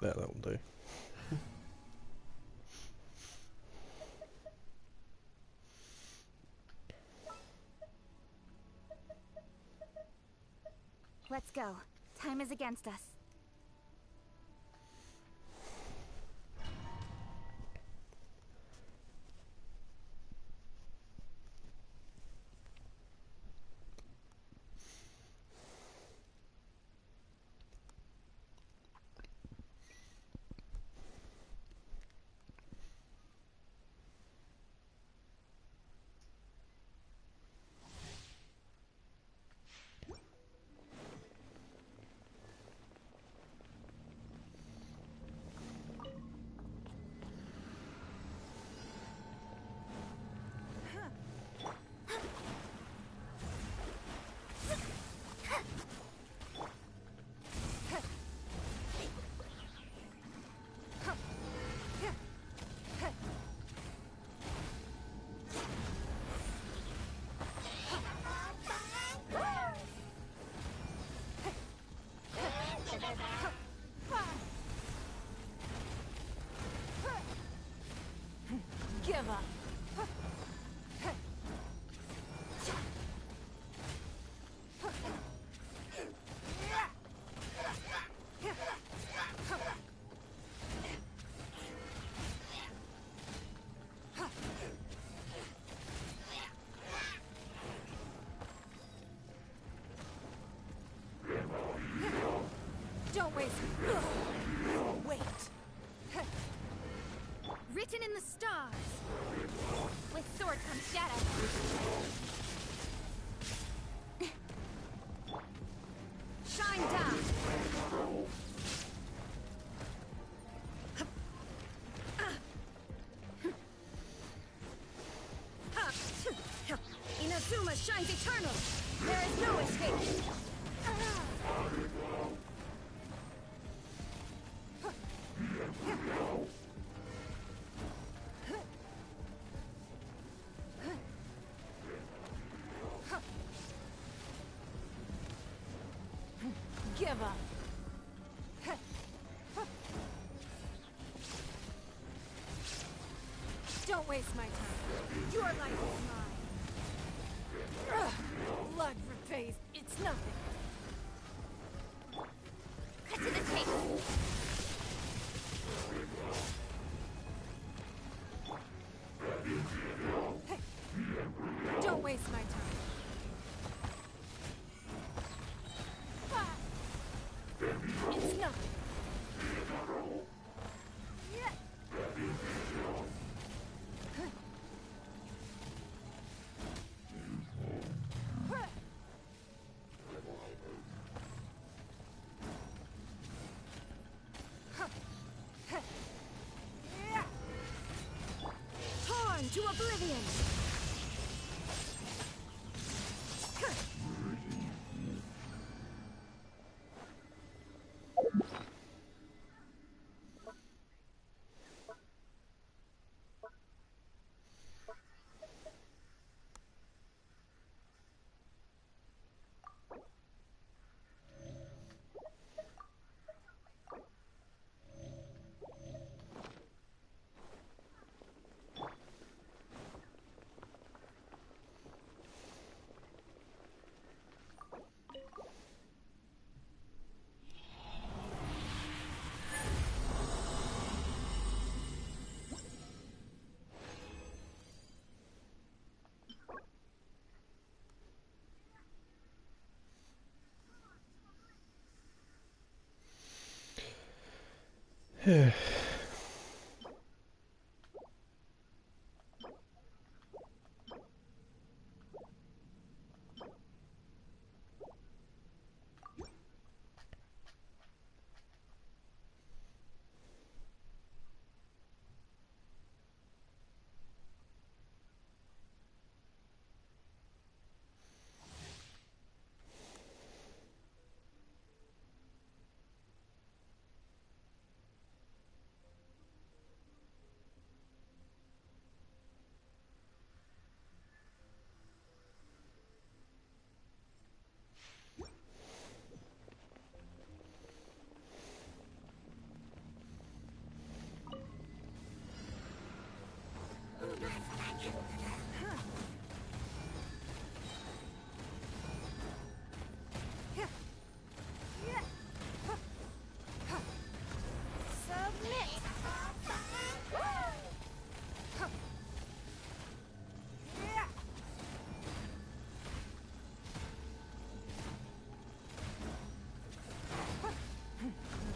There, that will do. Let's go. Time is against us. Give up. Don't waste. Wait. Written in the stars. With sword comes shadow. Shine down. Inazuma shines eternal. There is no escape. Give up. Don't waste my time. Your life is mine. Blood repays. It's nothing. Cut to the chase. Don't waste my time. It's nothing. to oblivion!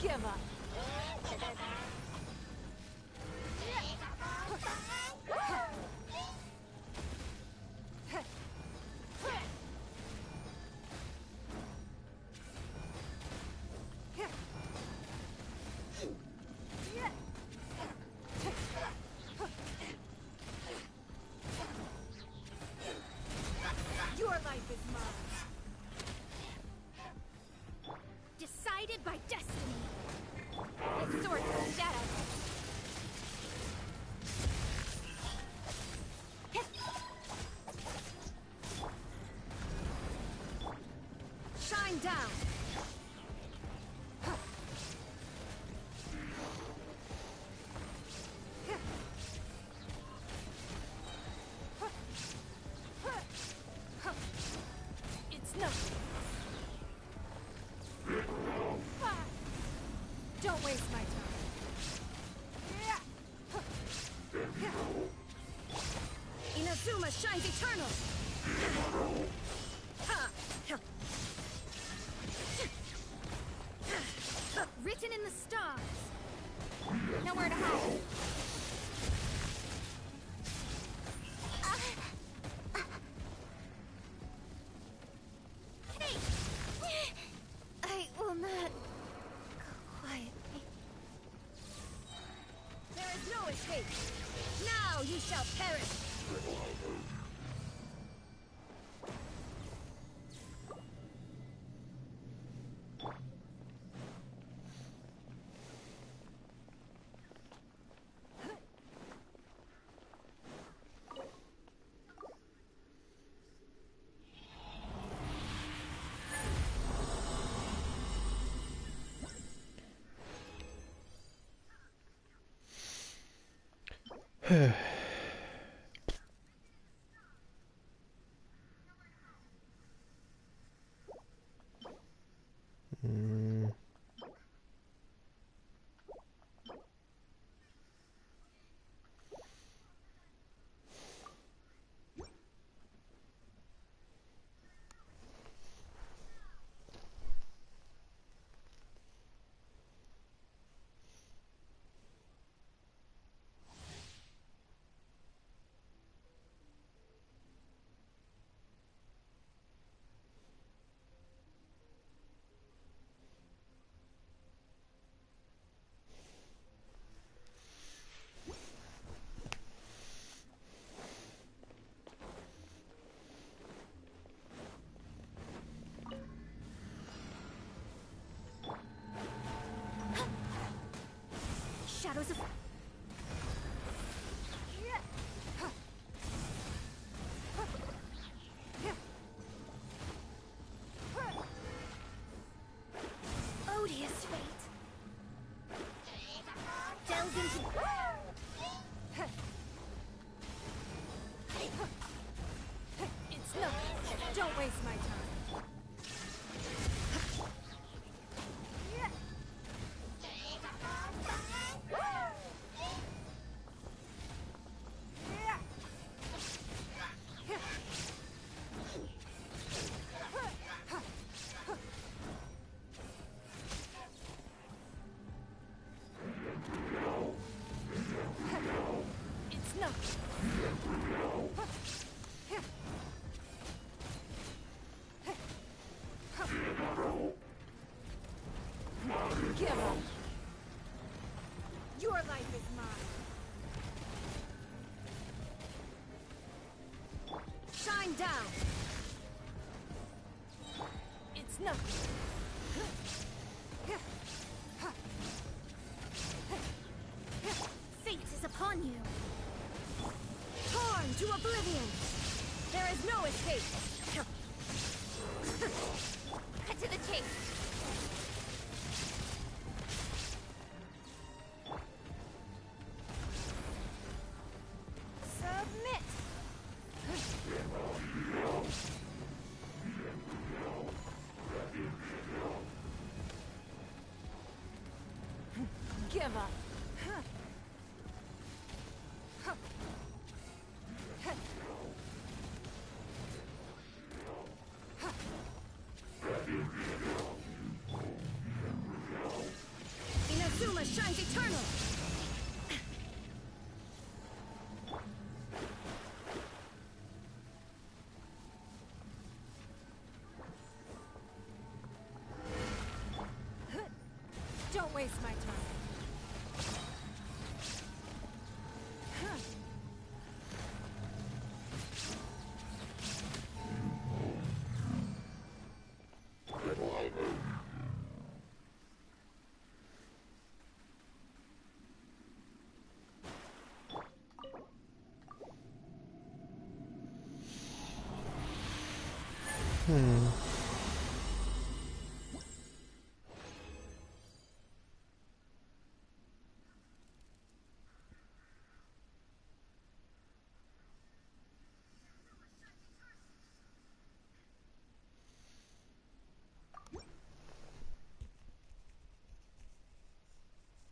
Give up. Your life is mine. Decided by destiny. The sword of shadow. Shine down. It's nothing. Don't waste my time. Inazuma shines eternal. Written in the stars. Nowhere to hide. Hey! I will not quietly. There is no escape. Now you shall perish. shadows of... Odious fate. Delve into... It's no. Don't waste my time. It's no. Give up. Your life is mine. Shine down. It's nothing. Fate is upon you. Torn to oblivion. There is no escape. Cut to the chase. Submit. Give up. Inazuma shines eternal. Don't waste my time.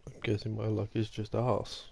I'm guessing my luck is just arse.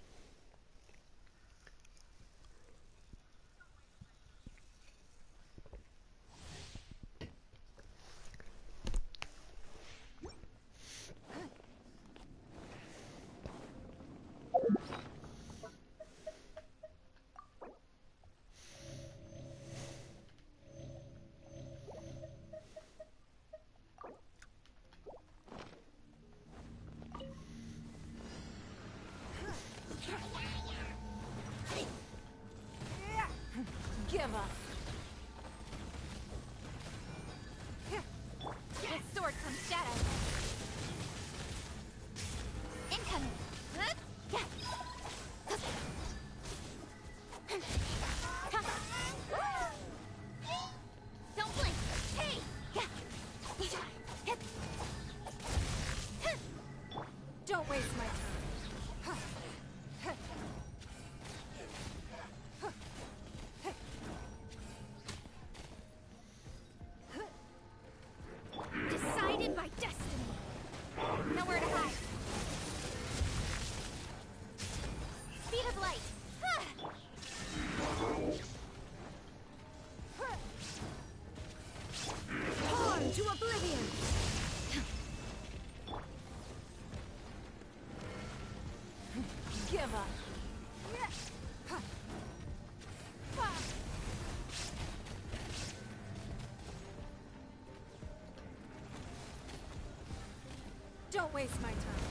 Give up. With sword comes shadow. Incoming. Don't blink. Hey. Don't waste my time. Decided by destiny. Nowhere to hide. Speed of light. Torn to oblivion. Give up. Don't waste my time.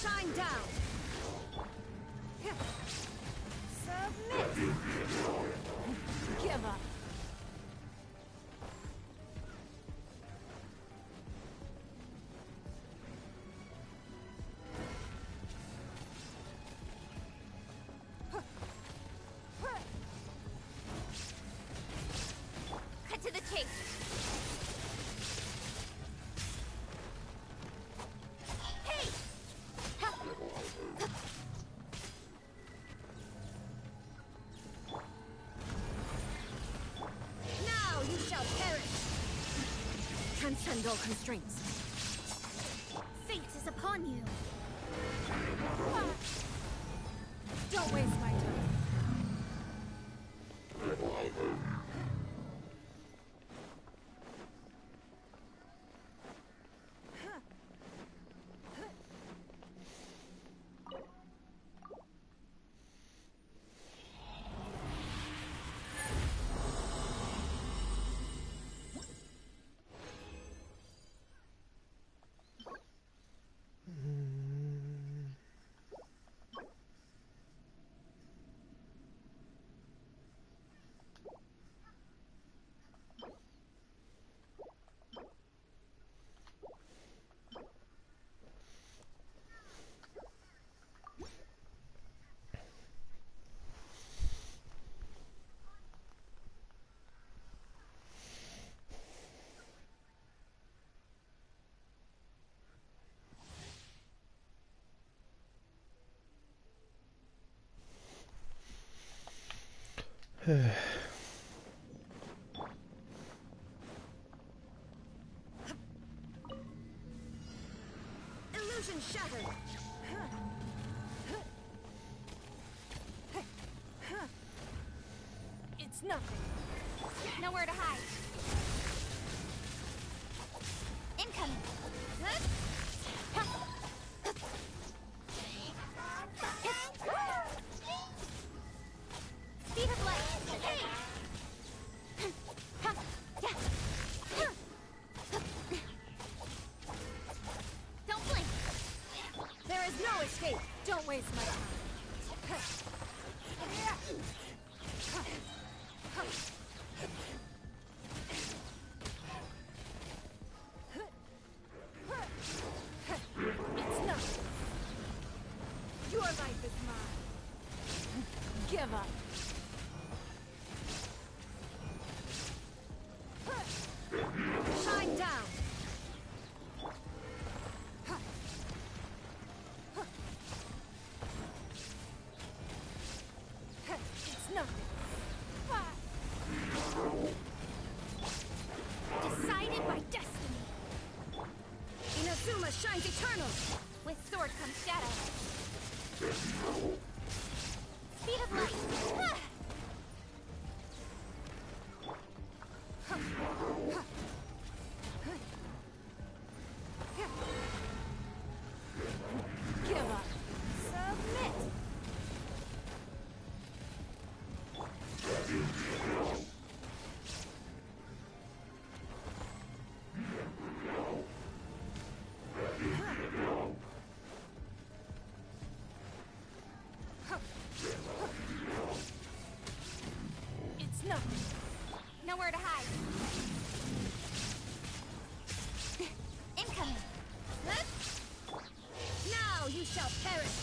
Shine Shine down! Submit! Give up! Cut to the chase. Hey! Now you shall perish! Transcend all constraints. Fate is upon you. Don't waste my time. Illusion shattered! It's nothing. Nowhere to hide. Incoming. Speed of light. Hey! Don't blink. There is no escape. Don't waste my time. It's nothing. Your life is mine. Give up. Shine down. It's nothing. Decided by destiny. Inazuma shines eternal. With sword comes shadow. Speed of light. Give up. Submit. It's nothing. Nowhere to hide. Incoming. Now you shall perish.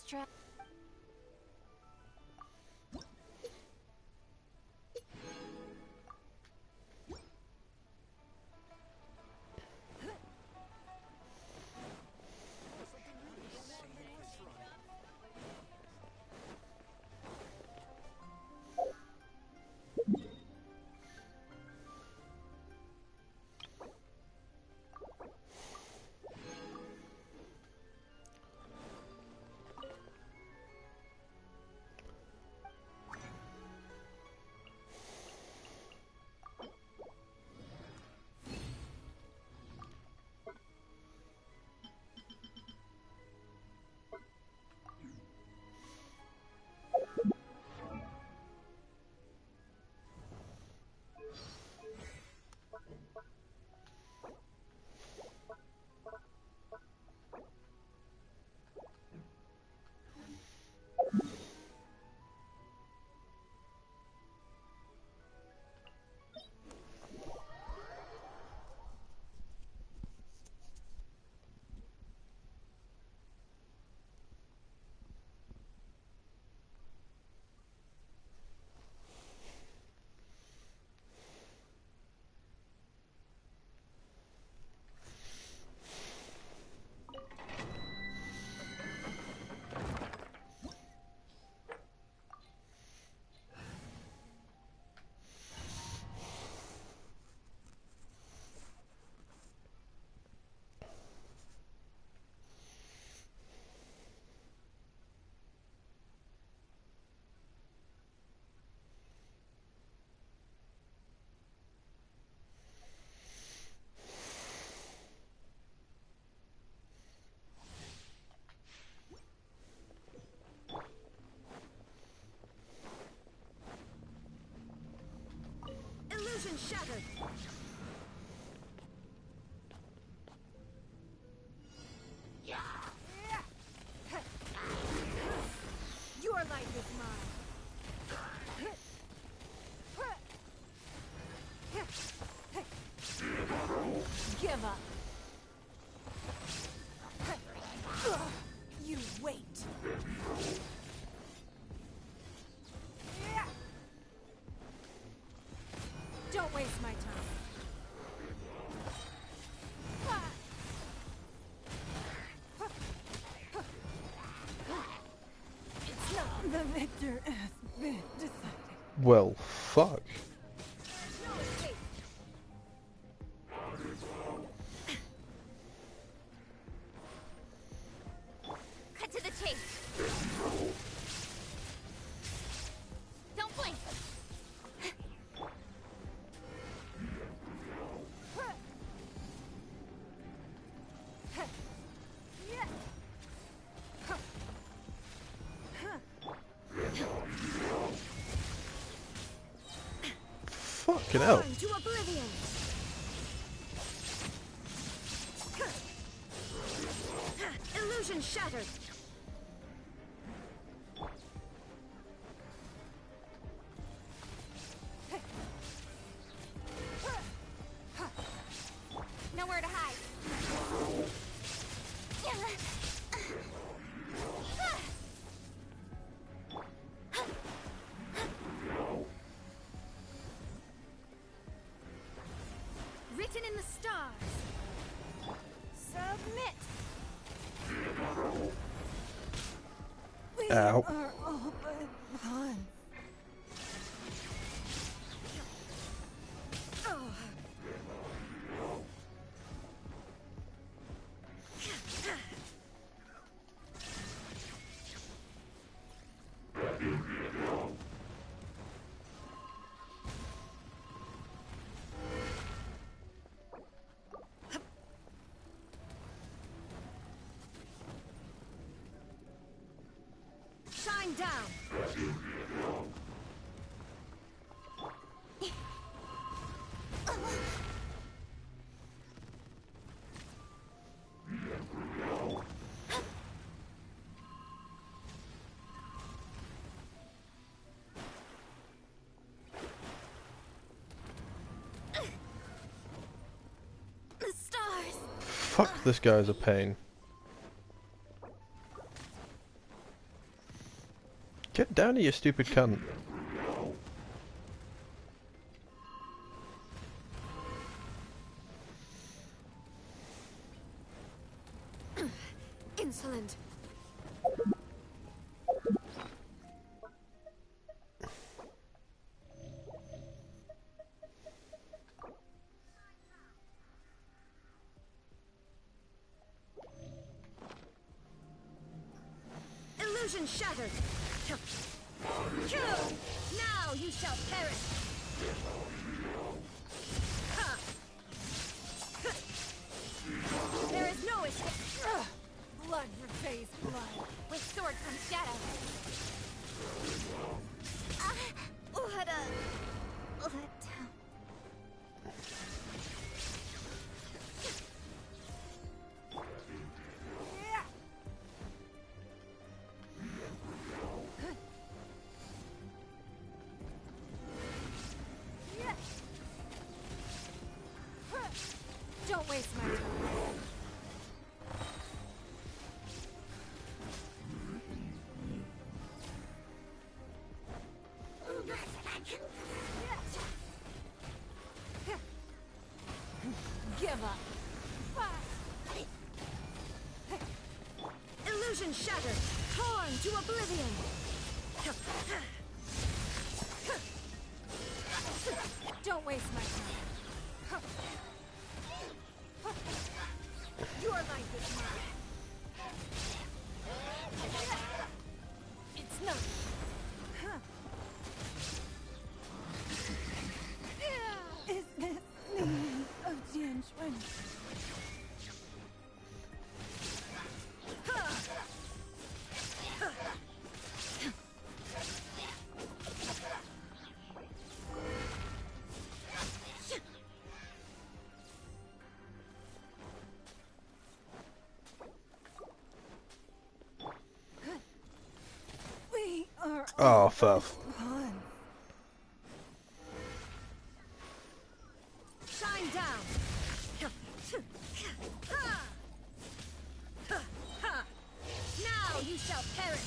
trip. Illusion shattered. Your life is mine. Give up. You wait. Don't waste my time. The victor has been decided. Well, fuck. Cut to the chase. Don't blink. Fucking hell. To oblivion. Illusion shattered. Nowhere to hide. Written in the stars. Submit. We Ow. are all but one. Oh. Shine down. The stars. Fuck, this guy's a pain. Get down here, you stupid cunt. Insolent. Illusion shattered. Now you shall perish. There is no escape. Blood repays blood. With sword from shadow. Don't waste my time. Give up. Illusion shattered, torn to oblivion. Don't waste my time. Your life is mine. It's not. Is this the end of Genshin? We are Oh, fuff. on. Shine down. Now you shall perish.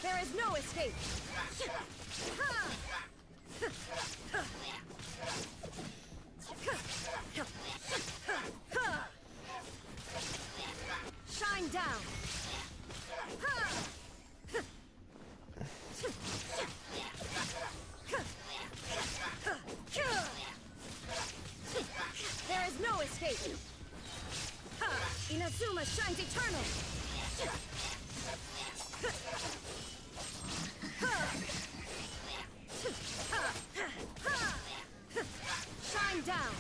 There is no escape. Shine down. There is no escape. Inazuma shines eternal. Shine down.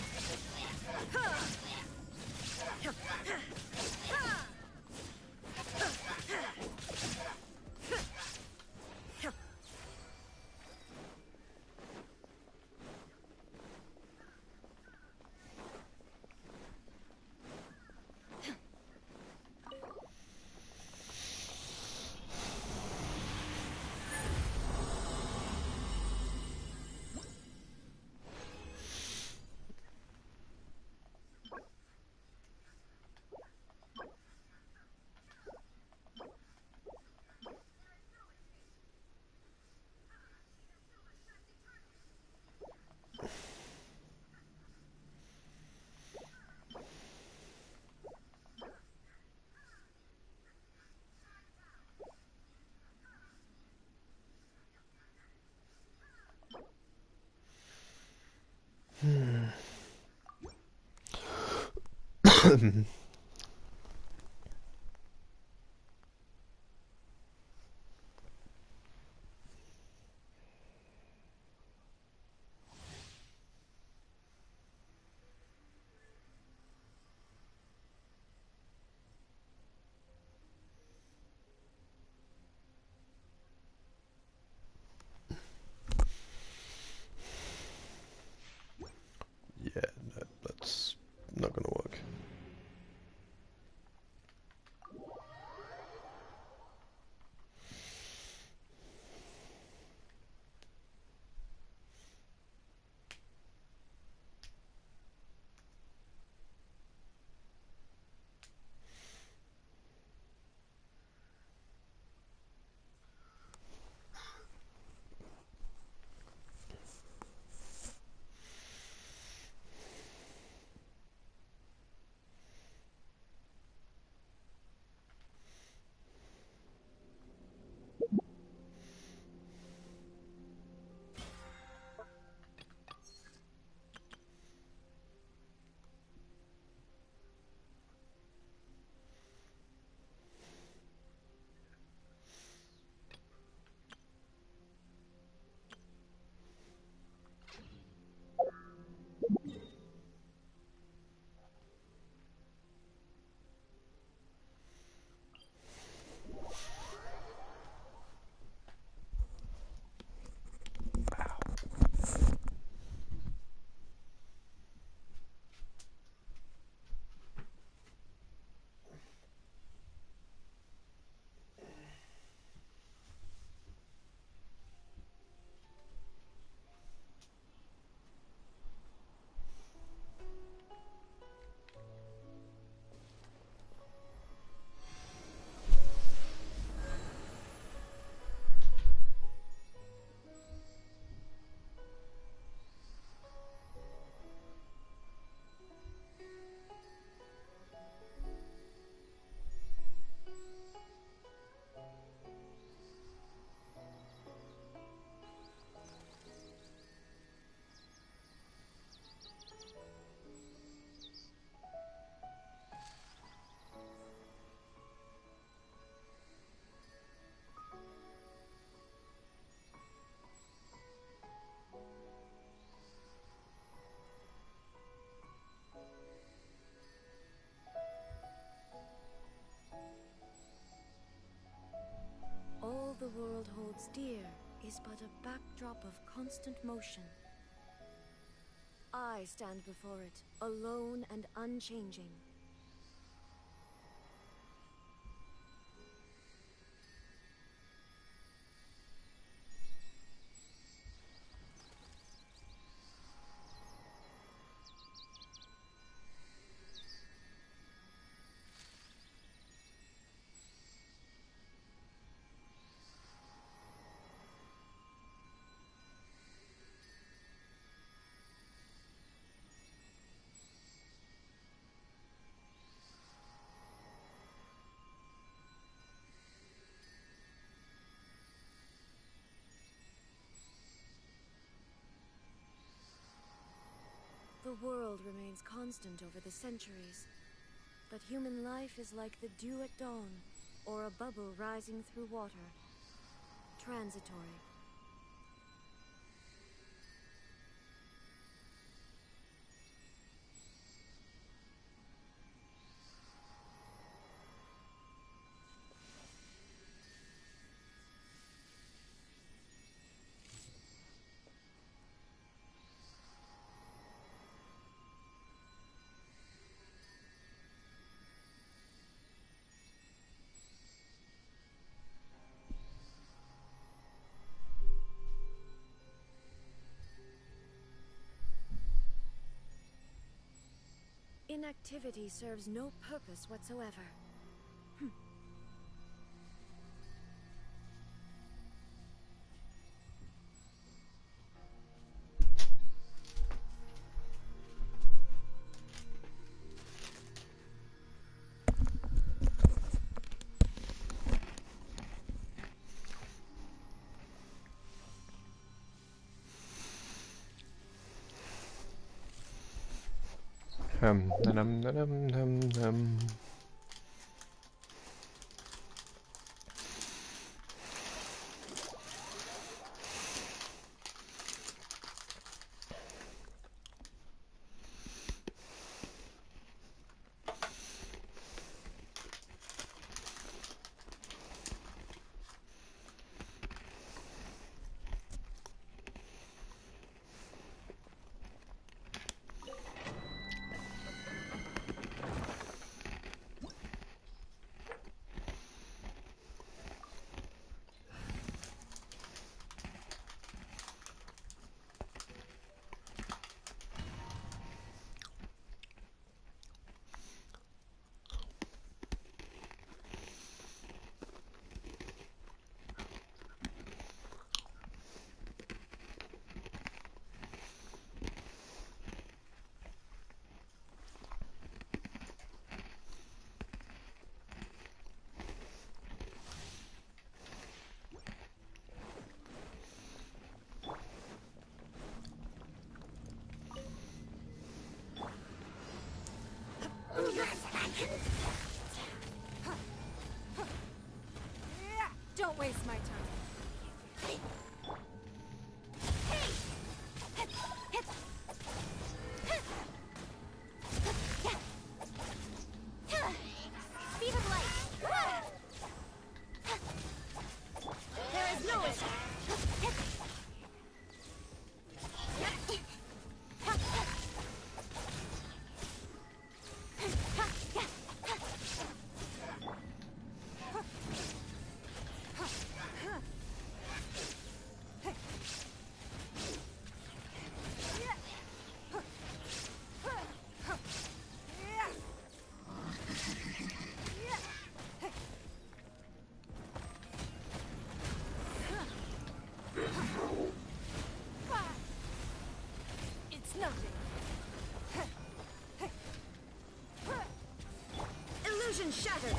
Yeah, no, that's not gonna work. world holds dear is but a backdrop of constant motion. I stand before it, alone and unchanging. The world remains constant over the centuries, but human life is like the dew at dawn, or a bubble rising through water. Transitory. Inactivity serves no purpose whatsoever. Num, num, num, num. Don't waste my time. Speed of light. There is no escape. It's nothing. Illusion shattered.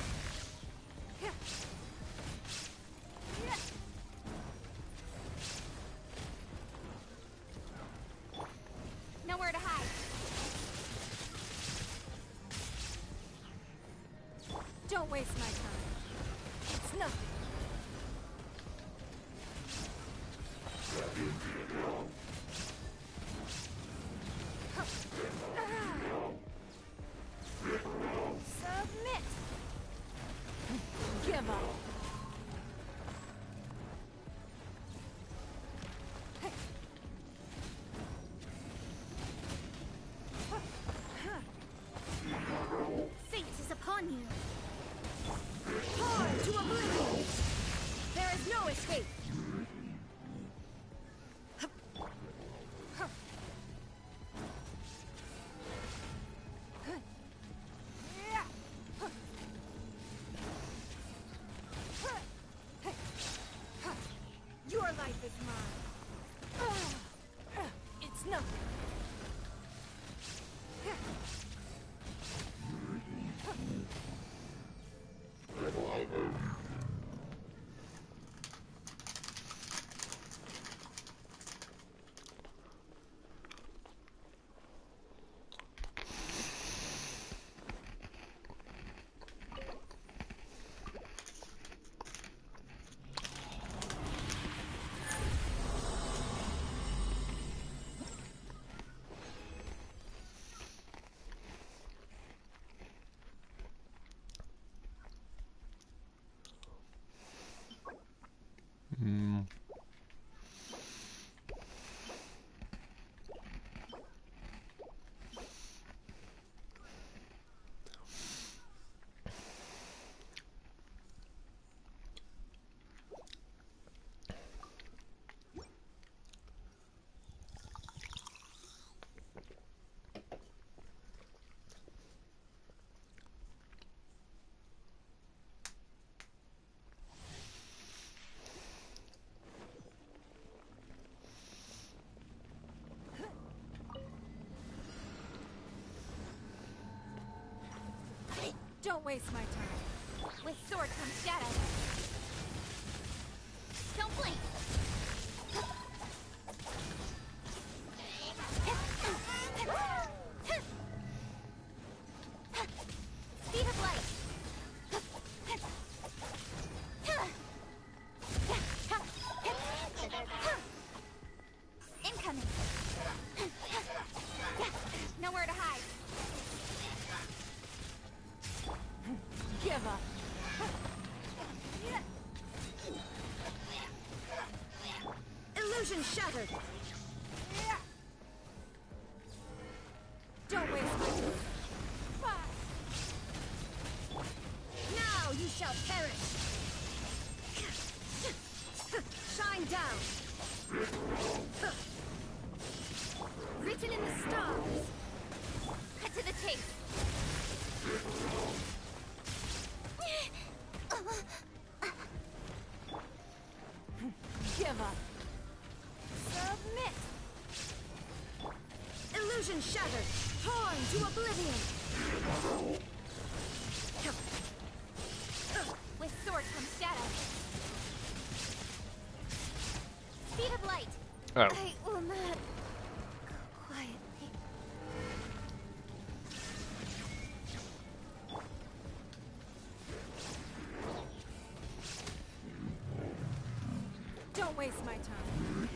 Nowhere to hide. Don't waste my time. It's nothing. Submit. Give up. no escape! Your life is mine. It's nothing. Don't waste my time. With sword comes shadow. Don't blink. Speed of light. Incoming. Nowhere to hide. Give up. Illusion shattered. Don't waste my time. Now you shall perish. Shine down. Written in the stars. Cut to the chase. Give up. Submit. Illusion shattered. Torn to oblivion. With sword comes shadow. Speed of light. Oh. I will not go quietly. Don't waste my time.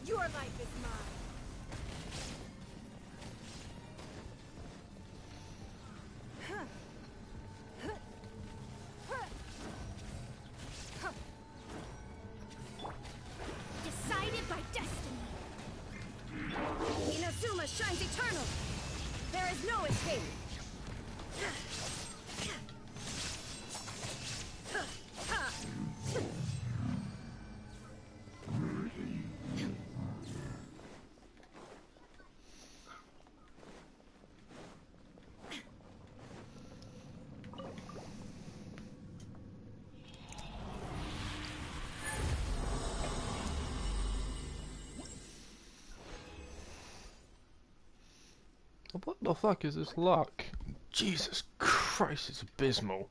Your life is mine. Decided by destiny. Inazuma shines eternal. There is no escape. What the fuck is this luck? Jesus Christ, it's abysmal.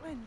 When?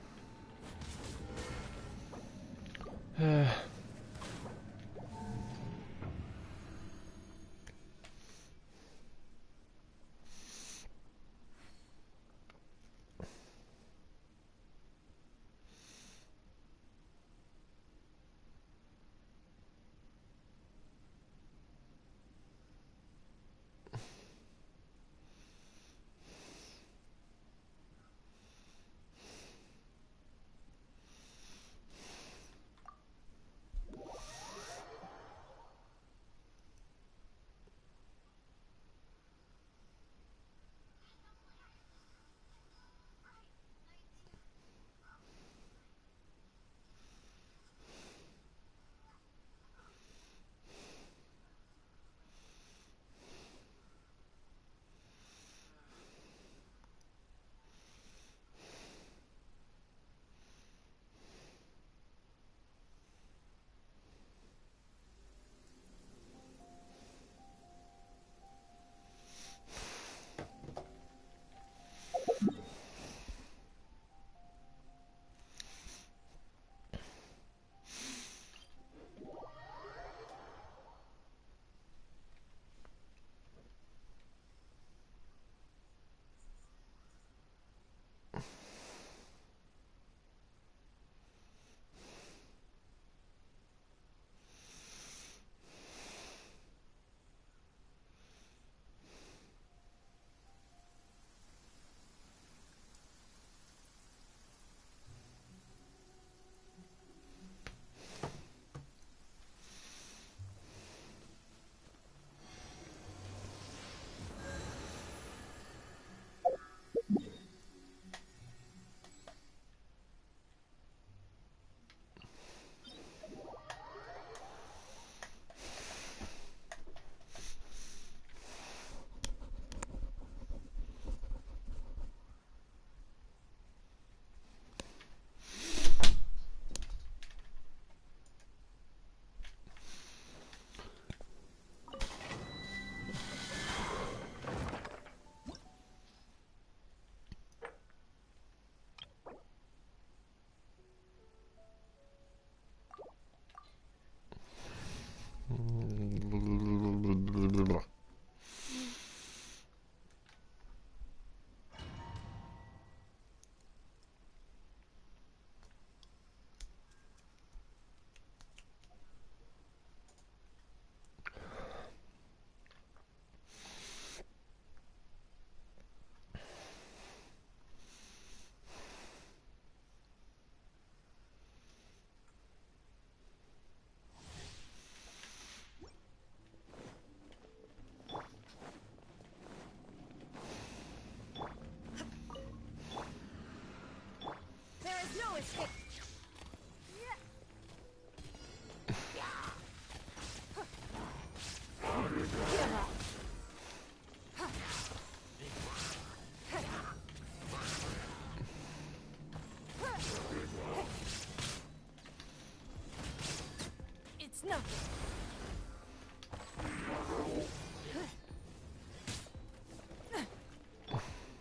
It's nothing.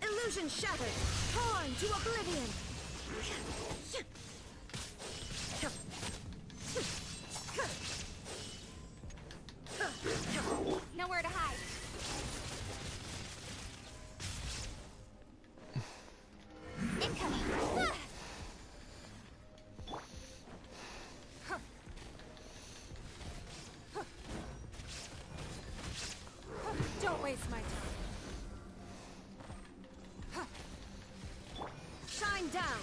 Illusion shattered. Torn to oblivion. Nowhere to hide. Incoming. Don't waste my time. Shine down.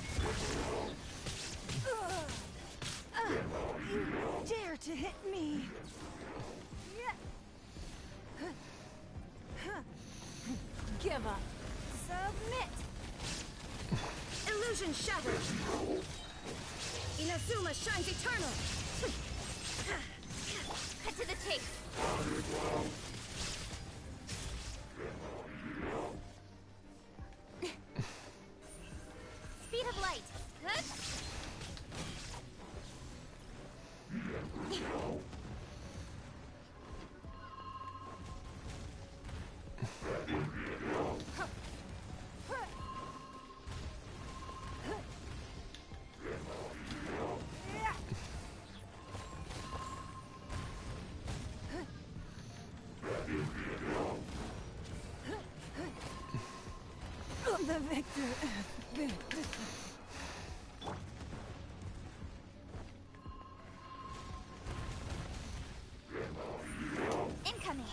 You dare to hit me. Give up. Submit. Illusion shattered. Inazuma shines eternal. Cut to the chase. Speed of light. The victor has been. Incoming.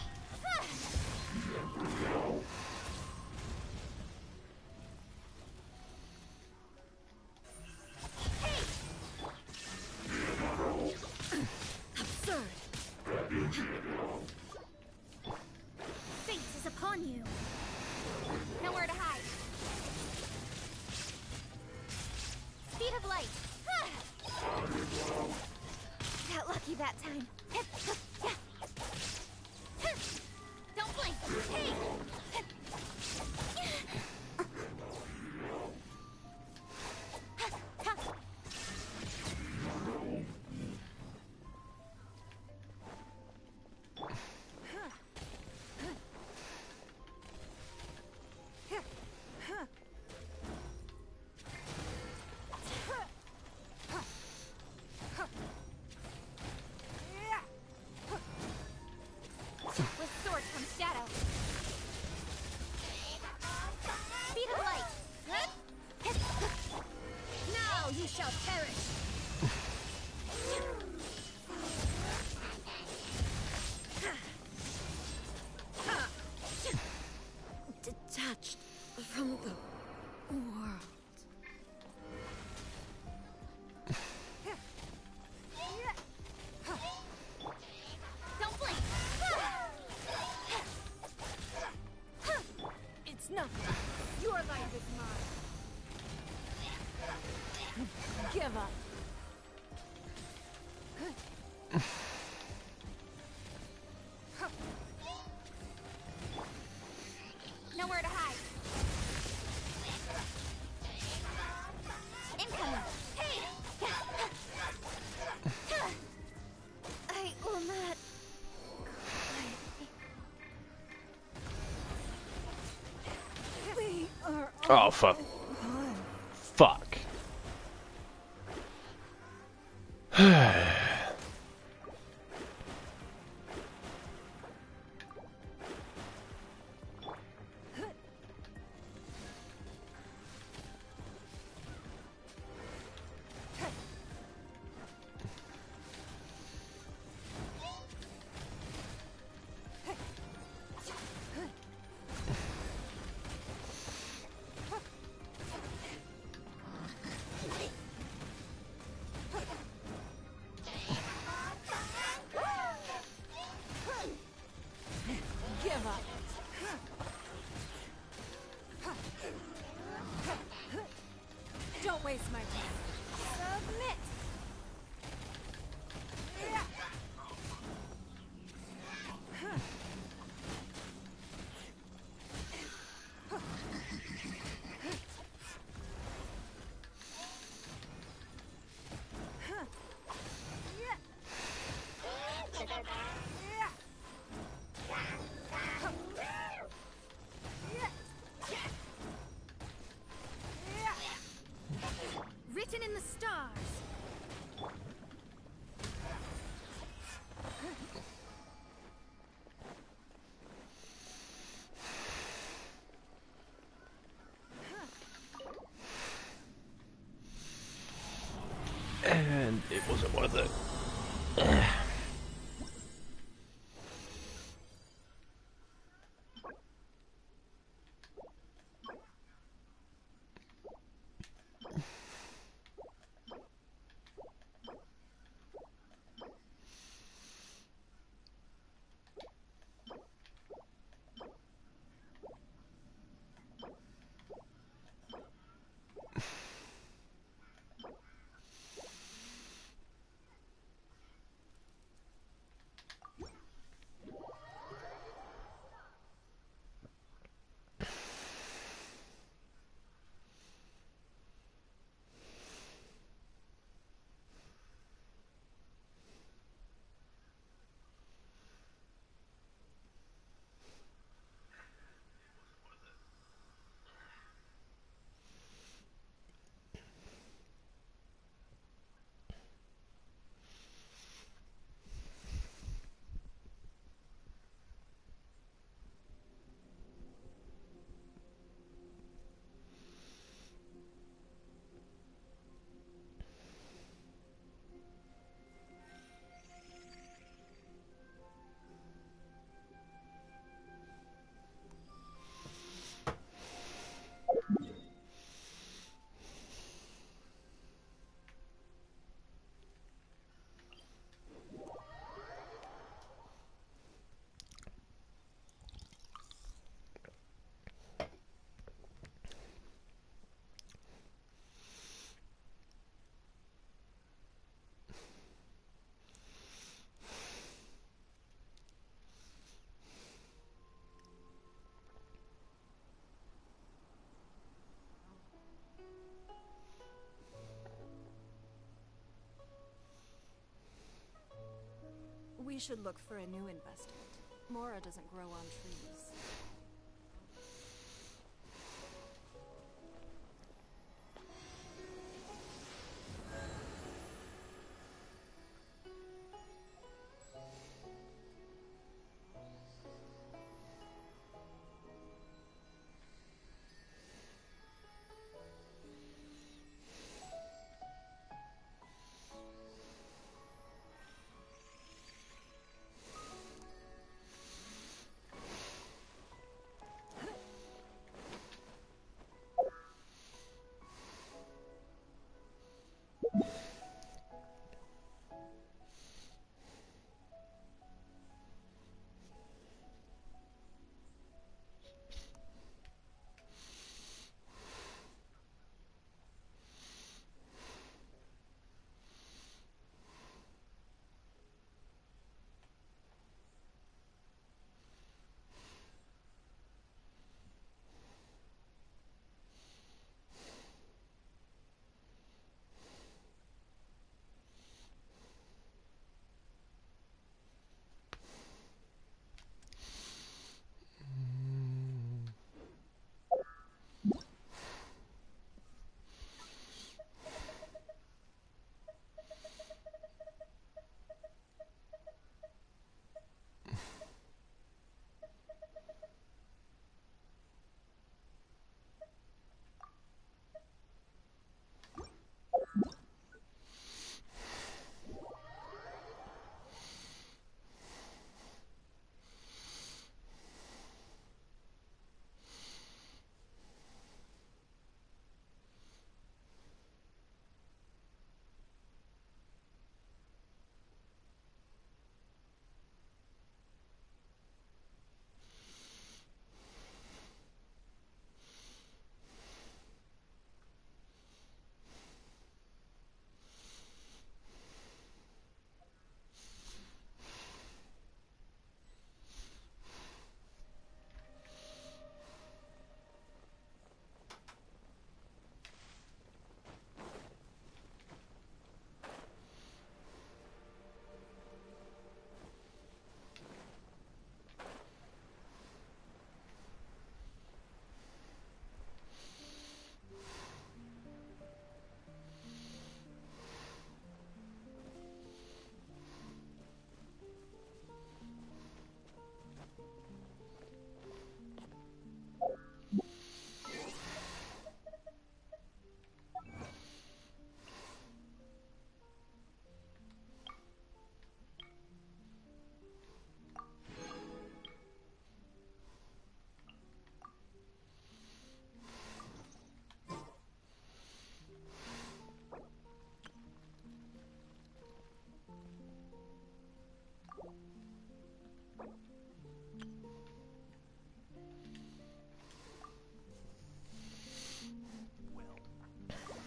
Absurd. Fate is upon you. Nowhere to hide. Speed of light. Got lucky that time. Don't blink. Hey! With sword comes shadow. Speed of light. Now you shall perish. Detached from the world. Don't blink. It's nothing. Your life is mine. Give up. Nowhere to hide. Incoming. Hey! I will not. We are Oh, fuck. Fuck. Give up. Don't waste my time. Submit. Written in the stars. And it wasn't worth it. We should look for a new investment. Mora doesn't grow on trees.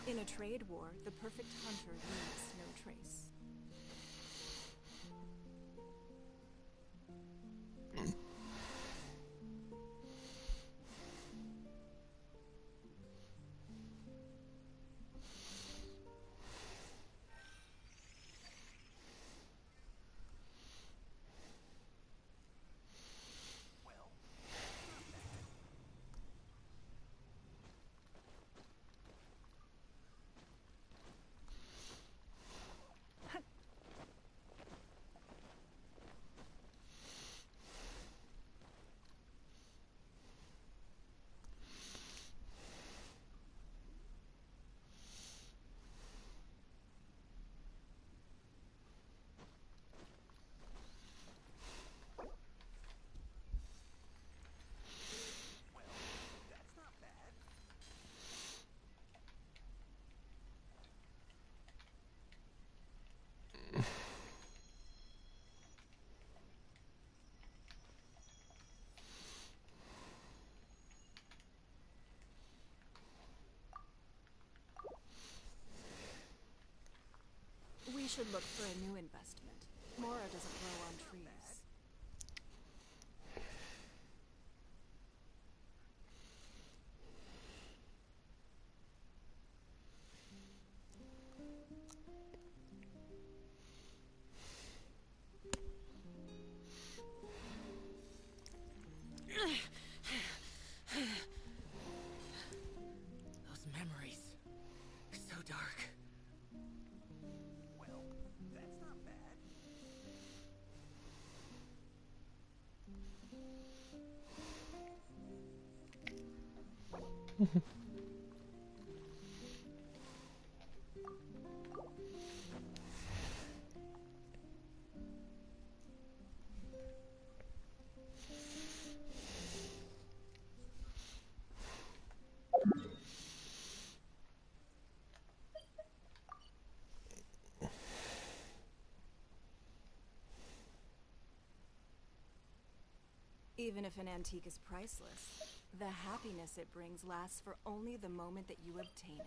In a trade war, the perfect hunter leaves no trace. We should look for a new investment. Mora doesn't grow on trees. Even if an antique is priceless, the happiness it brings lasts for only the moment that you obtain it.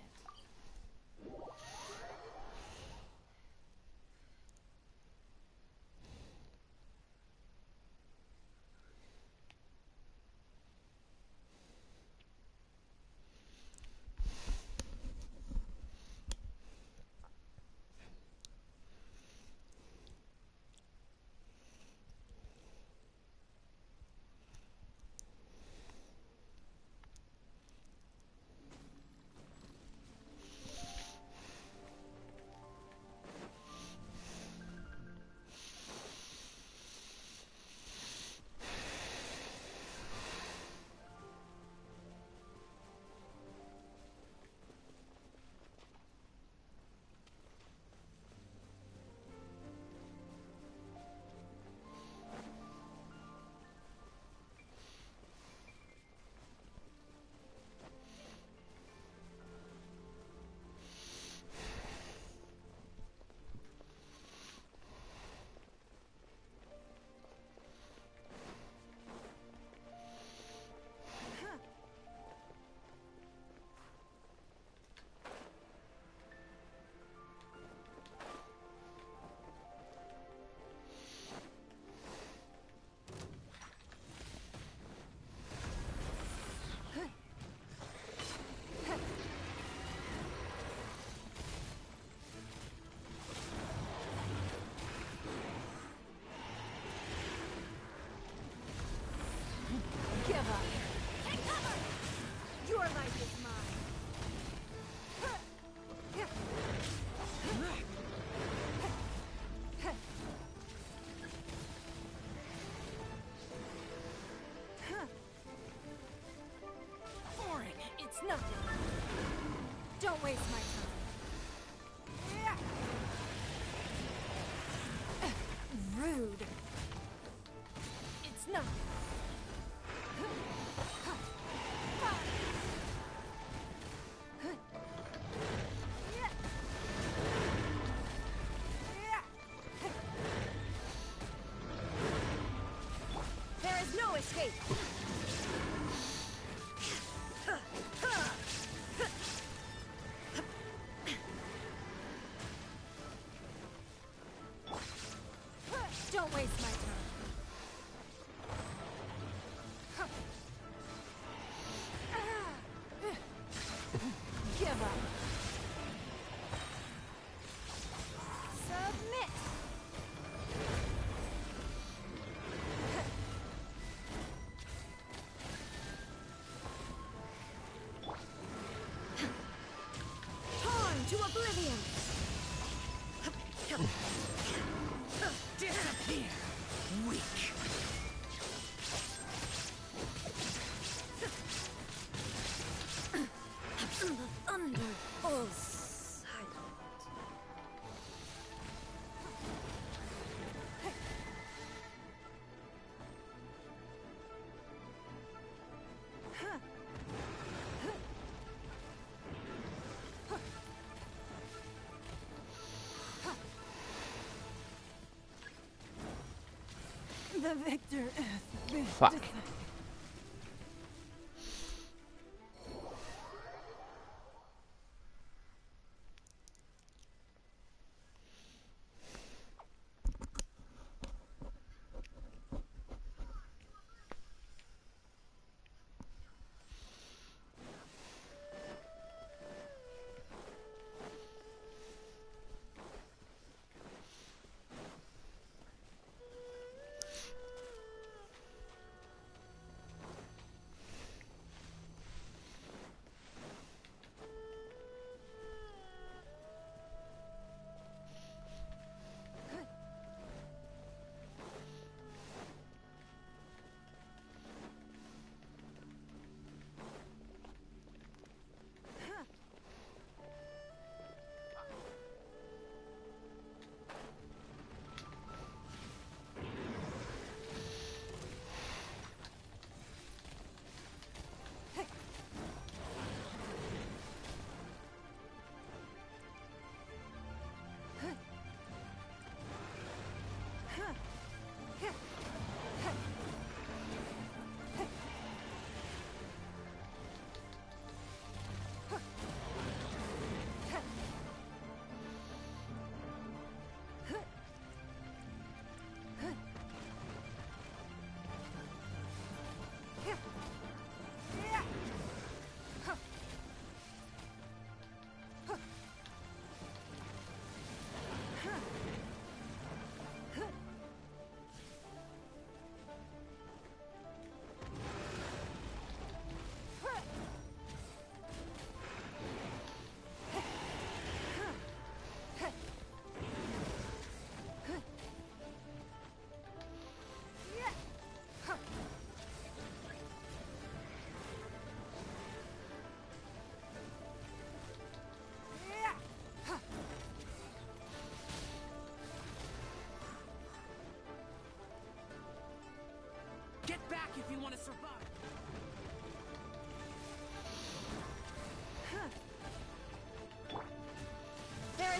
Give up. Take cover! Your life is mine. Boring. It's nothing. Don't waste my time. Rude. It's nothing. There is no escape. Don't waste my time. Give up. Submit. Torn to oblivion. Disappear, weak. The thunder falls silent. The victor has been Fuck. decided.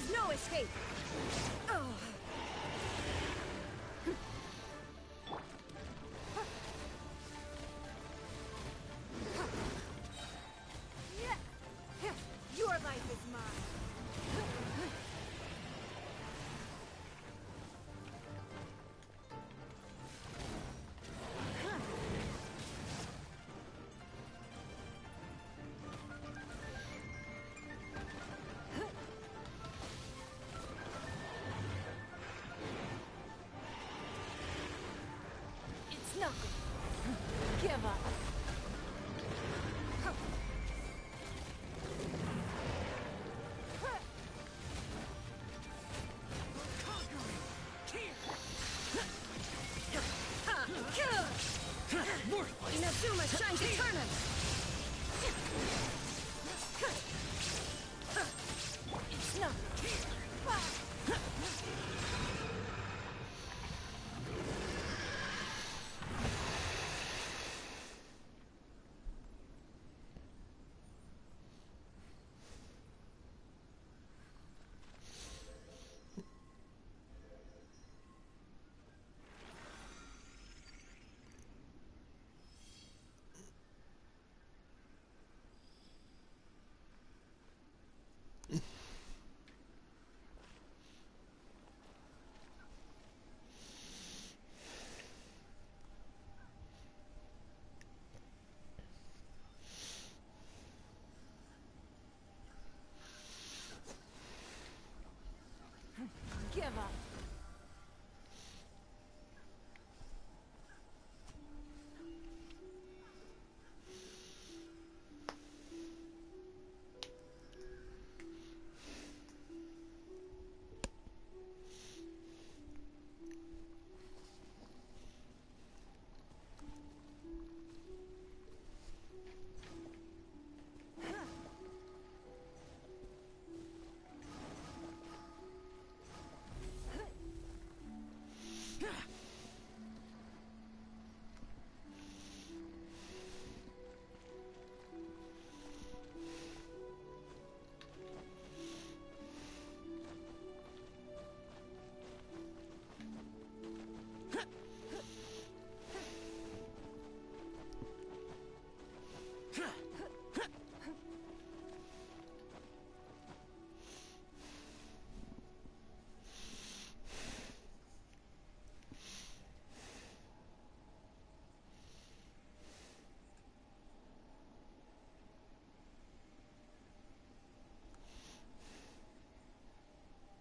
There's no escape! Oh. Your life is mine! It's nothing. Give up. Inazuma shines eternal! It's nothing. Give up.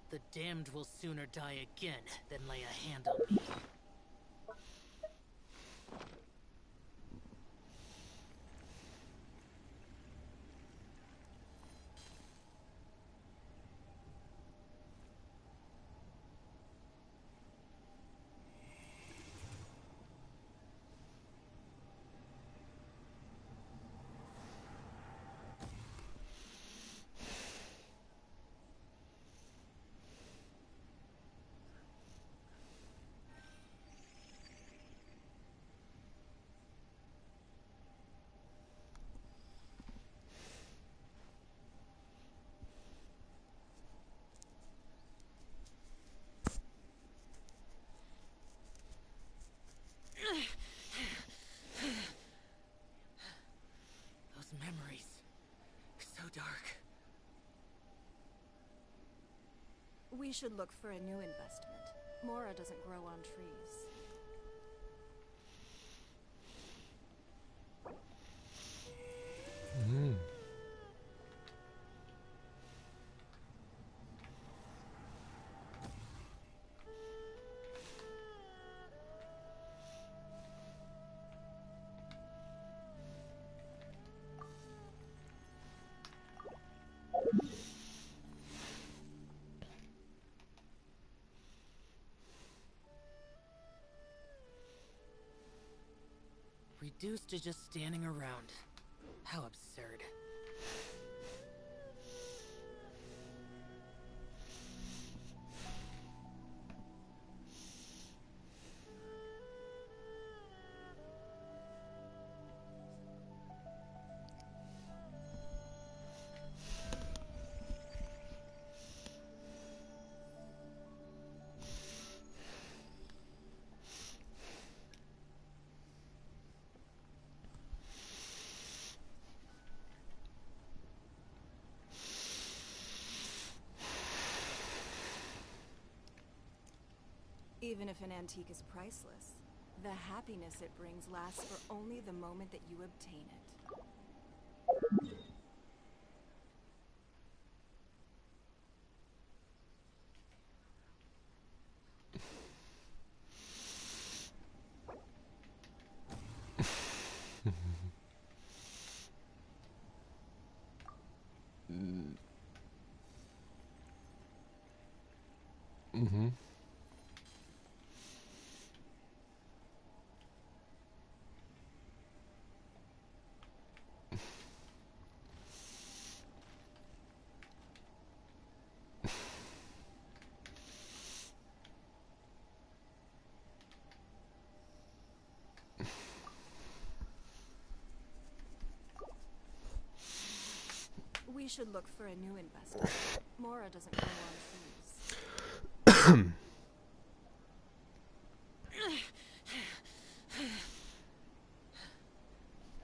The damned will sooner die again than lay a hand on me. Those memories. So dark. We should look for a new investment. Mora doesn't grow on trees. Reduced to just standing around. How absurd. Even if an antique is priceless, the happiness it brings lasts for only the moment that you obtain it. Mm-hmm. We should look for a new investor. Mora doesn't grow on trees.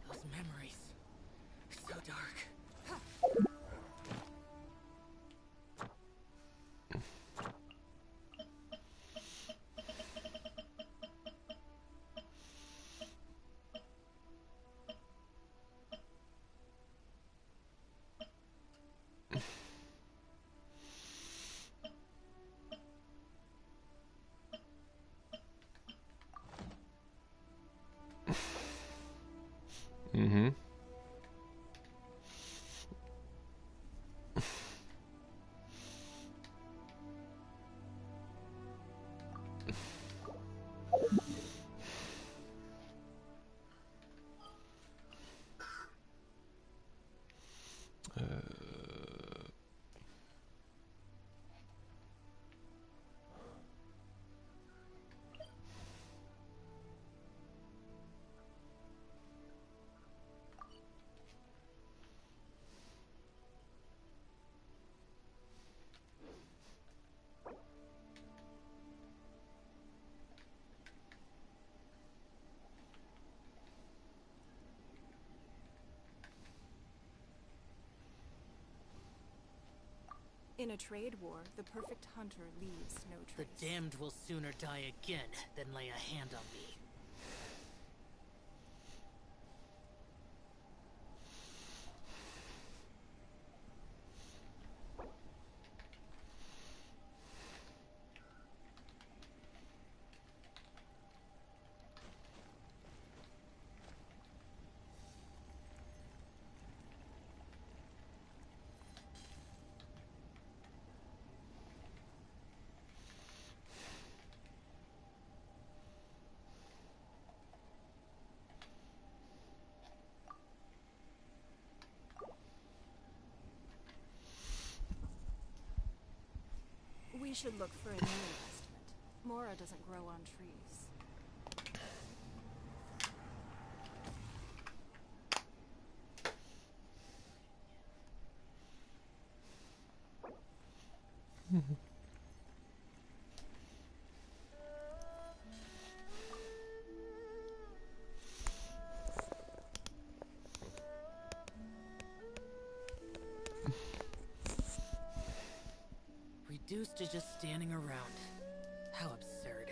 Those memories. So dark. Mm-hmm. In a trade war, the perfect hunter leaves no trace. The damned will sooner die again than lay a hand on me. We should look for a new investment. Mora doesn't grow on trees. Reduced to just standing around. How absurd.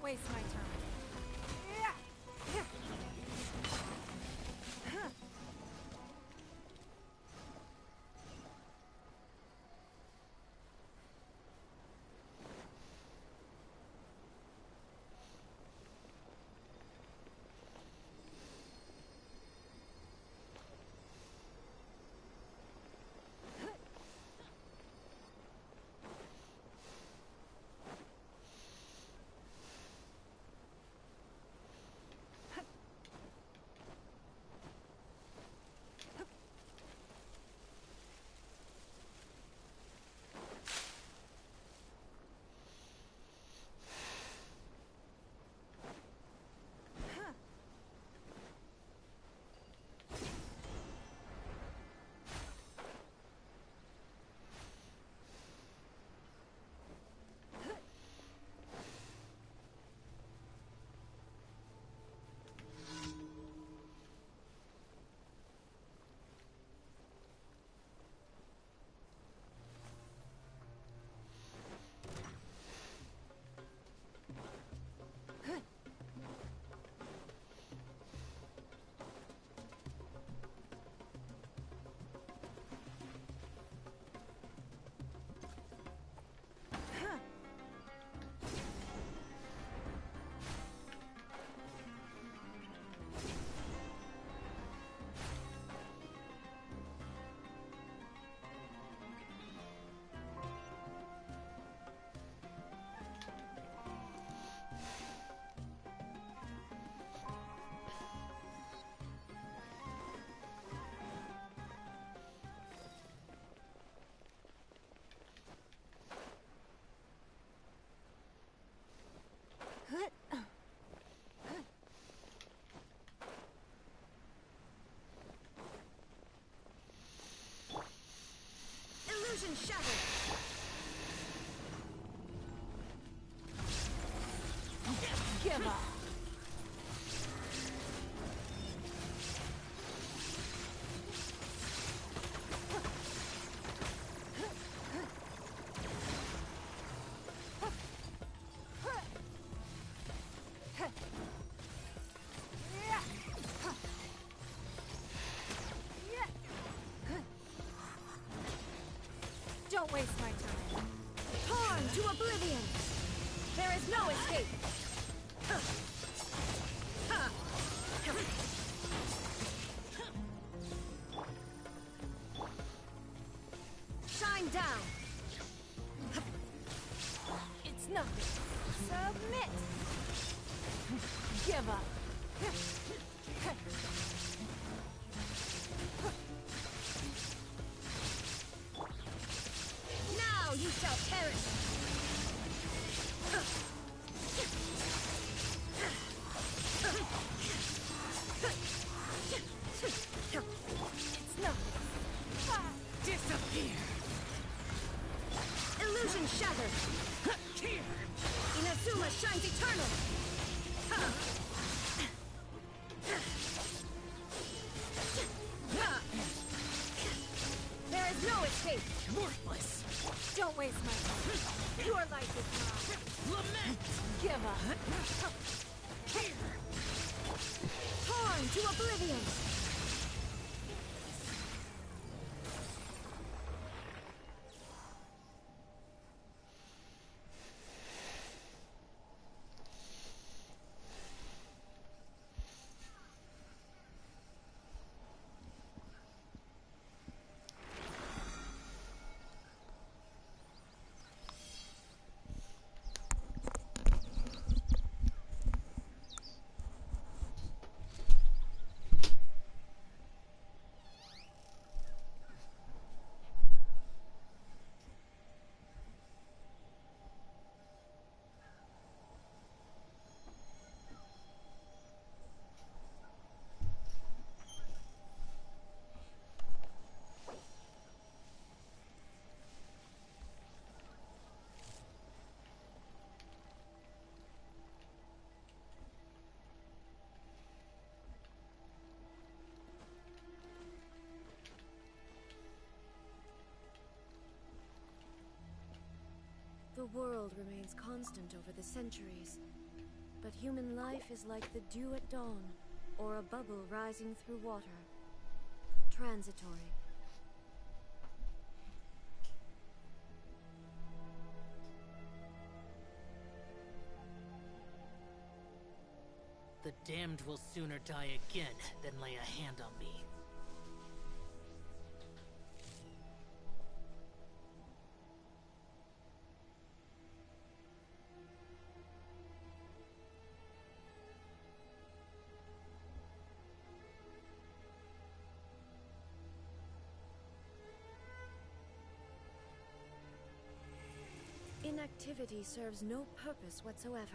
Don't waste my turn. Illusion shattered! Give up! Don't waste my time. Torn to oblivion! There is no escape! Shine down! It's nothing. Submit! Give up. Now you shall perish! It's nothing. Disappear! Illusion shattered! Inazuma shines eternal! There is no escape! Worthless. Don't waste my time. Your life is mine. Lament! Give up. Torn to oblivion! The world remains constant over the centuries, But human life is like the dew at dawn, or a bubble rising through water. Transitory. The damned will sooner die again than lay a hand on me. Inactivity serves no purpose whatsoever.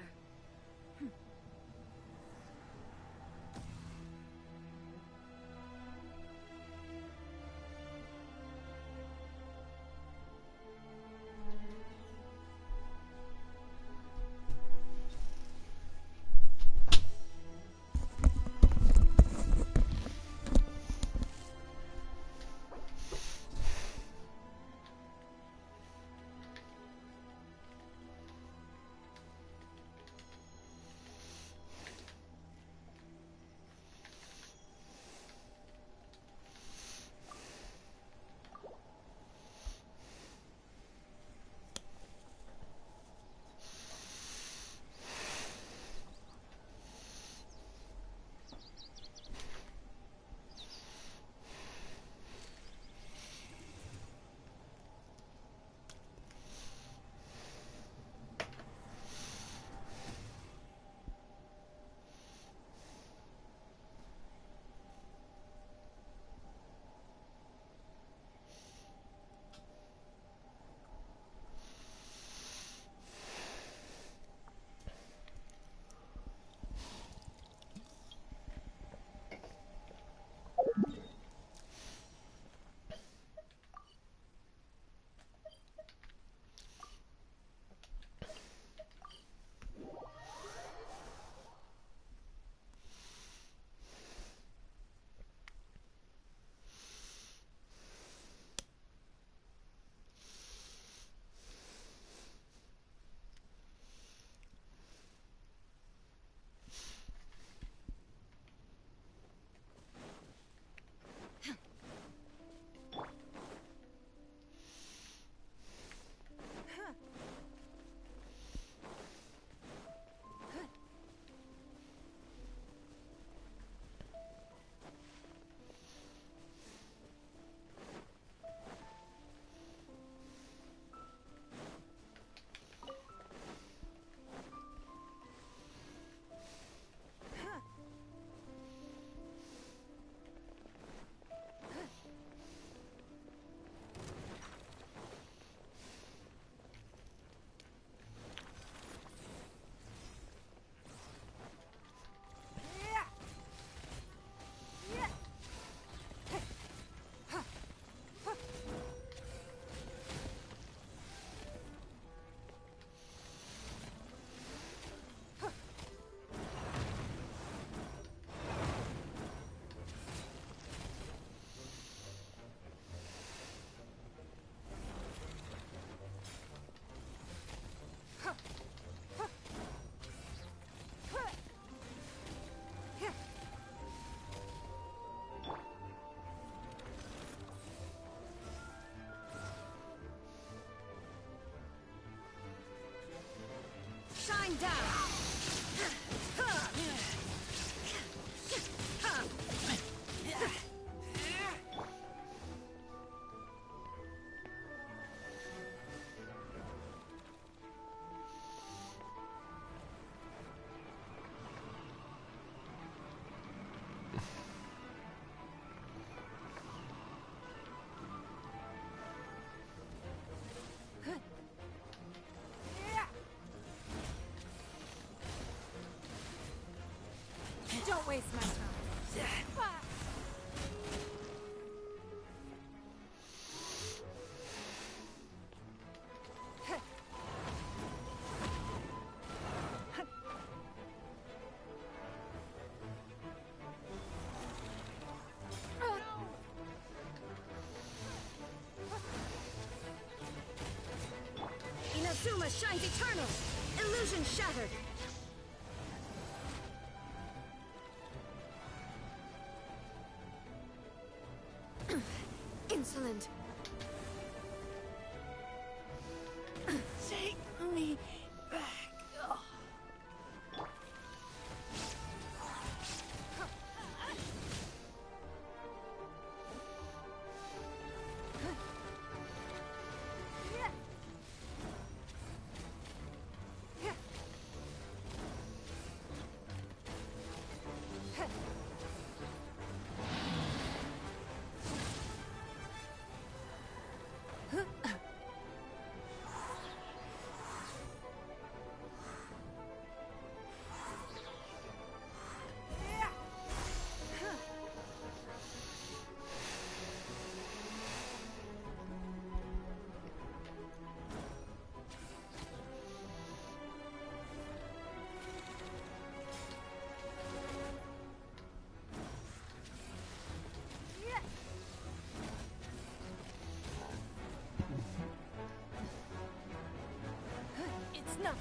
Shine down! Don't waste my time. Inazuma shines eternal! Illusion shattered! island. Take me back. Oh. It's not.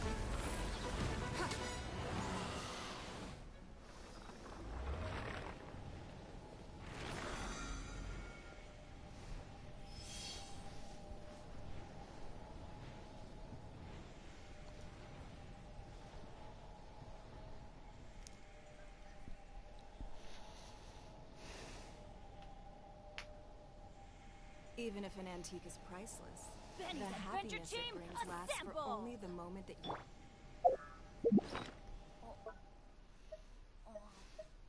Even if an antique is priceless, Benny's the adventure happiness it team, brings lasts for assemble! only the moment that you... Or not.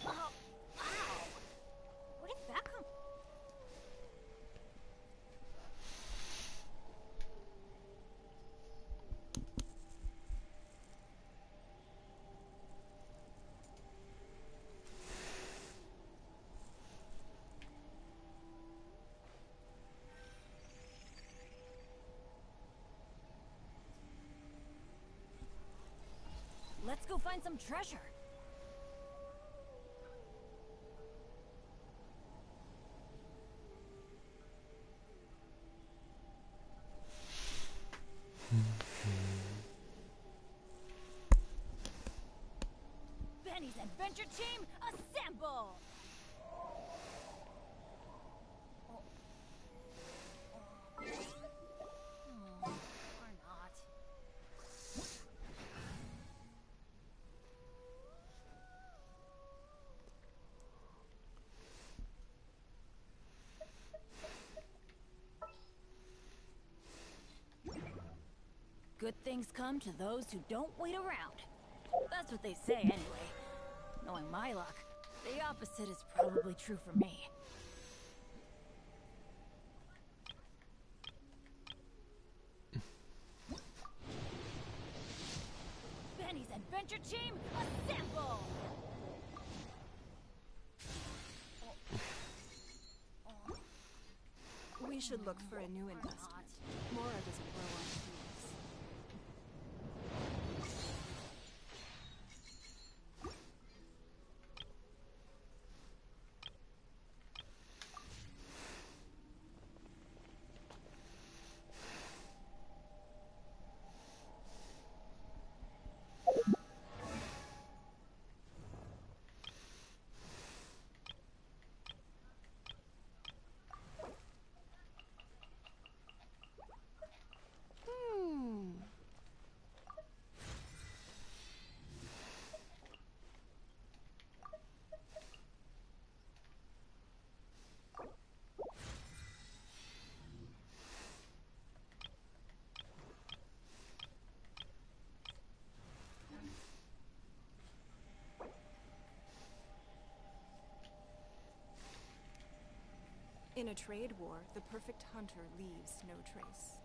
Oh, wow. Where did that come from? Let's go find some treasure. Benny's adventure team, assemble! Or not. Good things come to those who don't wait around. That's what they say anyway. Knowing my luck, the opposite is probably true for me. Benny's adventure team, assemble! We should look for a new investment. Mora doesn't grow on trees. In a trade war, the perfect hunter leaves no trace.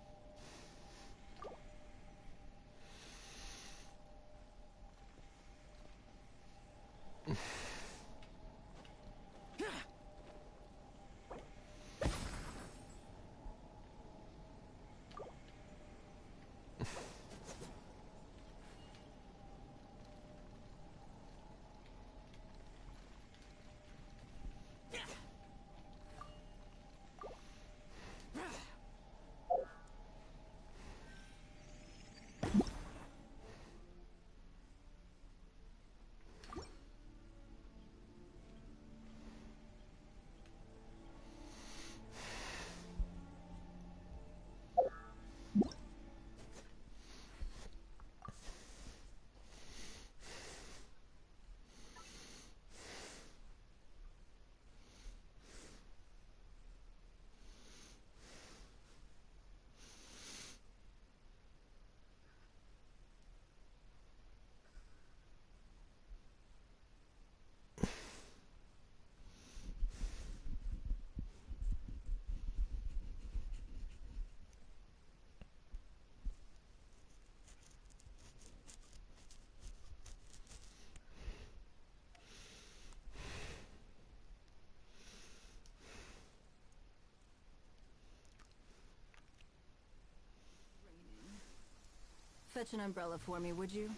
Fetch an umbrella for me, would you?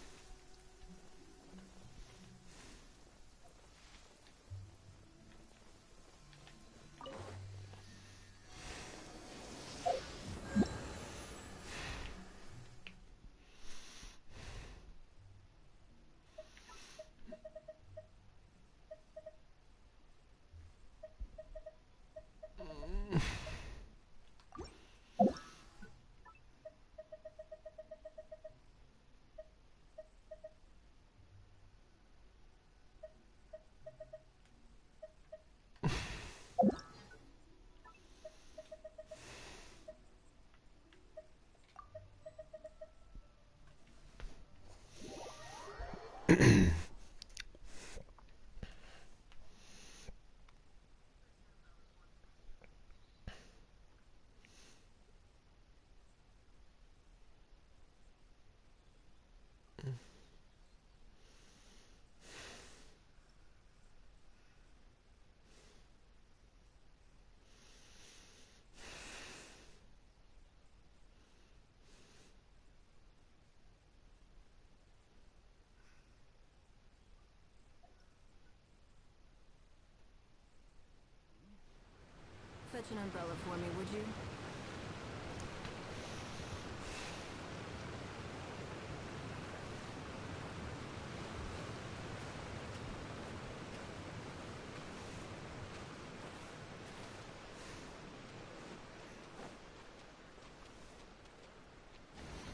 Fetch an umbrella for me, would you?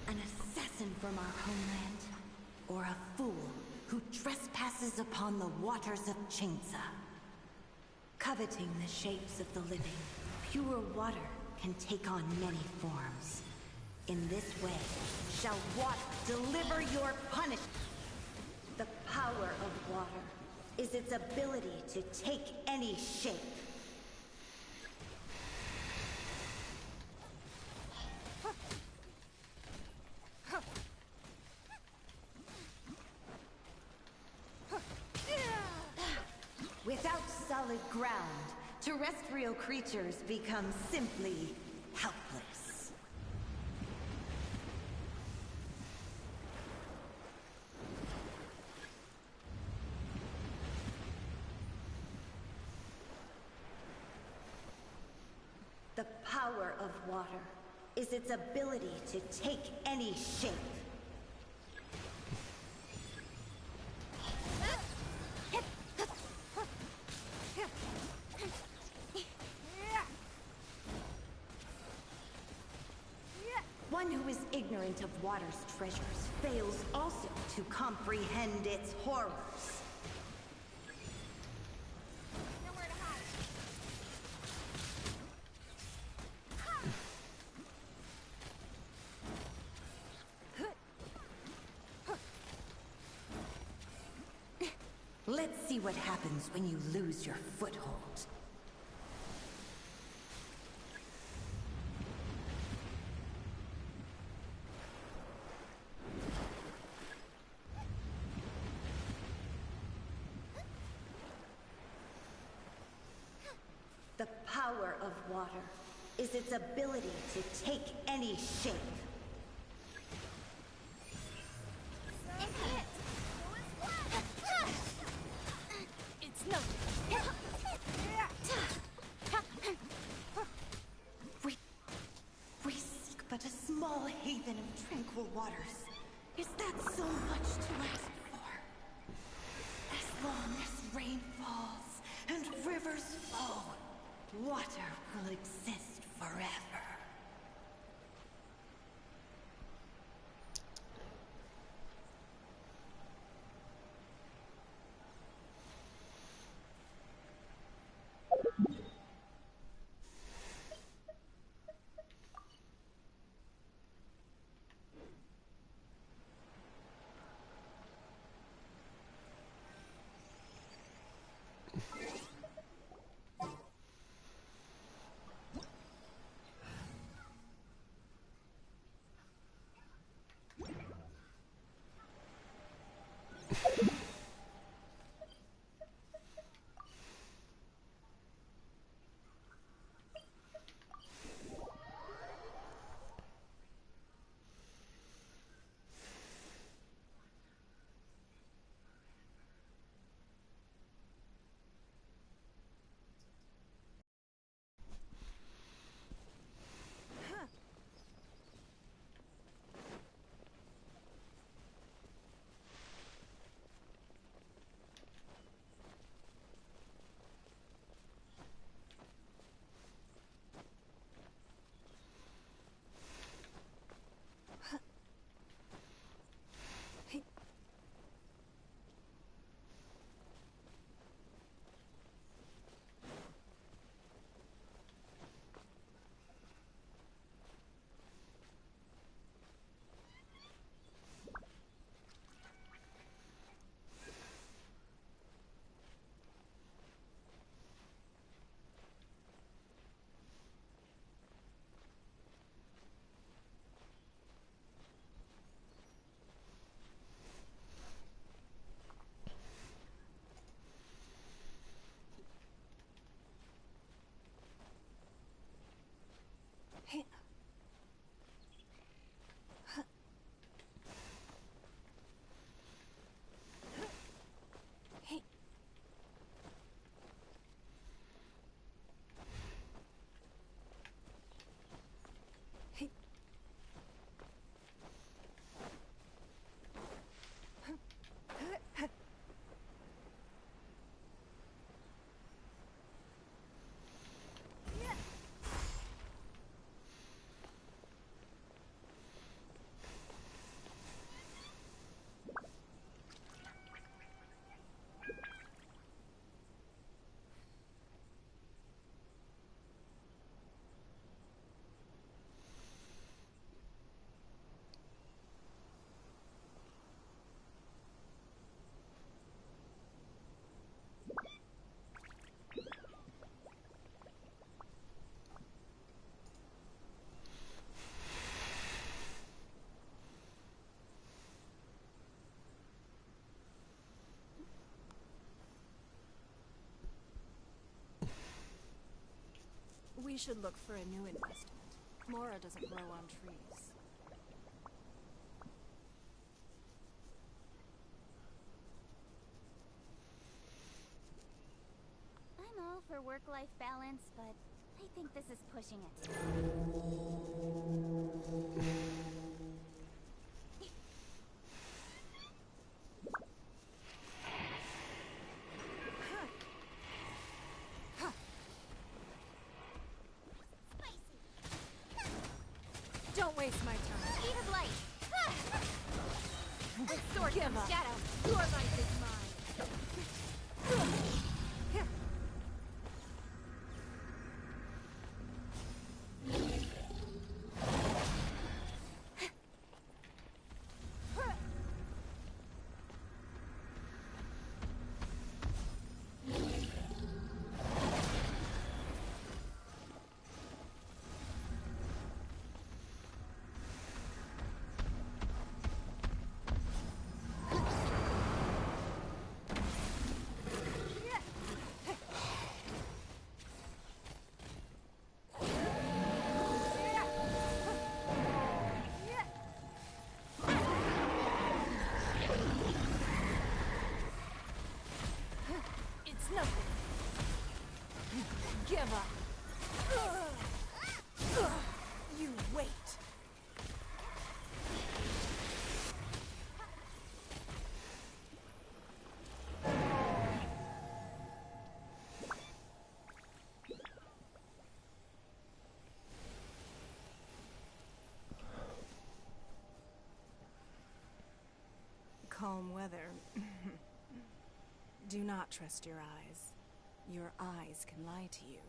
An assassin from our homeland, or a fool who trespasses upon the waters of Chainsa. Coveting the shapes of the living, pure water can take on many forms. In this way, shall water deliver your punishment. The power of water is its ability to take any shape. Without solid ground, terrestrial creatures become simply helpless. The power of water is its ability to take any shape. One who is ignorant of water's treasures fails also to comprehend its horrors. Let's see what happens when you lose your foothold. The power of water is its ability to take any shape. It's no. We seek but a small haven of tranquil waters. Is that so much to ask for? As long as rain falls and rivers flow, water will exist forever. We should look for a new investment. Mora doesn't grow on trees. I'm all for work-life balance, but I think this is pushing it. Don't waste my time. Speed of light! A sword Give from up. shadow! Your life is mine. It's nothing. Give up. You wait. Calm weather. Do not trust your eyes. Your eyes can lie to you.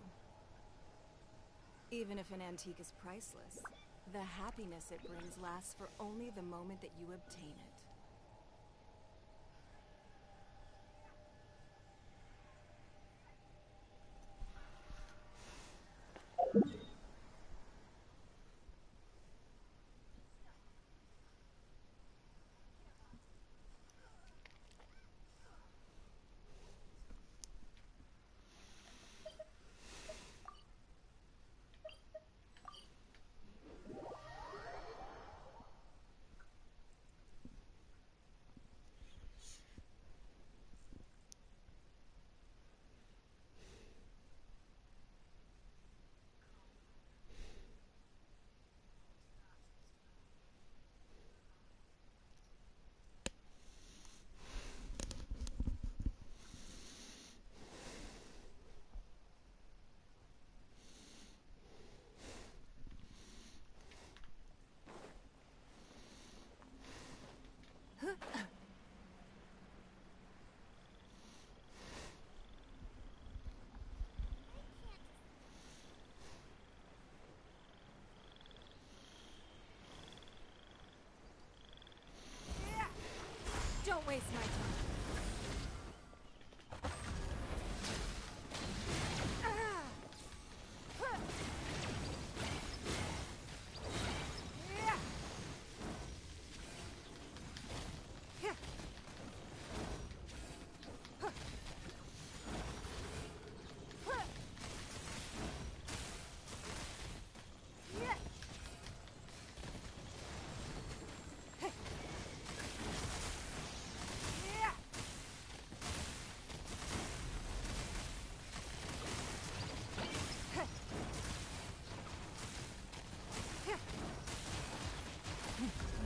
Even if an antique is priceless, the happiness it brings lasts for only the moment that you obtain it. Don't waste my time.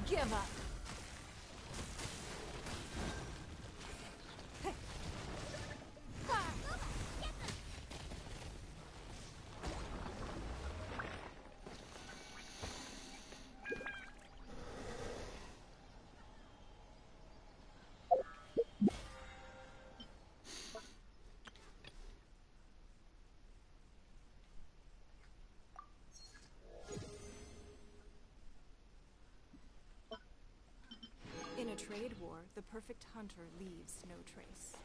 Give up. In a trade war, the perfect hunter leaves no trace.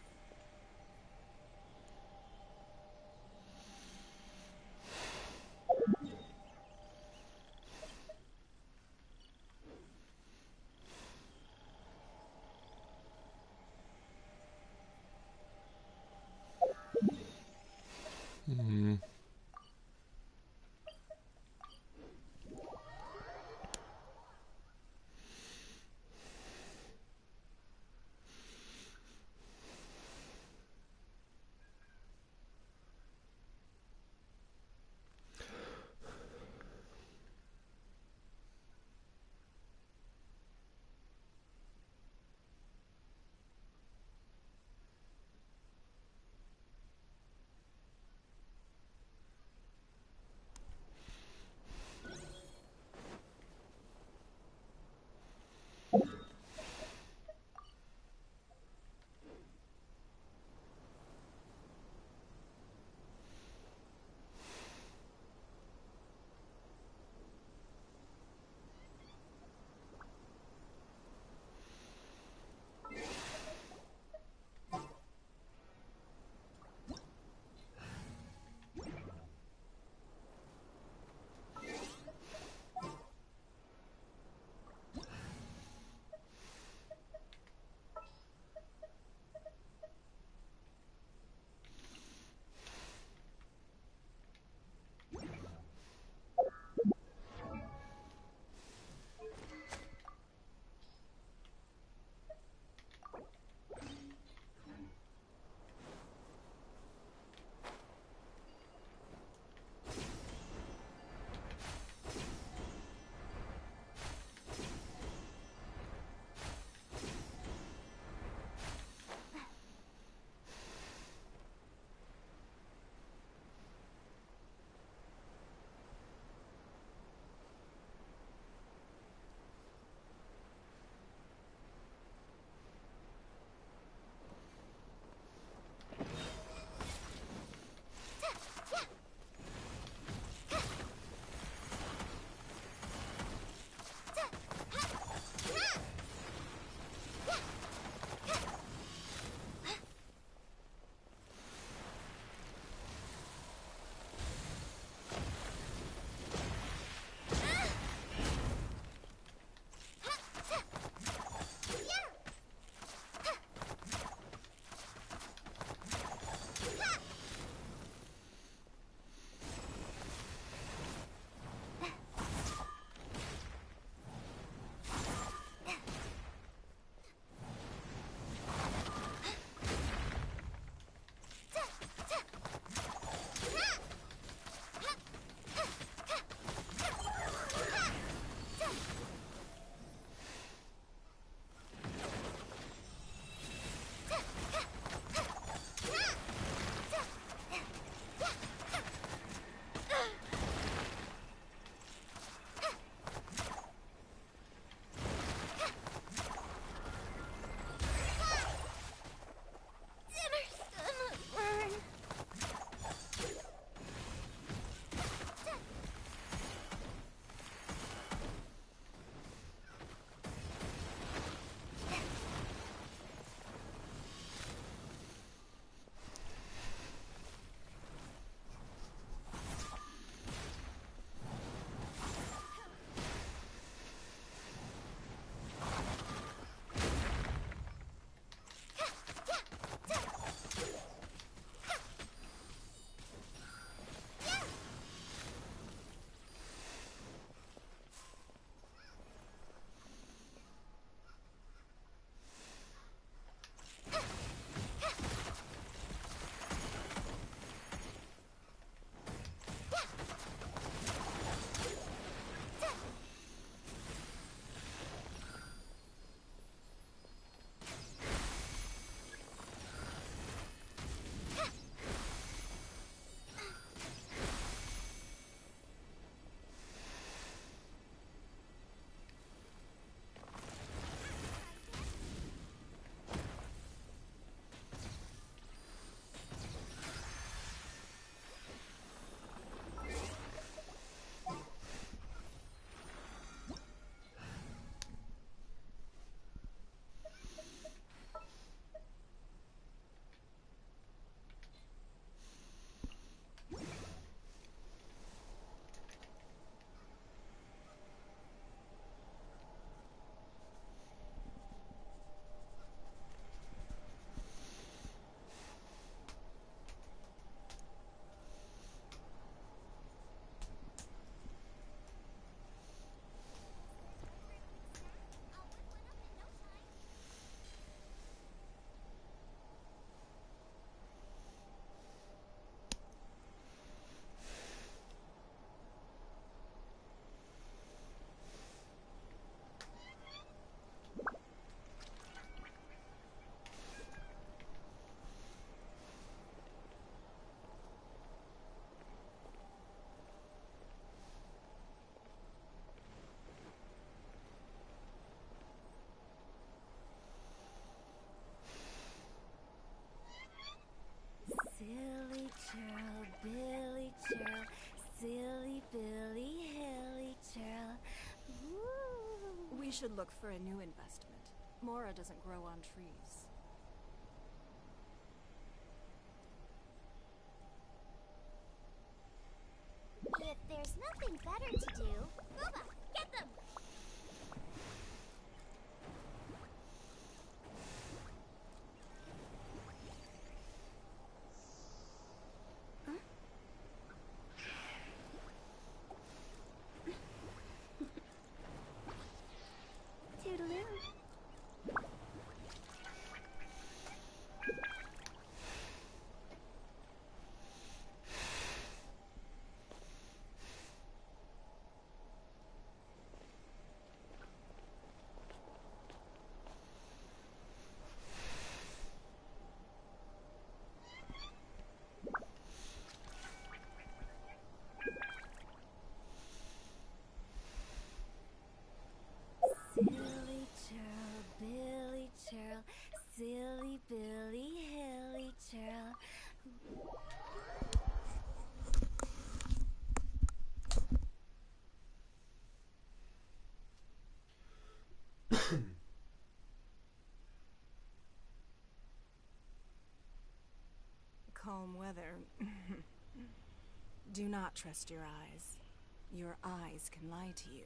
should look for a new investment. Mora doesn't grow on trees. If there's nothing better to do, Booba, get them! Toodaloo. Silly churl, Billy churl, silly Billy, hilly churl. Calm weather. Do not trust your eyes. Your eyes can lie to you.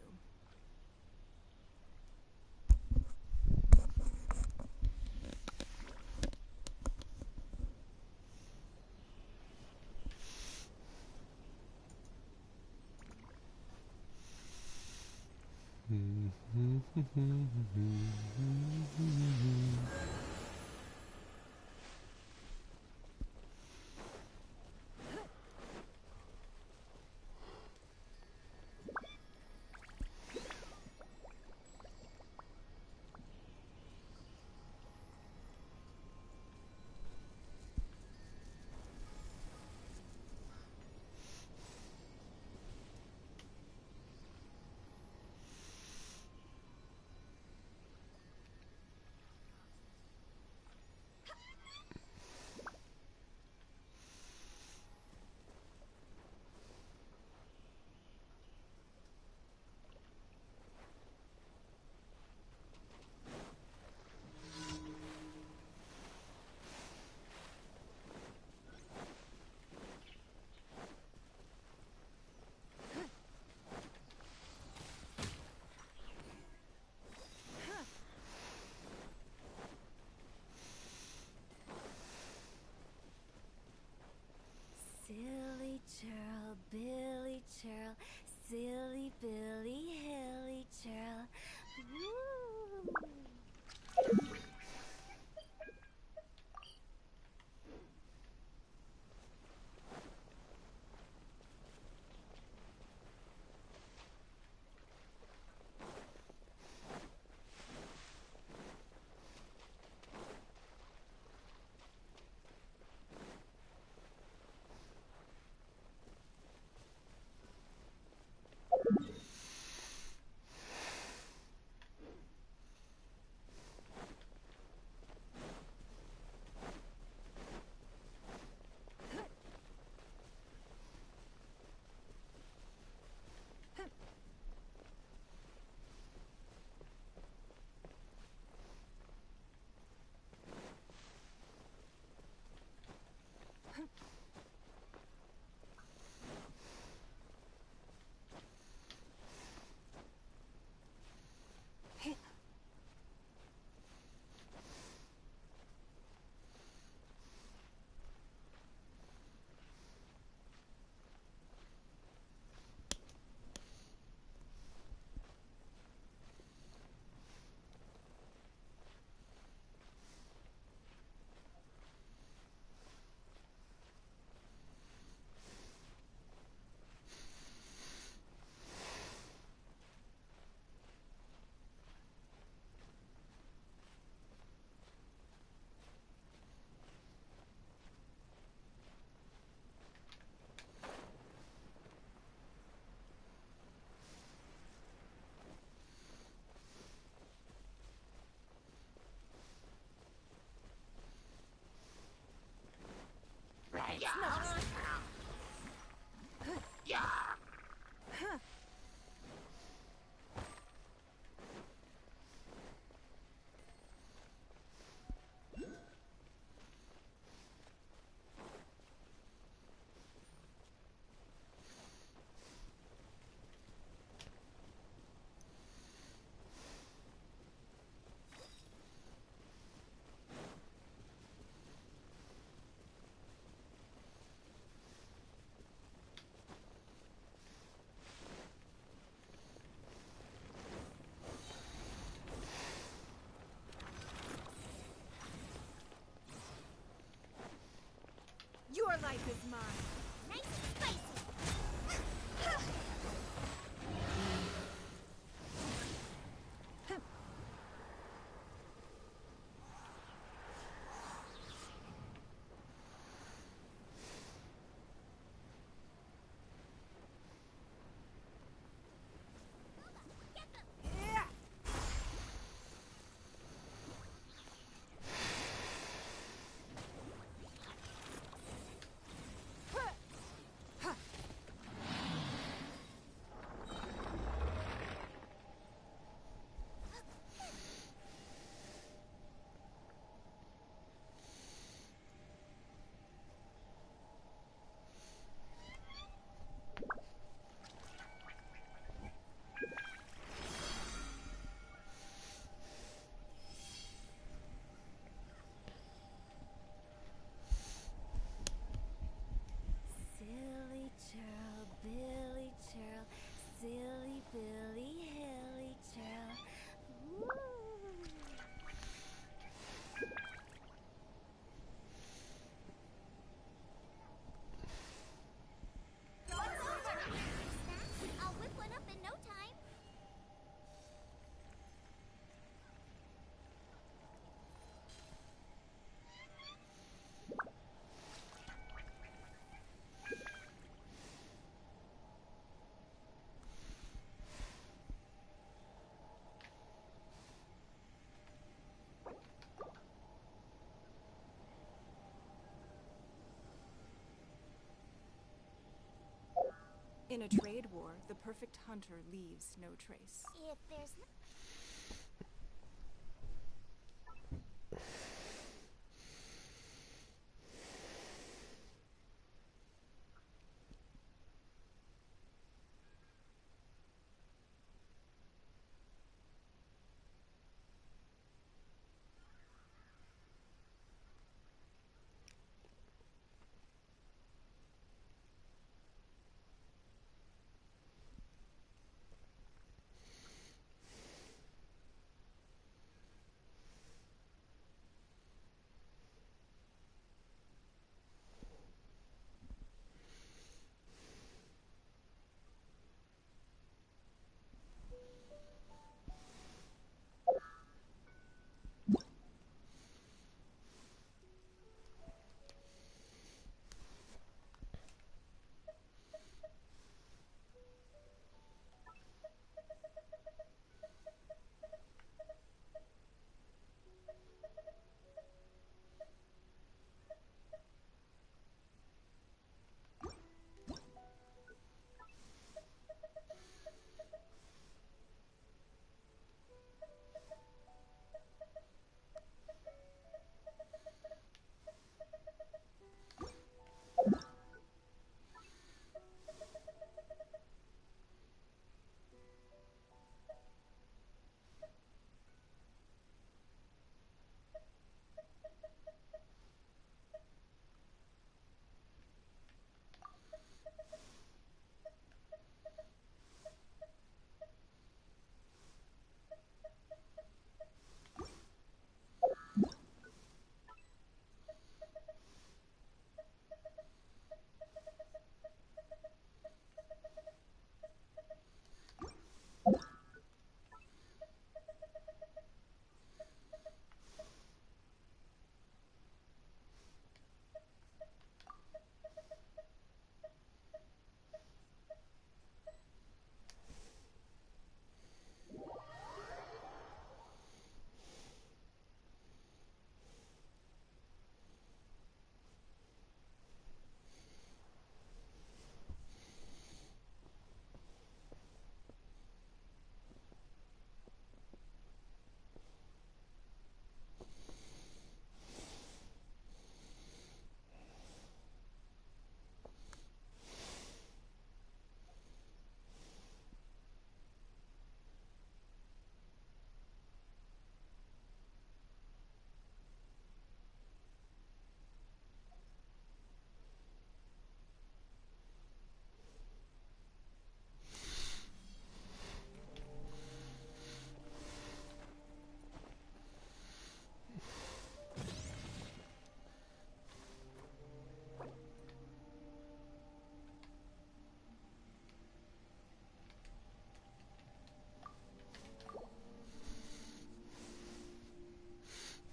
make is mine. Nice and spicy. Silly churl, Billy churl, silly Billy, hilly churl. Woo. I'll whip one up in no time. In a trade war, the perfect hunter leaves no trace. If there's no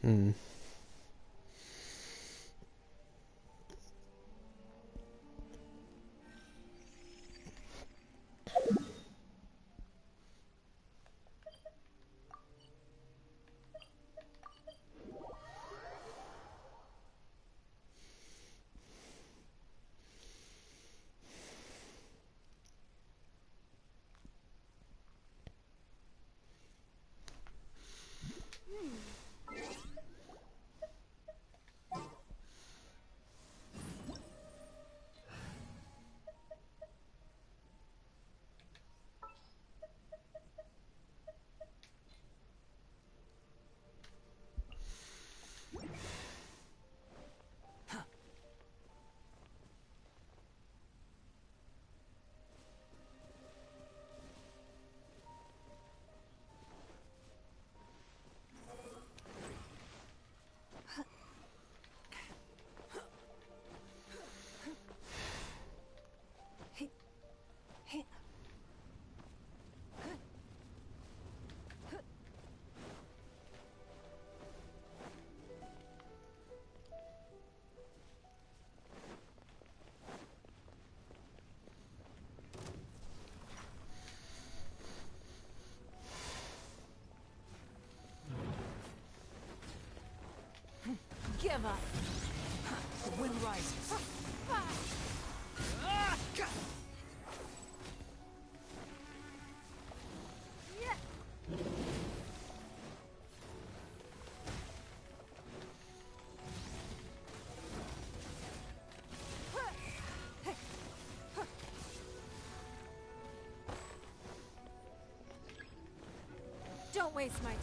Hmm. Give up. The wind rises. Don't waste my time.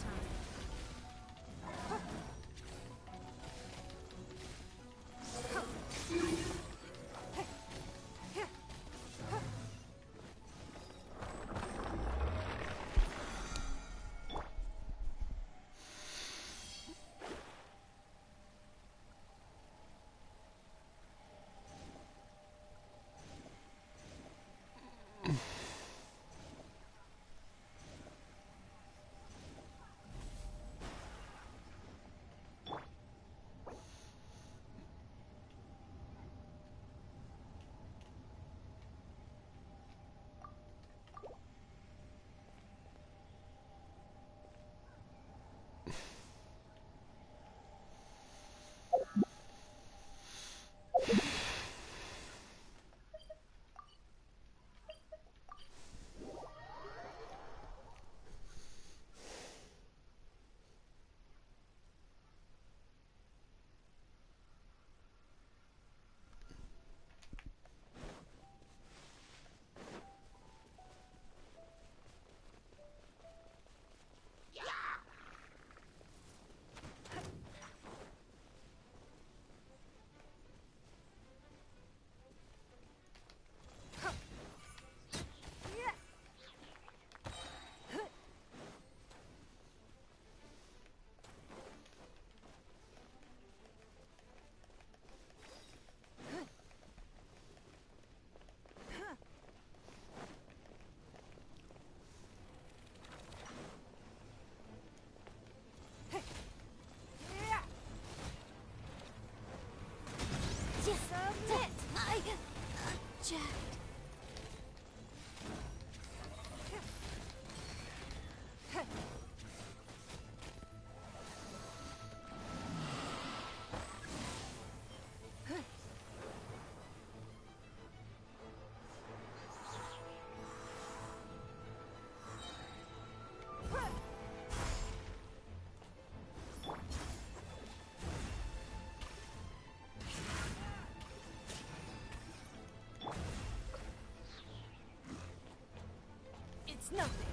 It's nothing.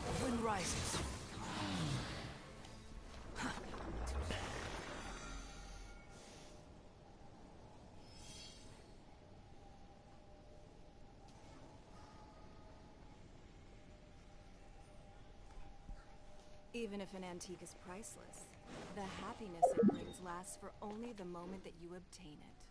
The wind rises. Even if an antique is priceless, the happiness it brings lasts for only the moment that you obtain it.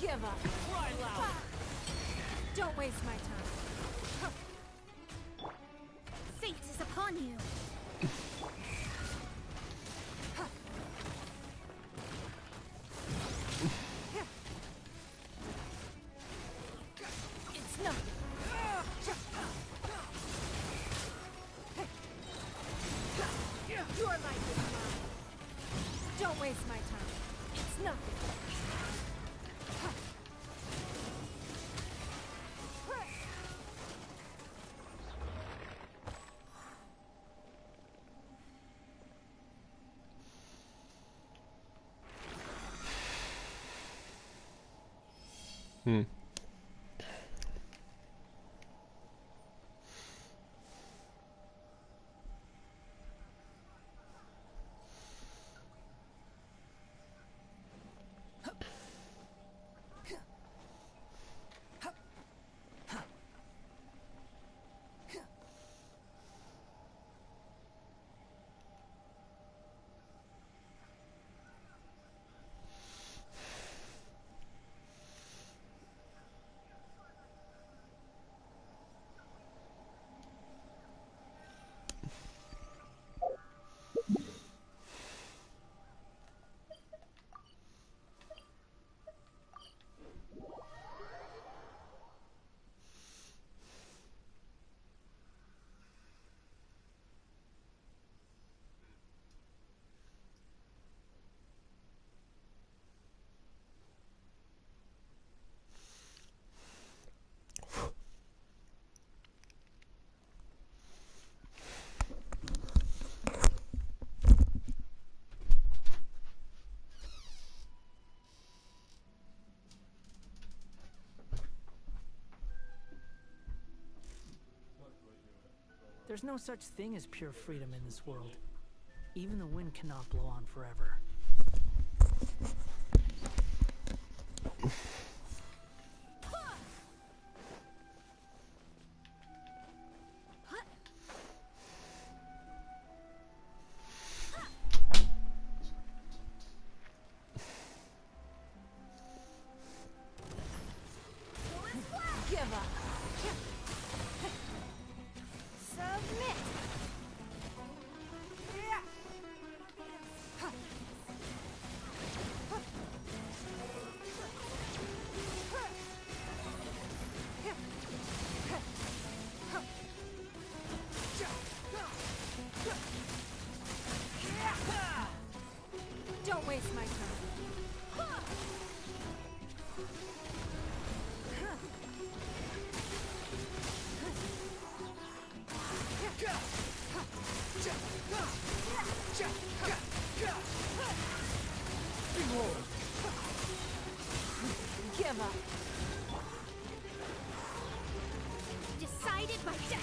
Give up. Cry loud. Don't waste my time. Fate is upon you. It's nothing. Your life is mine. Don't waste my time. It's nothing. Hmm. There's no such thing as pure freedom in this world. Even the wind cannot blow on forever. Give up. Submit. Don't waste my time. Give up. Decided by destiny.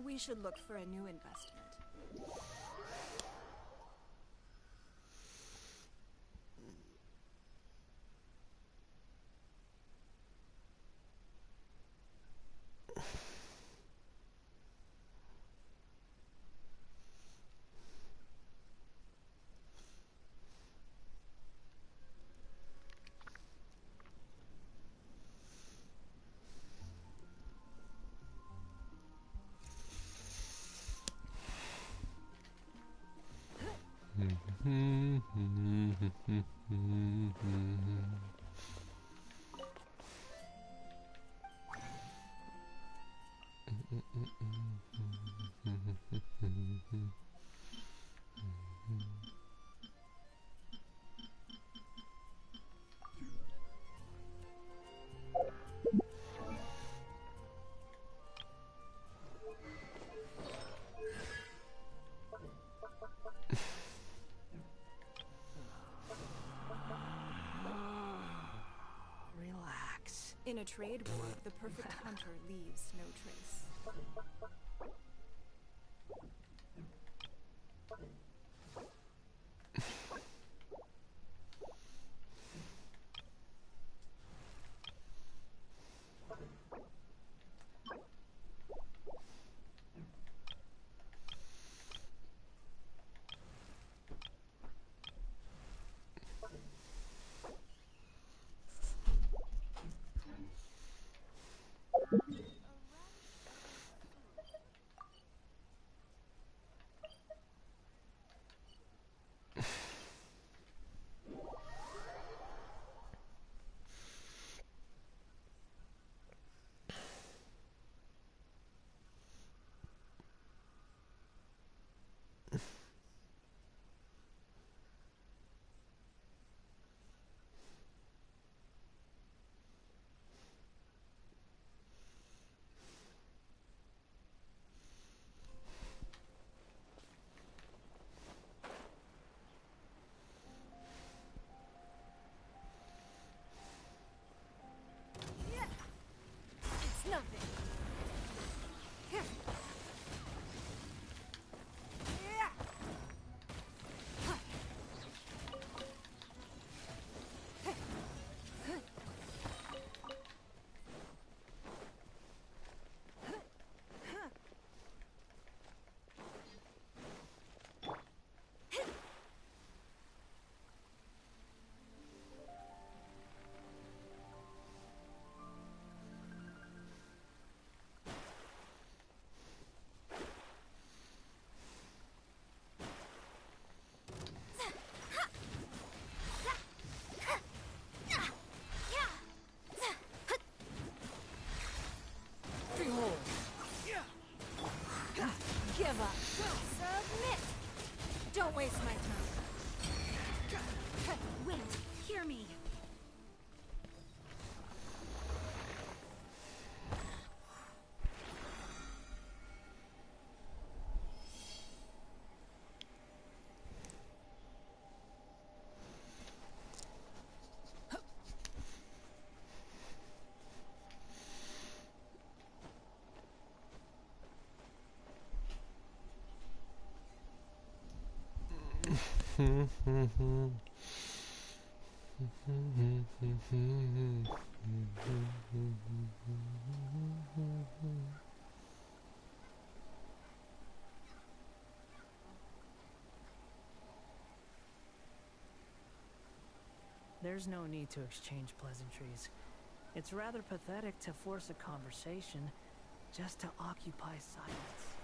We should look for a new investment. Relax. In a trade war, the perfect hunter leaves no trace. It's nothing. Give up. Submit. Don't waste my time. Wait, hear me. There's no need to exchange pleasantries. It's rather pathetic to force a conversation just to occupy silence.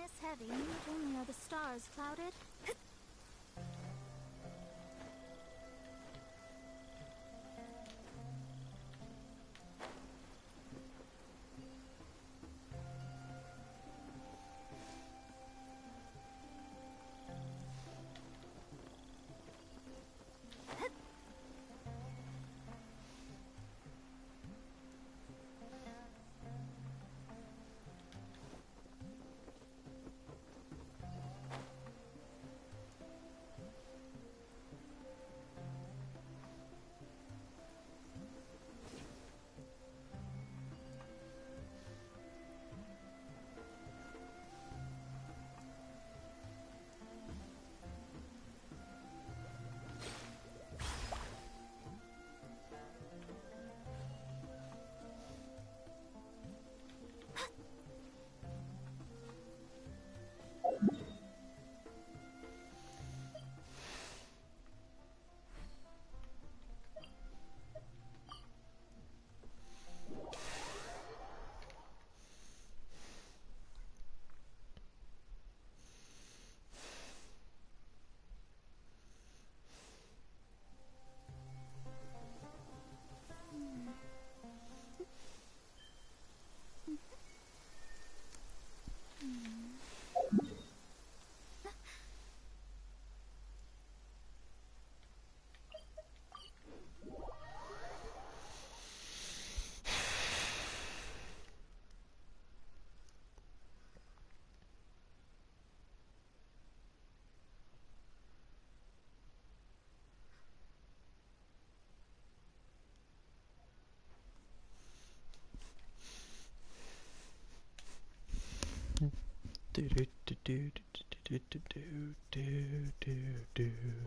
this heavy, not only are the stars clouded.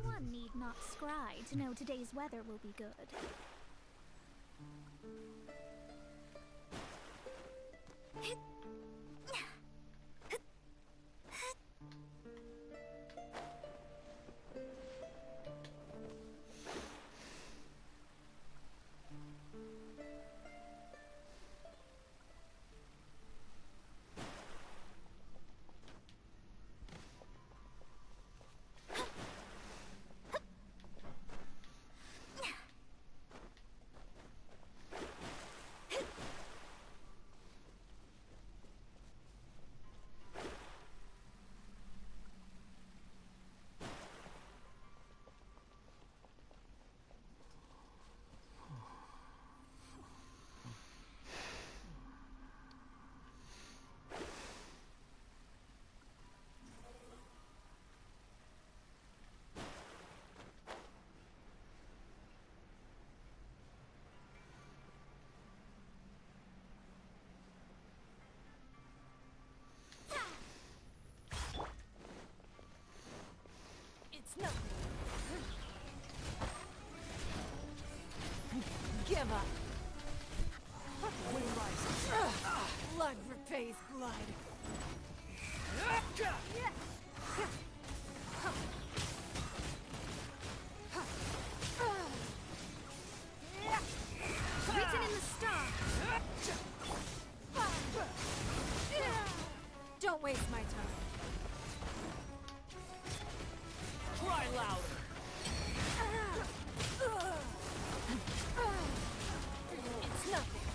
One need not scry to know today's weather will be good. It's nothing. Give up. Wind rises. Blood repays blood. Written in the stars. Don't waste my time. Cry louder. It's nothing.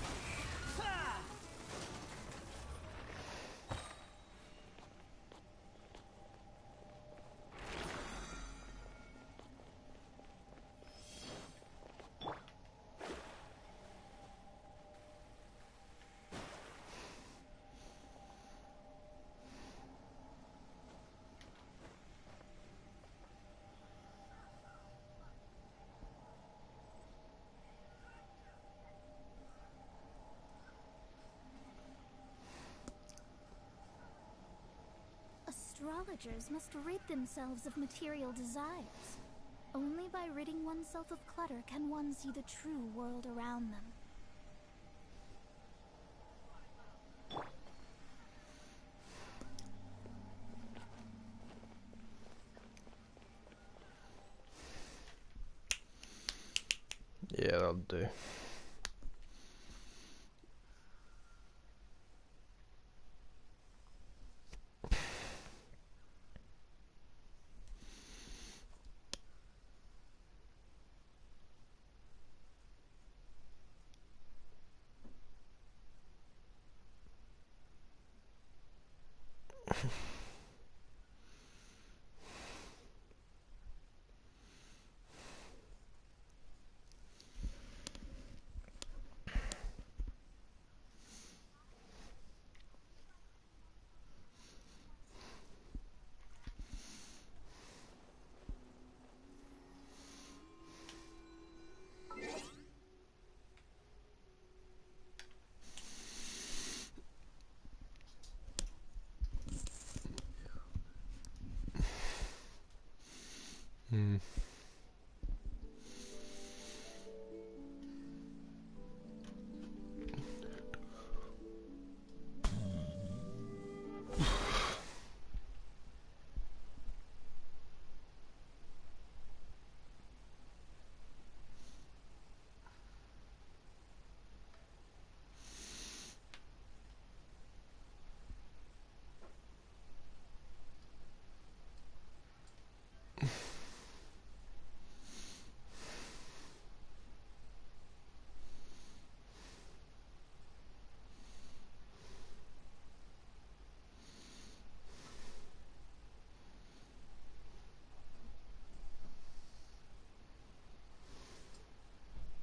Astrologers must rid themselves of material desires. Only by ridding oneself of clutter can one see the true world around them. Yeah, that'll do.